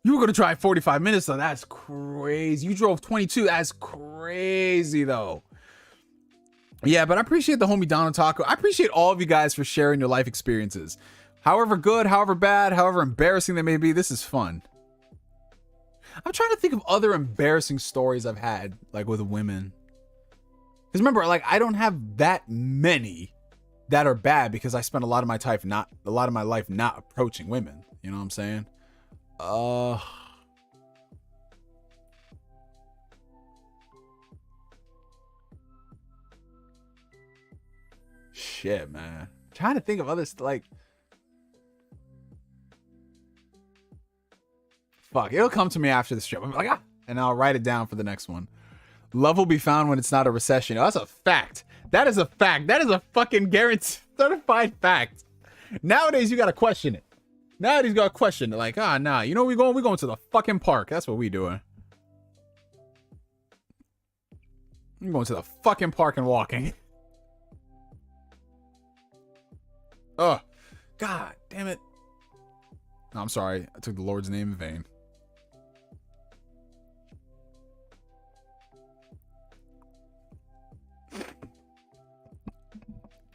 You were going to drive 45 minutes, though. That's crazy. You drove 22. That's crazy, though. Yeah, but I appreciate the homie Don Otaku. I appreciate all of you guys for sharing your life experiences. However good, however bad, however embarrassing they may be, this is fun. I'm trying to think of other embarrassing stories I've had, like with women. Because remember, like, I don't have that many that are bad because I spent a lot of my life not approaching women. You know what I'm saying? Shit, man. I'm trying to think of others like. Fuck, it'll come to me after the stream. I'm like, and I'll write it down for the next one. Love will be found when it's not a recession. Oh, that's a fact. That is a fact. That is a fucking guaranteed certified fact. Nowadays, you gotta question it. Nowadays, you gotta question it. Like, nah. You know where we going? We going to the fucking park. That's what we doing. I'm going to the fucking park and walking. Oh, God damn it. No, I'm sorry. I took the Lord's name in vain.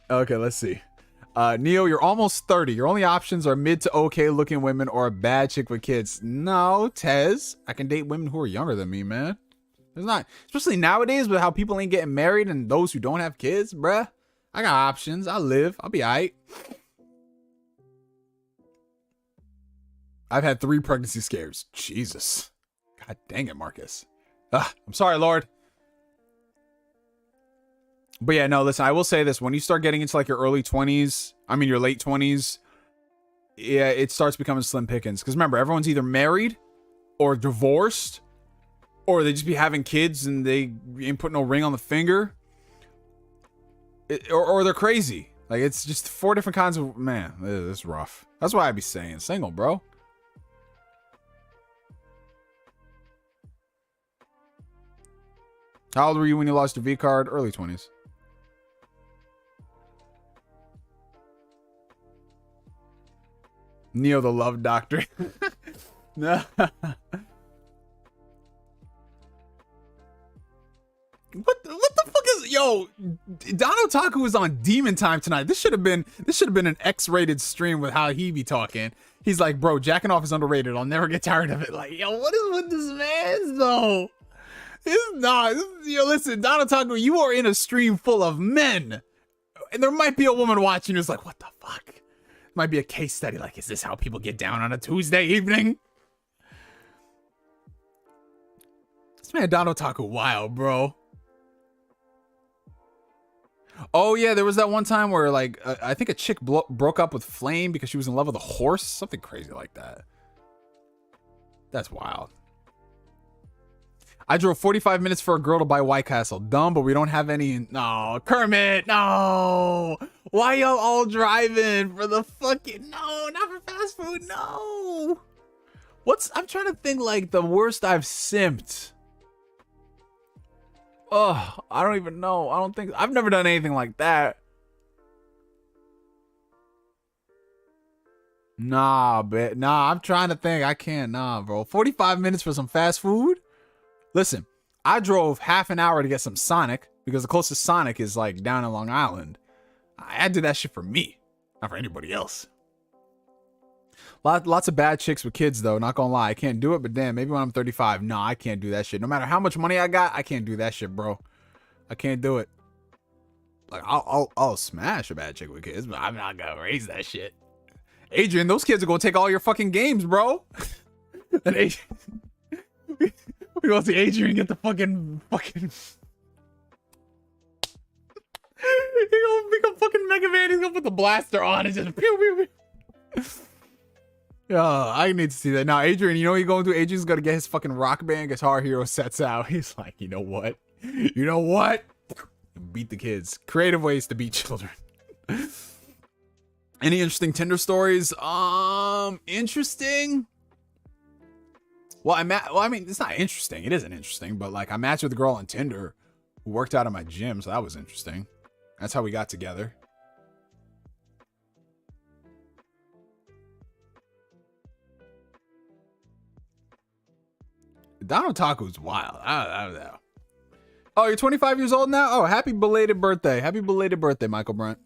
Okay, let's see. Neo, you're almost 30. Your only options are mid to okay looking women or a bad chick with kids. No, Tez. I can date women who are younger than me, man. There's not, especially nowadays with how people ain't getting married and those who don't have kids, bruh. I got options. I'll live. I'll be alright. I've had 3 pregnancy scares. Jesus. God dang it, Marcus. I'm sorry, Lord. But yeah, no, listen, I will say this. When you start getting into like your early 20s, I mean your late 20s, yeah, it starts becoming slim pickings. Because remember, everyone's either married or divorced, or they just be having kids and they ain't put no ring on the finger. Or they're crazy. Like, it's just 4 different kinds of, man, it's rough. That's why I be saying single, bro. How old were you when you lost your V card? Early 20s. Neo the love doctor. No. What the fuck is, yo, Don Otaku was on Demon Time tonight. This should have been an X-rated stream with how he be talking. He's like, bro, jacking off is underrated. I'll never get tired of it. Like, yo, what is with this man though? It's not. Yo, listen, Don Otaku, you are in a stream full of men, and there might be a woman watching who's like, what the fuck? Might be a case study. Like, is this how people get down on a Tuesday evening? This man Don Otaku wild, bro. Oh yeah, there was that one time where like I think a chick broke up with Flame because she was in love with a horse, something crazy like that. That's wild. I drove 45 minutes for a girl to buy White Castle. Dumb, but we don't have any. No, Kermit, no. Why y'all all driving for the fucking, no, not for fast food, no. I'm trying to think like the worst I've simped. Oh, I don't even know. I've never done anything like that. Nah, I'm trying to think. I can't, nah, bro. 45 minutes for some fast food? Listen, I drove half an hour to get some Sonic because the closest Sonic is like down in Long Island. I did that shit for me, not for anybody else. Lots of bad chicks with kids though, not gonna lie. I can't do it, but damn, maybe when I'm 35, nah, I can't do that shit. No matter how much money I got, I can't do that shit, bro. I can't do it. Like, I'll smash a bad chick with kids, but I'm not gonna raise that shit. Adrian, those kids are gonna take all your fucking games, bro. And Adrian, we go see Adrian get the fucking. He gonna become fucking Mega Man. He's gonna put the blaster on and just pew pew pew. Yeah, I need to see that. Now, Adrian, you know what you're going to do? Adrian's gonna get his fucking Rock Band Guitar Hero sets out. He's like, you know what? You know what? Beat the kids. Creative ways to beat children. Any interesting Tinder stories? Interesting. Well, I mean, it's not interesting. It isn't interesting, but like I matched with a girl on Tinder who worked out at my gym, so that was interesting. That's how we got together. Don Otaku's wild. I don't know. Oh, you're 25 years old now? Oh, happy belated birthday. Happy belated birthday, Michael Brunt.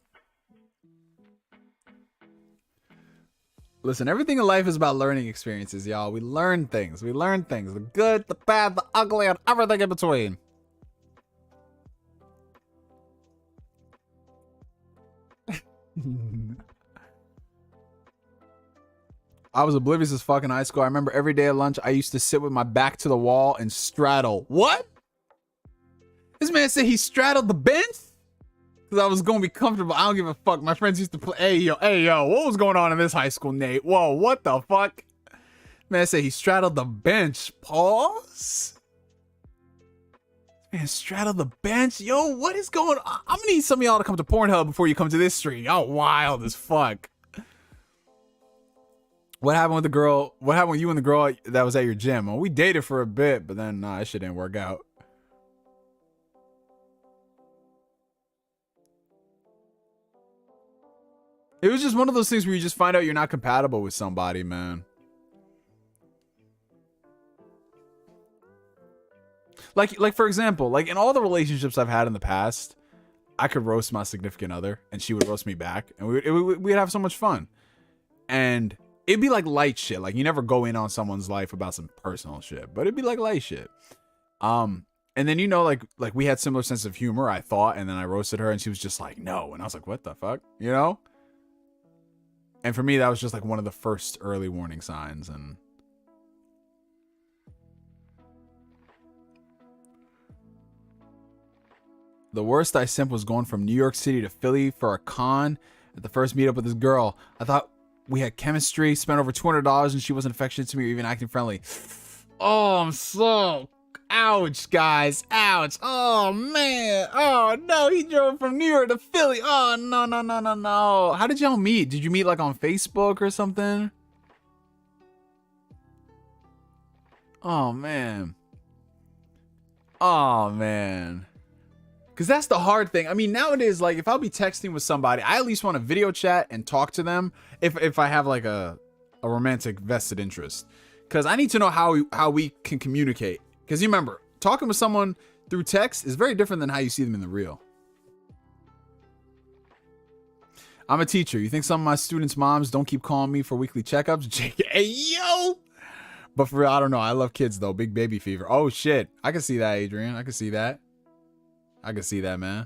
Listen, everything in life is about learning experiences, y'all. We learn things. We learn things. The good, the bad, the ugly, and everything in between. I was oblivious as fuck in high school. I remember every day at lunch, I used to sit with my back to the wall and straddle. What? This man said he straddled the bench? Because I was going to be comfortable. I don't give a fuck. My friends used to play. Hey, yo, what was going on in this high school, Nate? Whoa, what the fuck? Man said he straddled the bench. Pause? Man, straddled the bench? Yo, what is going on? I'm going to need some of y'all to come to Pornhub before you come to this stream. Y'all wild as fuck. What happened with the girl? What happened with you and the girl that was at your gym? Well, we dated for a bit, but then, nah, that shit didn't work out. It was just one of those things where you just find out you're not compatible with somebody, man. Like for example, like in all the relationships I've had in the past, I could roast my significant other and she would roast me back, and we'd have so much fun. And it'd be like light shit. Like, you never go in on someone's life about some personal shit, but it'd be like light shit. And then, you know, like we had similar sense of humor, I thought, and then I roasted her and she was just like, no. And I was like, what the fuck? You know? And for me, that was just like one of the first early warning signs. And the worst I simp was going from New York City to Philly for a con at the first meetup with this girl. I thought we had chemistry, spent over $200, and she wasn't affectionate to me or even acting friendly. Oh, I'm so... Ouch, guys. Ouch. Oh, man. Oh, no. He drove from New York to Philly. Oh, no, no, no, no, no. How did y'all meet? Did you meet, like, on Facebook or something? Oh, man. Oh, man. Because that's the hard thing. I mean, nowadays, like, if I'll be texting with somebody, I at least want to video chat and talk to them if I have, like, a romantic vested interest. Because I need to know how we can communicate. Because you remember, talking with someone through text is very different than how you see them in the real. I'm a teacher. You think some of my students' moms don't keep calling me for weekly checkups? Hey, yo! But for real, I don't know. I love kids, though. Big baby fever. Oh, shit. I can see that, Adrian. I can see that. I can see that, man.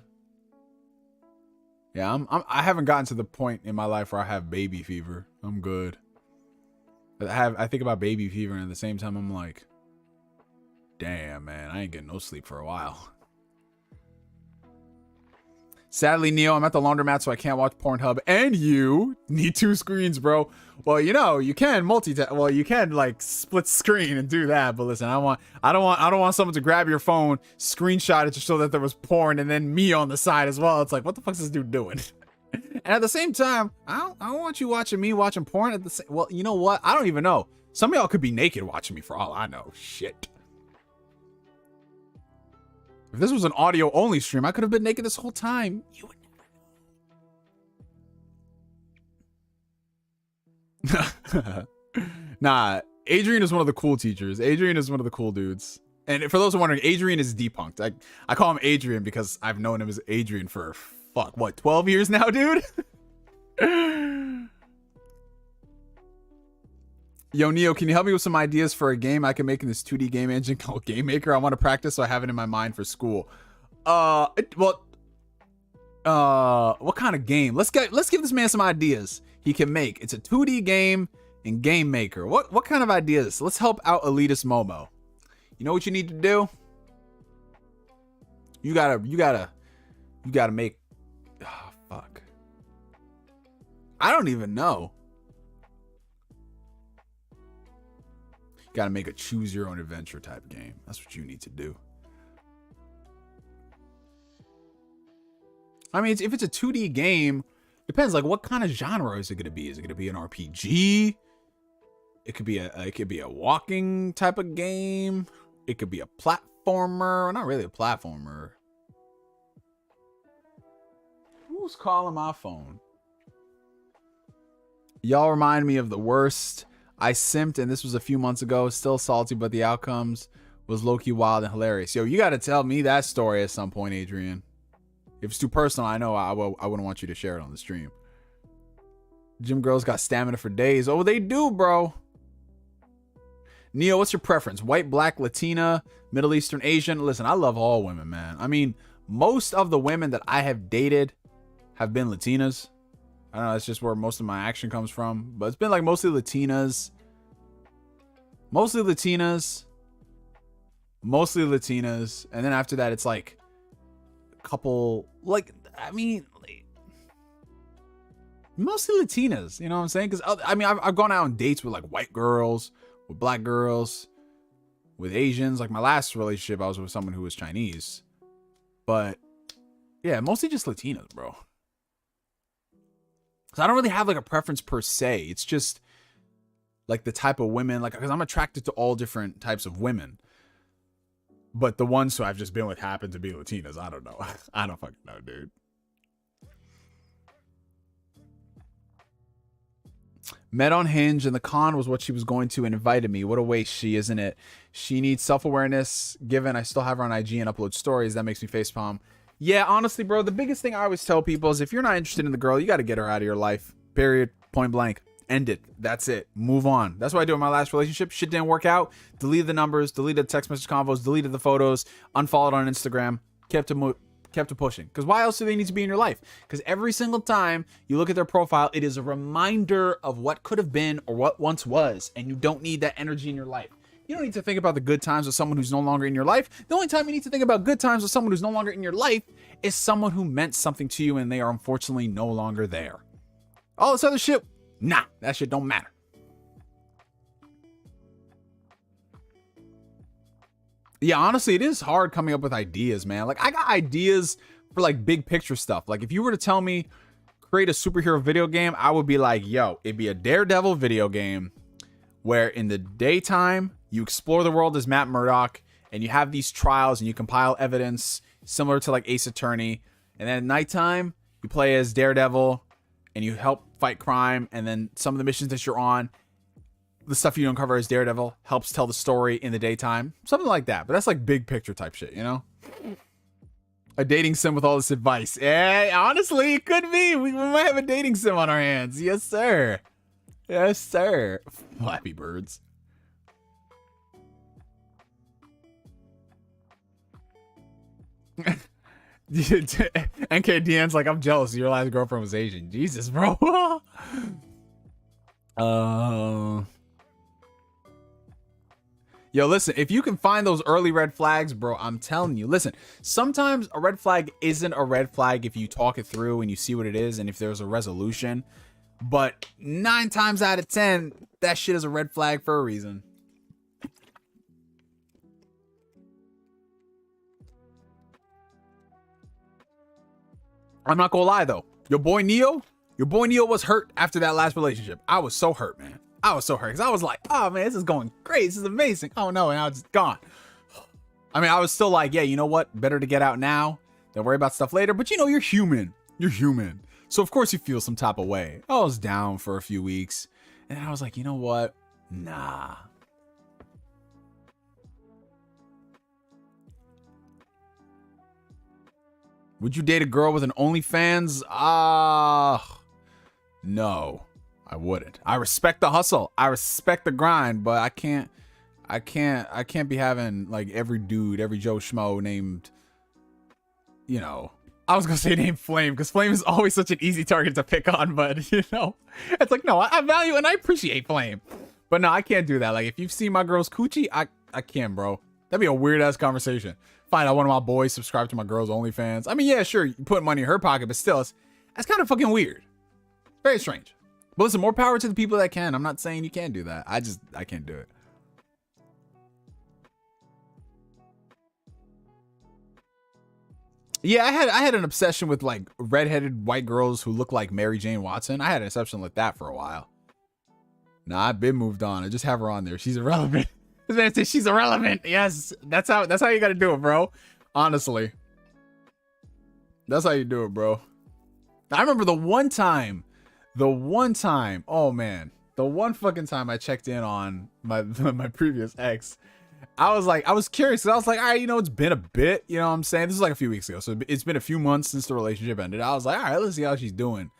Yeah, I haven't gotten to the point in my life where I have baby fever. I'm good. But I think about baby fever, and at the same time, I'm like... Damn, man, I ain't getting no sleep for a while. Sadly, Neo, I'm at the laundromat, so I can't watch Pornhub. And you need 2 screens, bro. Well, you know, you can multitask. Well, you can like split screen and do that. But listen, I don't want someone to grab your phone, screenshot it to show that there was porn, and then me on the side as well. It's like, what the fuck's this dude doing? And at the same time, I don't want you watching me watching porn at the same. Well, you know what? I don't even know. Some of y'all could be naked watching me for all I know. Shit. If this was an audio only stream, I could have been naked this whole time. You would never know. Nah, Adrian is one of the cool teachers. Adrian is one of the cool dudes. And for those who are wondering, Adrian is depunked. I call him Adrian because I've known him as Adrian for, fuck, what, 12 years now, dude? Yo, Neo, can you help me with some ideas for a game I can make in this 2D game engine called Game Maker? I want to practice so I have it in my mind for school. What kind of game? Let's give this man some ideas he can make. It's a 2D game in Game Maker. What kind of ideas? Let's help out Elitist Momo. You know what you need to do? You gotta make... Oh, fuck. I don't even know. Got to make a choose your own adventure type game. That's what you need to do. I mean, if it's a 2D game, depends. Like, what kind of genre is it going to be? Is it going to be an RPG? It could be a walking type of game. It could be a platformer. Not really a platformer. Who's calling my phone? Y'all remind me of the worst. I simped, and this was a few months ago. Still salty, but the outcomes was low-key wild and hilarious. Yo, you got to tell me that story at some point, Adrian. If it's too personal, I know I wouldn't want you to share it on the stream. Gym girls got stamina for days. Oh, they do, bro. Neo, what's your preference? White, black, Latina, Middle Eastern, Asian? Listen, I love all women, man. I mean, most of the women that I have dated have been Latinas. I don't know, that's just where most of my action comes from. But it's been like mostly Latinas. Mostly Latinas. And then after that, it's like a couple, like, I mean, like, mostly Latinas. You know what I'm saying? Because, I mean, I've gone out on dates with like white girls, with black girls, with Asians. Like my last relationship, I was with someone who was Chinese. But yeah, mostly just Latinas, bro. Because I don't really have like a preference per se. It's just like the type of women, like, because I'm attracted to all different types of women. But the ones who I've just been with happen to be Latinas. I don't know. I don't fucking know, dude. Met on Hinge and the con was what she was going to and invited me. What a waste she, isn't it? She needs self-awareness. Given I still have her on IG and upload stories, that makes me facepalm. Yeah, honestly, bro, the biggest thing I always tell people is if you're not interested in the girl, you got to get her out of your life. Period. Point blank. End it. That's it. Move on. That's what I do in my last relationship. Shit didn't work out. Deleted the numbers, deleted the text message convos, deleted the photos, unfollowed on Instagram, kept it pushing. Because why else do they need to be in your life? Because every single time you look at their profile, it is a reminder of what could have been or what once was, and you don't need that energy in your life. You don't need to think about the good times with someone who's no longer in your life. The only time you need to think about good times with someone who's no longer in your life is someone who meant something to you and they are unfortunately no longer there. All this other shit, nah, that shit don't matter. Yeah, honestly, it is hard coming up with ideas, man. Like, I got ideas for like big picture stuff. Like, if you were to tell me create a superhero video game, I would be like, yo, it'd be a Daredevil video game where in the daytime you explore the world as Matt Murdock and you have these trials and you compile evidence similar to like Ace Attorney. And then at nighttime you play as Daredevil and you help fight crime. And then some of the missions that you're on, the stuff you uncover as Daredevil helps tell the story in the daytime. Something like that. But that's like big picture type shit, you know? A dating sim with all this advice. Yeah, honestly, it could be. We might have a dating sim on our hands. Yes, sir. Yes, sir. Flappy Birds. NKDN's like, I'm jealous. Your last girlfriend was Asian. Jesus, bro. Yo, listen, if you can find those early red flags, bro, I'm telling you, listen, sometimes a red flag isn't a red flag if you talk it through and you see what it is and if there's a resolution. But 9 times out of 10, that shit is a red flag for a reason. I'm not gonna lie though. Your boy Neo was hurt after that last relationship. I was so hurt, man. I was so hurt because I was like, oh man, this is going great. This is amazing. Oh no, and I was just gone. I mean, I was still like, yeah, you know what? Better to get out now than worry about stuff later. But you know, you're human. You're human. So of course you feel some type of way. I was down for a few weeks. And I was like, you know what? Nah. Would you date a girl with an OnlyFans? No, I wouldn't. I respect the hustle. I respect the grind, but I can't be having like every dude, every Joe Schmo named, you know, I was gonna say named Flame, because Flame is always such an easy target to pick on, but you know, it's like, no, I value and I appreciate Flame. But no, I can't do that. Like, if you've seen my girl's coochie, I can't, bro. That'd be a weird ass conversation. Find out one of my boys subscribe to my girl's OnlyFans. I mean, yeah, sure, you put money in her pocket, but still, that's kind of fucking weird. Very strange. But listen, more power to the people that can. I'm not saying you can't do that. I can't do it. Yeah, I had an obsession with like redheaded white girls who look like Mary Jane Watson. I had an obsession like that for a while. Nah, I've been moved on. I just have her on there. She's irrelevant. This man says she's irrelevant. Yes, that's how you gotta do it, bro. Honestly. That's how you do it, bro. I remember the one time, oh man, the one fucking time I checked in on my previous ex. I was curious. I was like, all right, you know, it's been a bit, you know what I'm saying? This is like a few weeks ago. So it's been a few months since the relationship ended. I was like, all right, let's see how she's doing.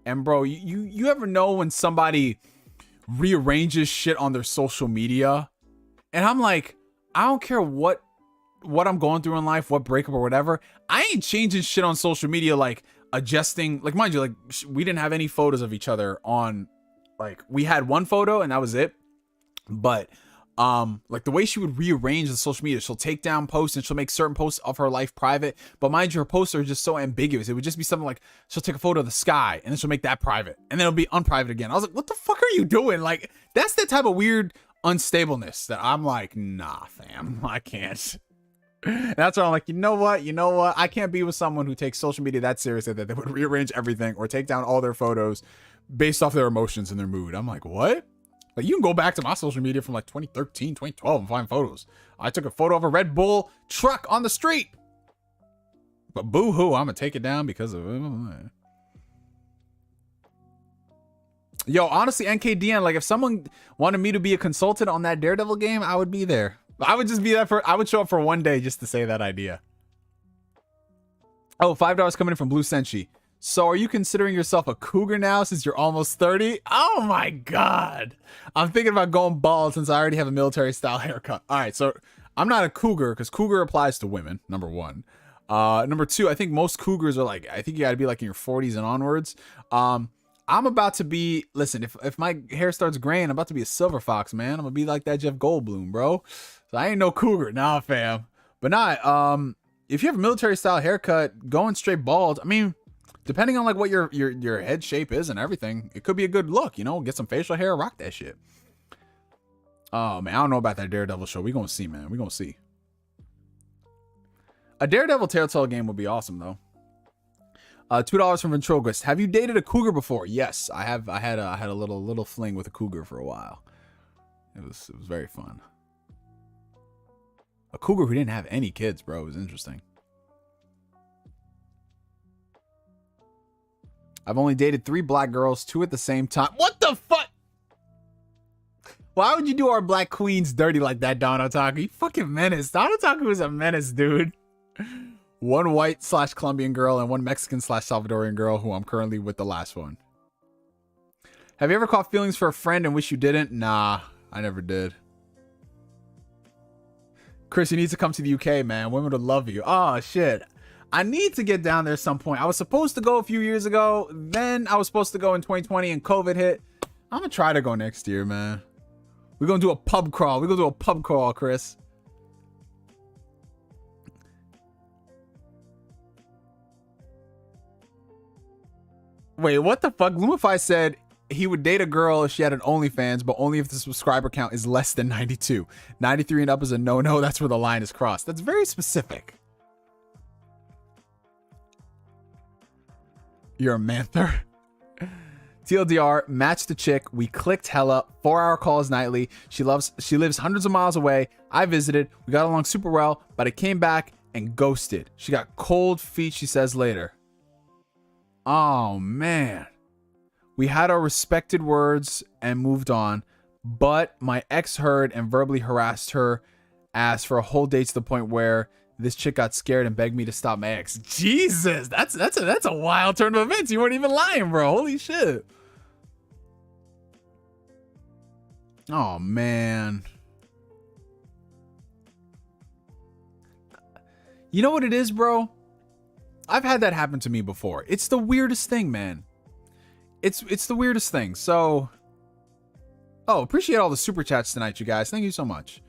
And bro, you ever know when somebody rearranges shit on their social media? And I'm like, I don't care what I'm going through in life, what breakup or whatever. I ain't changing shit on social media, like adjusting, like mind you, like we didn't have any photos of each other on, like we had one photo and that was it. But like the way she would rearrange the social media, she'll take down posts and she'll make certain posts of her life private, but mind you, her posts are just so ambiguous. It would just be something like she'll take a photo of the sky and then she'll make that private and then it'll be unprivate again. I was like, what the fuck are you doing? Like, that's the type of weird unstableness that I'm like, nah fam, I can't. And that's why I'm like, you know what, I can't be with someone who takes social media that seriously that they would rearrange everything or take down all their photos based off their emotions and their mood. I'm like, what? Like, you can go back to my social media from like 2013, 2012 and find photos. I took a photo of a Red Bull truck on the street. But boo-hoo, I'm going to take it down because of... Yo, honestly, NKDN, like, if someone wanted me to be a consultant on that Daredevil game, I would be there. I would just be there I would show up for one day just to say that idea. Oh, $5 coming in from Blue Senshi. So are you considering yourself a cougar now since you're almost 30? Oh my God. I'm thinking about going bald since I already have a military style haircut. All right, so I'm not a cougar because cougar applies to women, number one. Number two, I think most cougars are like, I think you gotta be like in your 40s and onwards. I'm about to be, listen, if my hair starts graying, I'm about to be a silver fox, man. I'm gonna be like that Jeff Goldblum, bro. So I ain't no cougar, nah, fam. But not, if you have a military style haircut, going straight bald, I mean, depending on like what your head shape is and everything, it could be a good look, you know, get some facial hair, rock that shit. Oh man, I don't know about that Daredevil show. We gonna see, man. We gonna see. A Daredevil Telltale game would be awesome though. $2 from Ventrogris. Have you dated a cougar before? Yes, I have. I had a little fling with a cougar for a while. It was very fun. A cougar who didn't have any kids, bro. It was interesting. I've only dated 3 black girls, 2 at the same time. What the fuck? Why would you do our black queens dirty like that, Don Otaku? You fucking menace. Don Otaku is a menace, dude. 1 white / Colombian girl and 1 Mexican / Salvadorian girl who I'm currently with the last one. Have you ever caught feelings for a friend and wish you didn't? Nah, I never did. Chris, you need to come to the UK, man. Women would love you. Oh, shit. I need to get down there some point. I was supposed to go a few years ago. Then I was supposed to go in 2020 and COVID hit. I'm going to try to go next year, man. We're going to do a pub crawl. We're going to do a pub crawl, Chris. Wait, what the fuck? Lumify said he would date a girl if she had an OnlyFans, but only if the subscriber count is less than 92. 93 and up is a no-no. That's where the line is crossed. That's very specific. You're a manther. TLDR, matched the chick. We clicked hella. 4-hour calls nightly. She lives hundreds of miles away. I visited. We got along super well, but I came back and ghosted. She got cold feet, she says later. Oh, man. We had our respected words and moved on, but my ex heard and verbally harassed her ass for a whole day to the point where this chick got scared and begged me to stop my ex. Jesus, that's a wild turn of events. You weren't even lying, bro. Holy shit. Oh, man. You know what it is, bro? I've had that happen to me before. It's the weirdest thing, man. It's the weirdest thing. So, appreciate all the super chats tonight, you guys. Thank you so much.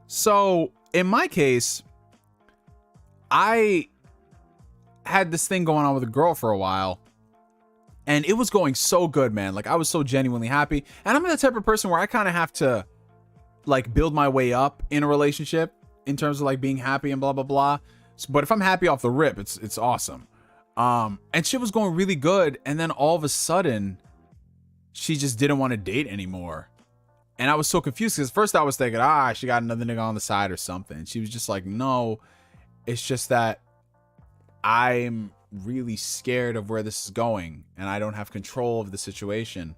So in my case, I had this thing going on with a girl for a while, and it was going so good, man. Like, I was so genuinely happy. And I'm the type of person where I kind of have to like build my way up in a relationship in terms of like being happy and blah blah blah. But if I'm happy off the rip, it's awesome. And shit was going really good, and then all of a sudden she just didn't want to date anymore. And I was so confused because first I was thinking, she got another nigga on the side or something. She was just like, no, it's just that I'm really scared of where this is going and I don't have control of the situation.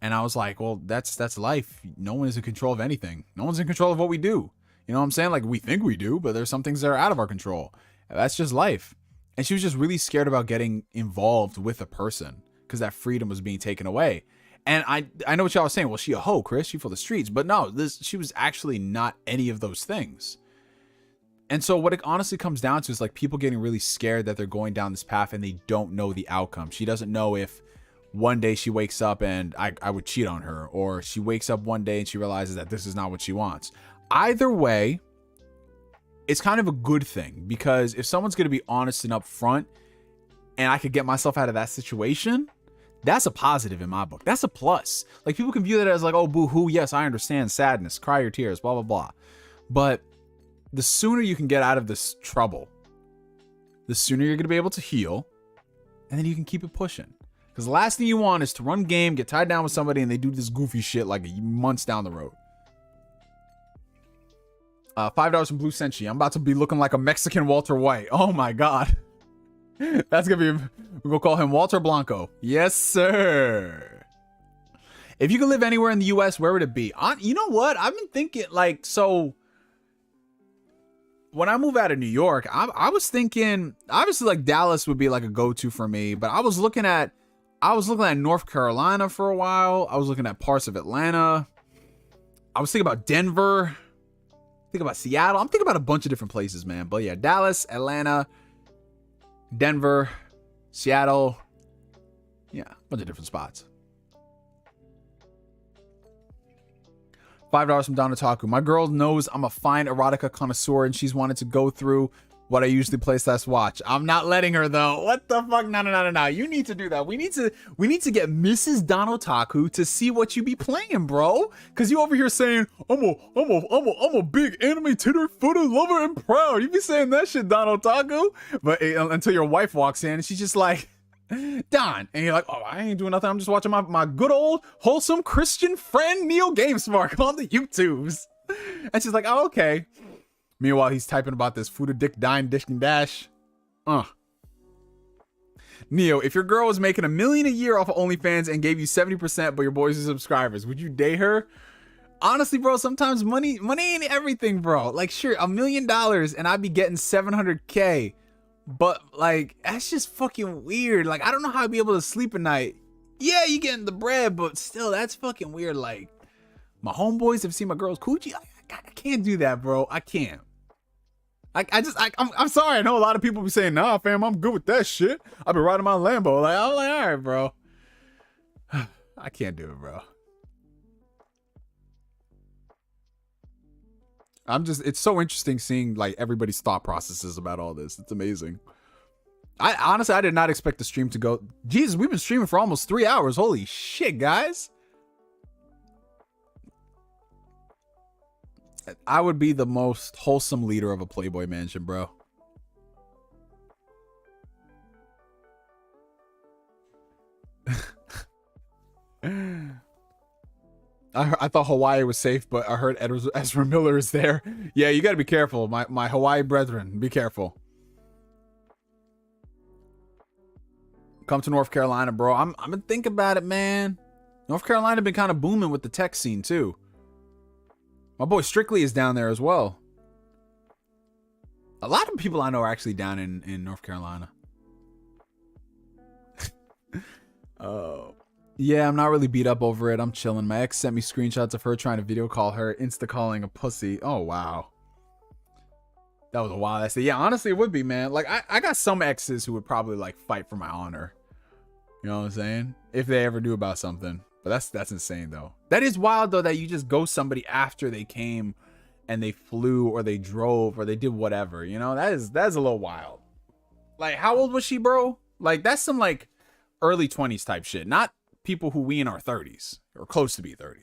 And I was like, well, that's life. No one is in control of anything. No one's in control of what we do. You know what I'm saying? Like, we think we do, but there's some things that are out of our control. That's just life. And she was just really scared about getting involved with a person because that freedom was being taken away. And I know what y'all was saying. Well, she a hoe, Chris. She for the streets. But no, she was actually not any of those things. And so what it honestly comes down to is like people getting really scared that they're going down this path and they don't know the outcome. She doesn't know if one day she wakes up and I would cheat on her, or she wakes up one day and she realizes that this is not what she wants. Either way, it's kind of a good thing, because if someone's going to be honest and upfront and I could get myself out of that situation, that's a positive in my book. That's a plus. Like, people can view that as like, oh, boo-hoo. Yes, I understand sadness. Cry your tears, blah, blah, blah. But the sooner you can get out of this trouble, the sooner you're going to be able to heal, and then you can keep it pushing. Because the last thing you want is to run game, get tied down with somebody, and they do this goofy shit like months down the road. $5 from Blue Senshi. I'm about to be looking like a Mexican Walter White. Oh my god. That's gonna be, we're gonna call him Walter Blanco. Yes, sir. If you could live anywhere in the US, where would it be? You know what? I've been thinking, like, so when I move out of New York, I was thinking, obviously, like Dallas would be like a go-to for me, but I was looking at North Carolina for a while. I was looking at parts of Atlanta. I was thinking about Denver. Think about Seattle. I'm thinking about a bunch of different places, man. But yeah, Dallas, Atlanta, Denver, Seattle. Yeah, a bunch of different spots. $5 from Don Otaku. My girl knows I'm a fine erotica connoisseur and she's wanted to go through what I usually play / watch. I'm not letting her though. What the fuck? No. You need to do that. We need to get Mrs. Don Otaku to see what you be playing, bro. Cause you over here saying, I'm a big anime titter footer lover and proud. You be saying that shit, Don Otaku. But until your wife walks in and she's just like, Don, and you're like, oh, I ain't doing nothing. I'm just watching my good old wholesome Christian friend Neil GameSpark on the YouTubes. And she's like, oh, okay. Meanwhile, he's typing about this food or dick dine dish and dash. Neo, if your girl was making $1 million a year off of OnlyFans and gave you 70%, but your boys are subscribers, would you date her? Honestly, bro, sometimes money ain't everything, bro. Like, sure, $1 million and I'd be getting 700K. But like, that's just fucking weird. Like, I don't know how I'd be able to sleep at night. Yeah, you getting the bread, but still, that's fucking weird. Like, my homeboys have seen my girl's coochie. I can't do that, bro. I can't. I'm sorry. I know a lot of people be saying, nah, fam, I'm good with that shit. I've been riding my Lambo. Like, I'm like, all right, bro. I can't do it, bro. It's so interesting seeing like everybody's thought processes about all this. It's amazing. I honestly did not expect the stream to go. Jesus, we've been streaming for almost 3 hours. Holy shit, guys. I would be the most wholesome leader of a Playboy mansion, bro. I thought Hawaii was safe, but I heard Ezra Miller is there. Yeah, you got to be careful, my Hawaii brethren. Be careful. Come to North Carolina, bro. I'm gonna think about it, man. North Carolina been kind of booming with the tech scene too. My boy Strictly is down there as well. A lot of people I know are actually down in North Carolina. Oh. Yeah, I'm not really beat up over it. I'm chilling. My ex sent me screenshots of her trying to video call her, insta calling a pussy. Oh, wow. That was a wild essay. Yeah, honestly, it would be, man. Like, I got some exes who would probably, like, fight for my honor. You know what I'm saying? If they ever do about something. But that's insane, though. That is wild, though, that you just ghost somebody after they came and they flew or they drove or they did whatever. You know, that is a little wild. Like, how old was she, bro? Like, that's some, like, early 20s type shit. Not people who we in our 30s or close to be 30.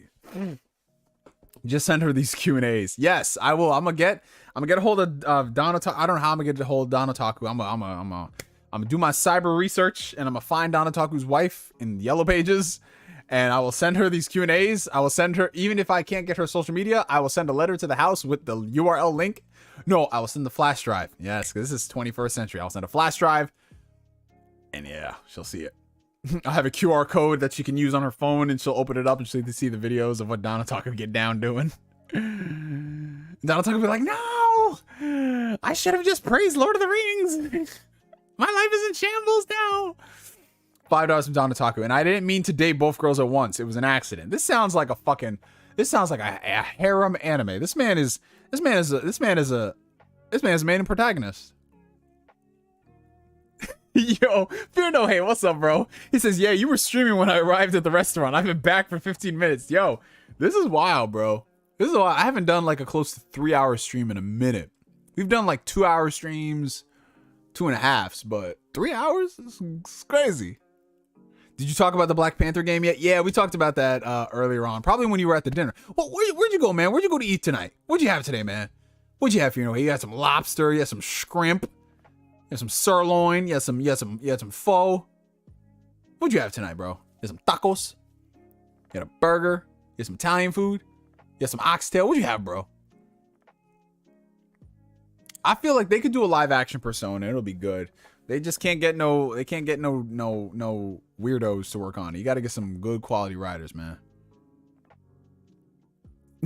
Just send her these Q&As. Yes, I will. I'm gonna get a hold of Don Otaku. I don't know how I'm gonna get a hold of Don Otaku. I'm gonna do my cyber research and I'm gonna find Don Otaku's wife in Yellow Pages and I will send her these Q&As. I will send her, even if I can't get her social media, I will send a letter to the house with the URL link. No, I will send the flash drive. Yes, because this is 21st century. I'll send a flash drive and yeah, she'll see it. I'll have a QR code that she can use on her phone and she'll open it up and she'll see the videos of what Don Otaku get down doing. Don Otaku will be like, no, I should have just praised Lord of the Rings. My life is in shambles now. $5 from Don Otaku. And I didn't mean to date both girls at once. It was an accident. This sounds like a harem anime. This man is a main protagonist. Yo, Fear No Hate, what's up, bro? He says, yeah, you were streaming when I arrived at the restaurant. I've been back for 15 minutes. Yo, this is wild, bro. This is wild. I haven't done like a close to 3-hour stream in a minute. We've done like 2-hour streams, 2.5s, but 3 hours? It's crazy. Did you talk about the Black Panther game yet? Yeah, we talked about that earlier on. Probably when you were at the dinner. Well, where'd you go, man? Where'd you go to eat tonight? What'd you have today, man? What'd you have, Fear No Hate? You had some lobster, you had some shrimp. You had some sirloin. You had some pho. What'd you have tonight, bro? You had some tacos. You had a burger. You had some Italian food. You had some oxtail. What'd you have, bro? I feel like they could do a live action Persona. It'll be good. They just can't get no weirdos to work on it. You got to get some good quality writers, man.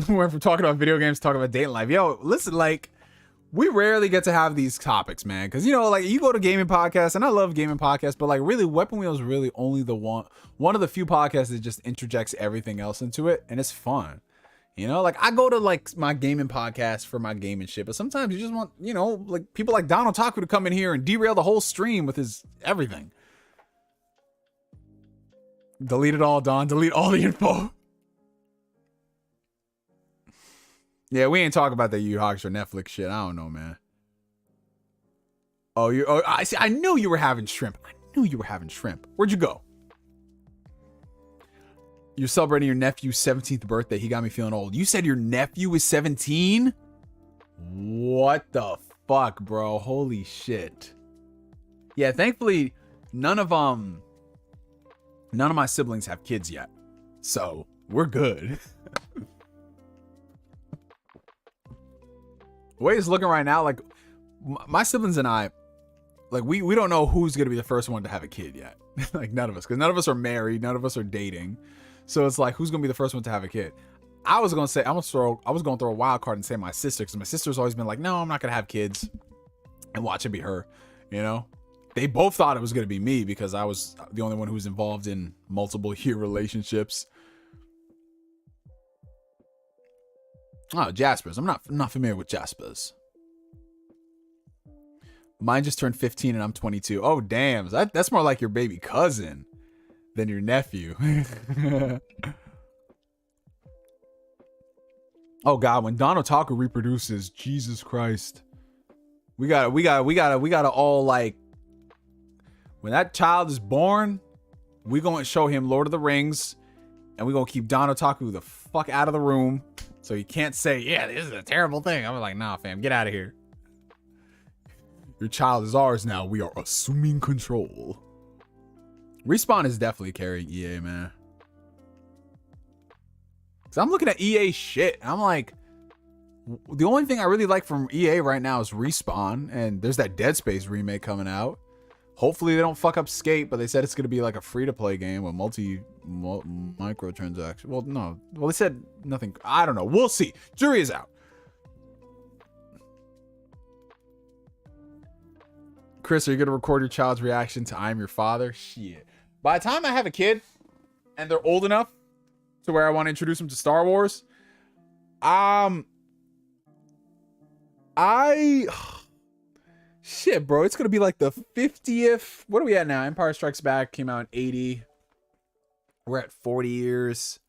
We're from talking about video games, talking about dating life. Yo, listen, like, we rarely get to have these topics, man. Because, you know, like, you go to gaming podcasts, and I love gaming podcasts, but, like, really, Weapon Wheel is really only the one of the few podcasts that just interjects everything else into it, and it's fun. You know, like, I go to, like, my gaming podcast for my gaming shit, but sometimes you just want, you know, like, people like Don Otaku to come in here and derail the whole stream with his everything. Delete it all, Don. Delete all the info. Yeah, we ain't talking about that Yu Hakusho Netflix shit. I don't know, man. I see. I knew you were having shrimp. Where'd you go? You're celebrating your nephew's 17th birthday. He got me feeling old. You said your nephew is 17? What the fuck, bro? Holy shit. Yeah, thankfully, none of my siblings have kids yet. So, we're good. The way it's looking right now, like, my siblings and I, like, we don't know who's going to be the first one to have a kid yet. Like, none of us. Because none of us are married. None of us are dating. So it's like, who's going to be the first one to have a kid? I was going to throw a wild card and say my sister. Because my sister's always been like, no, I'm not going to have kids. And watch it be her. You know? They both thought it was going to be me because I was the only one who was involved in multiple year relationships. Oh, Jaspers. I'm not familiar with Jaspers. Mine just turned 15 and I'm 22. Oh, damn. That's more like your baby cousin than your nephew. Oh, God. When Don Otaku reproduces, Jesus Christ. We gotta all, like, when that child is born, we gonna show him Lord of the Rings, and we gonna keep Don Otaku the fuck out of the room. So he can't say, yeah, this is a terrible thing. I'm like, nah, fam, get out of here. Your child is ours now. We are assuming control. Respawn is definitely carrying EA, man. Because I'm looking at EA shit. And I'm like, the only thing I really like from EA right now is Respawn. And there's that Dead Space remake coming out. Hopefully they don't fuck up Skate, but they said it's going to be like a free-to-play game with microtransactions. Well, no. Well, they said nothing. I don't know. We'll see. Jury is out. Chris, are you going to record your child's reaction to I'm Your Father? Shit. By the time I have a kid and they're old enough to where I want to introduce them to Star Wars, shit, bro, it's gonna be like the 50th. What are we at now? Empire Strikes Back came out in 80. We're at 40 years.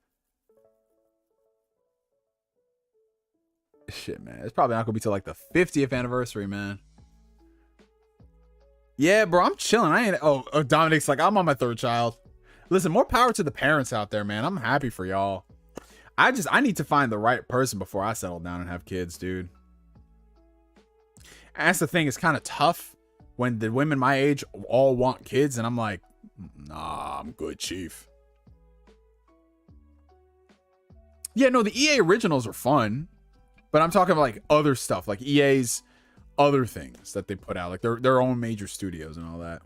Shit, man. It's probably not gonna be till like the 50th anniversary, man. Yeah, bro, I'm chilling. I ain't. Oh, Dominic's like, I'm on my third child. Listen, more power to the parents out there, man. I'm happy for y'all. I need to find the right person before I settle down and have kids, dude. And that's the thing. It's kind of tough when the women my age all want kids, and I'm like, nah, I'm good, chief. Yeah, no, the EA originals are fun, but I'm talking about like other stuff, like EA's other things that they put out, like their own major studios and all that.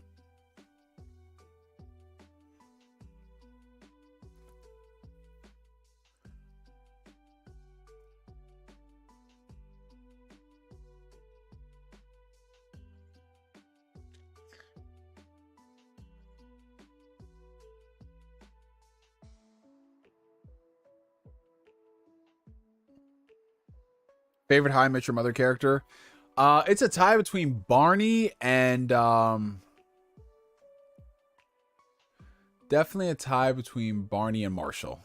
Favorite How I Met Your Mother character? It's a tie between Barney and definitely a tie between Barney and Marshall.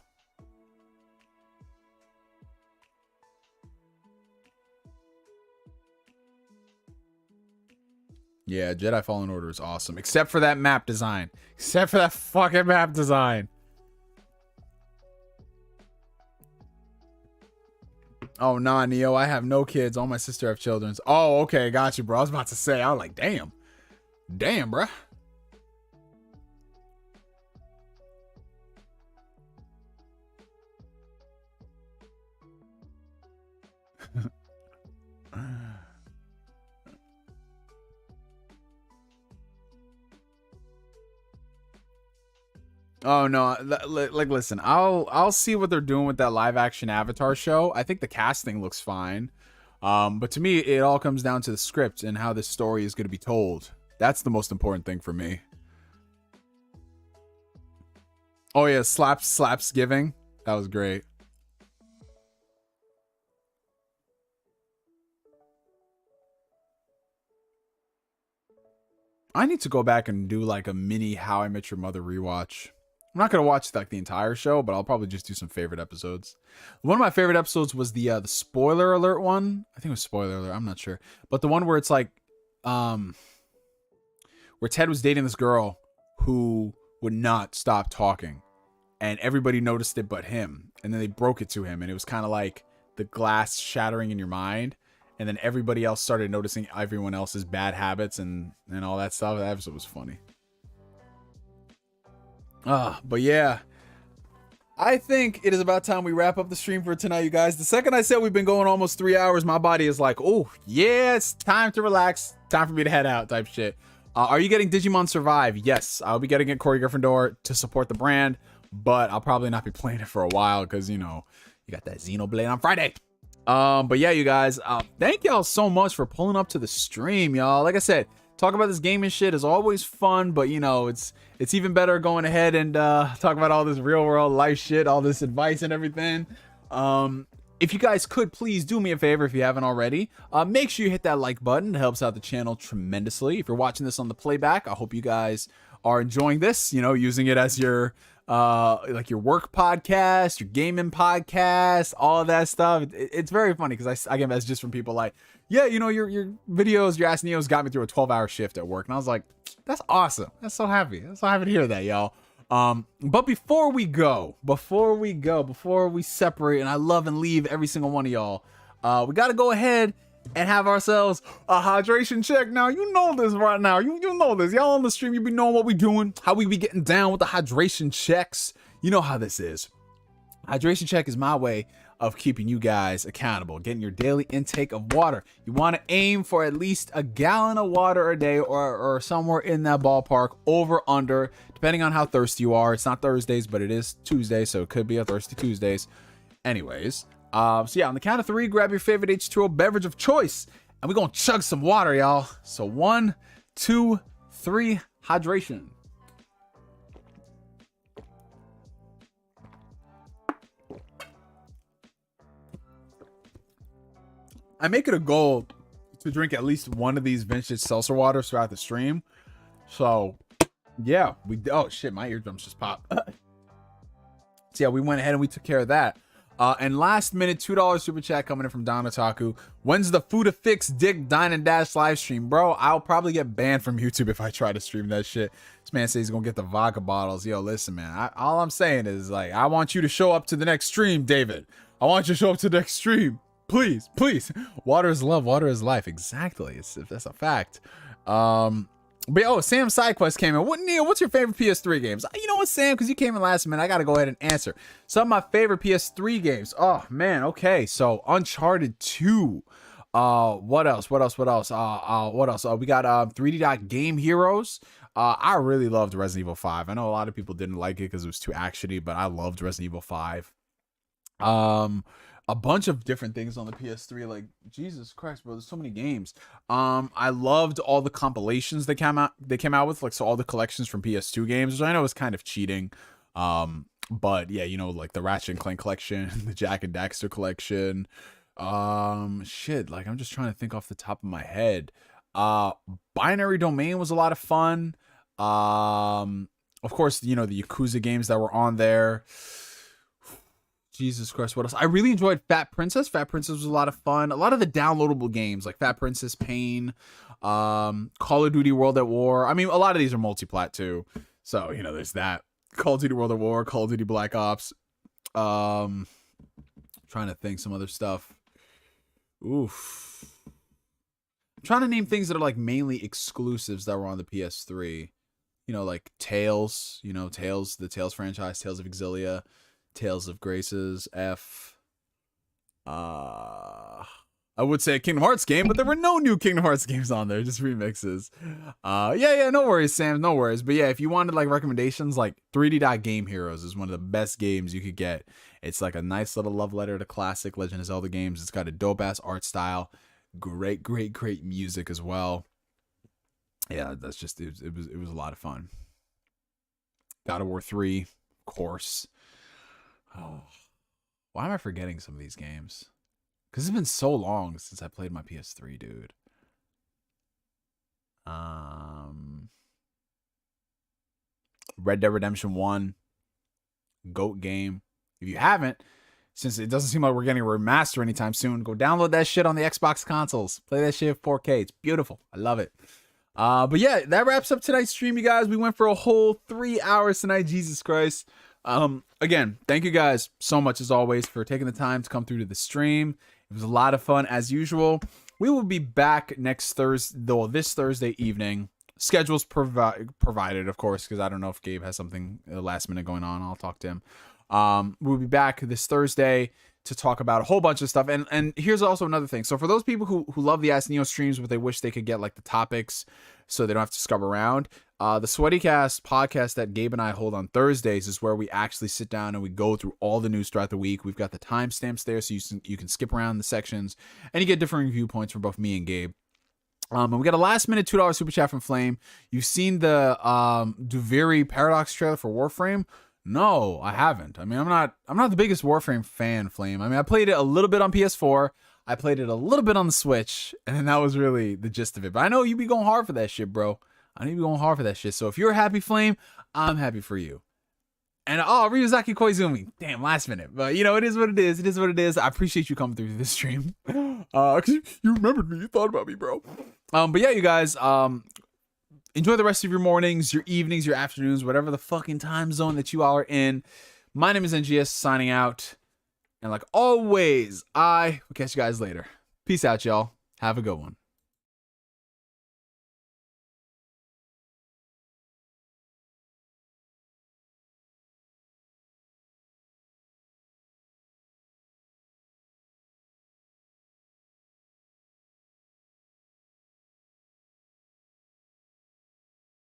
Yeah, Jedi Fallen Order is awesome, except for that map design. Except for that fucking map design. Oh, nah, Neo, I have no kids. All my sister have children. Oh, okay, got you, bro. I was about to say, I was like, damn. Damn, bro. Oh no, like listen, I'll see what they're doing with that live action Avatar show. I think the casting looks fine. But to me, it all comes down to the script and how this story is going to be told. That's the most important thing for me. Oh yeah, slaps giving. That was great. I need to go back and do like a mini How I Met Your Mother rewatch. I'm not gonna watch like the entire show, but I'll probably just do some favorite episodes. One of my favorite episodes was the spoiler alert one. I think it was spoiler alert. I'm not sure, but the one where it's like, where Ted was dating this girl who would not stop talking, and everybody noticed it but him, and then they broke it to him, and it was kind of like the glass shattering in your mind. And then everybody else started noticing everyone else's bad habits and all that stuff. That episode was funny. But yeah, I think it is about time we wrap up the stream for tonight, you guys. The second I said we've been going almost 3 hours, my body is like, oh, yeah, it's time to relax. Time for me to head out type shit. Are you getting Digimon Survive? Yes, I'll be getting it, Corey Gryffindor, to support the brand. But I'll probably not be playing it for a while because, you know, you got that Xenoblade on Friday. But yeah, you guys, thank y'all so much for pulling up to the stream, y'all. Like I said, talk about this gaming shit is always fun, but you know, it's even better going ahead and talk about all this real world life shit, all this advice and everything. If you guys could please do me a favor, if you haven't already, make sure you hit that like button. It helps out the channel tremendously. If you're watching this on the playback, I hope you guys are enjoying this, you know, using it as your like your work podcast, your gaming podcast, all of that stuff. It's very funny because I get messages just from people like, yeah, you know, your videos, your Ask Neos got me through a 12-hour shift at work. And I was like, that's awesome. That's so happy. That's so happy to hear that, y'all. But before we separate, and I love and leave every single one of y'all, we got to go ahead and have ourselves a hydration check. Now, you know this right now. You know this. Y'all on the stream, you be knowing what we doing, how we be getting down with the hydration checks. You know how this is. Hydration check is my way of keeping you guys accountable, getting your daily intake of water. You want to aim for at least a gallon of water a day or somewhere in that ballpark, over, under, depending on how thirsty you are. It's not Thursdays, but it is Tuesday, so it could be a Thirsty Tuesdays. Anyways, so yeah, on the count of 3, grab your favorite H2O beverage of choice, and we're gonna chug some water, y'all. So 1, 2, 3, hydration. I make it a goal to drink at least one of these vintage seltzer waters throughout the stream. So yeah, oh shit, my eardrums just popped. So yeah, we went ahead and we took care of that. And last minute $2 super chat coming in from Don Otaku. When's the Fuda Fix Dick Dine and Dash live stream? Bro, I'll probably get banned from YouTube if I try to stream that shit. This man says he's gonna get the vodka bottles. Yo, listen, man. All I'm saying is, like, I want you to show up to the next stream, David. I want you to show up to the next stream. Please, please. Water is love, water is life. Exactly. That's a fact. But oh, Sam Sidequest came in. Neil, what's your favorite PS3 games? You know what, Sam? Because you came in last minute, I gotta go ahead and answer. Some of my favorite PS3 games. Oh man, okay. So Uncharted 2. What else? What else? We got 3D Dot Game Heroes. I really loved Resident Evil 5. I know a lot of people didn't like it because it was too actiony, but I loved Resident Evil 5. A bunch of different things on the PS3, like Jesus Christ, bro, there's so many games. I loved all the compilations they came out with, like, so all the collections from PS2 games, which I know is kind of cheating. But yeah, you know, like the Ratchet and Clank collection, the Jak and Daxter collection. Shit, like I'm just trying to think off the top of my head. Binary Domain was a lot of fun. Of course, you know, the Yakuza games that were on there. Jesus Christ, what else? I really enjoyed Fat Princess. Fat Princess was a lot of fun. A lot of the downloadable games like Fat Princess, Pain, Call of Duty World at War. I mean, a lot of these are multi-plat too. So, you know, there's that. Call of Duty World at War, Call of Duty Black Ops. Trying to think some other stuff. Oof. I'm trying to name things that are like mainly exclusives that were on the PS3. You know, like Tales, the Tales franchise, Tales of Exilia. Tales of Graces, F. I would say a Kingdom Hearts game, but there were no new Kingdom Hearts games on there, just remixes. Yeah, no worries, Sam, no worries. But yeah, if you wanted like recommendations, like 3D Dot Game Heroes is one of the best games you could get. It's like a nice little love letter to classic Legend of Zelda games. It's got a dope ass art style, great music as well. Yeah, that's just it was a lot of fun. God of War 3, of course. Oh, why am I forgetting some of these games? Because it's been so long since I played my PS3, dude. Red Dead Redemption 1. GOAT game. If you haven't, since it doesn't seem like we're getting a remaster anytime soon, go download that shit on the Xbox consoles. Play that shit 4K. It's beautiful. I love it. But yeah, that wraps up tonight's stream, you guys. We went for a whole 3 hours tonight. Jesus Christ. Again, thank you guys so much as always for taking the time to come through to the stream. It was a lot of fun as usual. We will be back next Thursday, though this Thursday evening. Schedules provided, of course, because I don't know if Gabe has something last minute going on. I'll talk to him. We'll be back this Thursday to talk about a whole bunch of stuff. And here's also another thing. So for those people who love the Ask Neo streams, but they wish they could get like the topics so they don't have to scrub around, the Sweaty Cast podcast that Gabe and I hold on Thursdays is where we actually sit down and we go through all the news throughout the week. We've got the timestamps there so you can skip around the sections and you get different viewpoints from both me and Gabe. And we got a last minute $2 super chat from Flame. You've seen the Duviri Paradox trailer for Warframe? No, I haven't. I mean, I'm not the biggest Warframe fan, Flame. I mean, I played it a little bit on PS4. I played it a little bit on the Switch, and then that was really the gist of it. But I know you be going hard for that shit, bro. I know you be going hard for that shit. So if you're happy, Flame, I'm happy for you. And Ryuzaki Koizumi. Damn, last minute. But you know, it is what it is. It is what it is. I appreciate you coming through this stream. Cause you remembered me. You thought about me, bro. But yeah, you guys, enjoy the rest of your mornings, your evenings, your afternoons, whatever the fucking time zone that you all are in. My name is NGS signing out. And like always, I will catch you guys later. Peace out, y'all. Have a good one.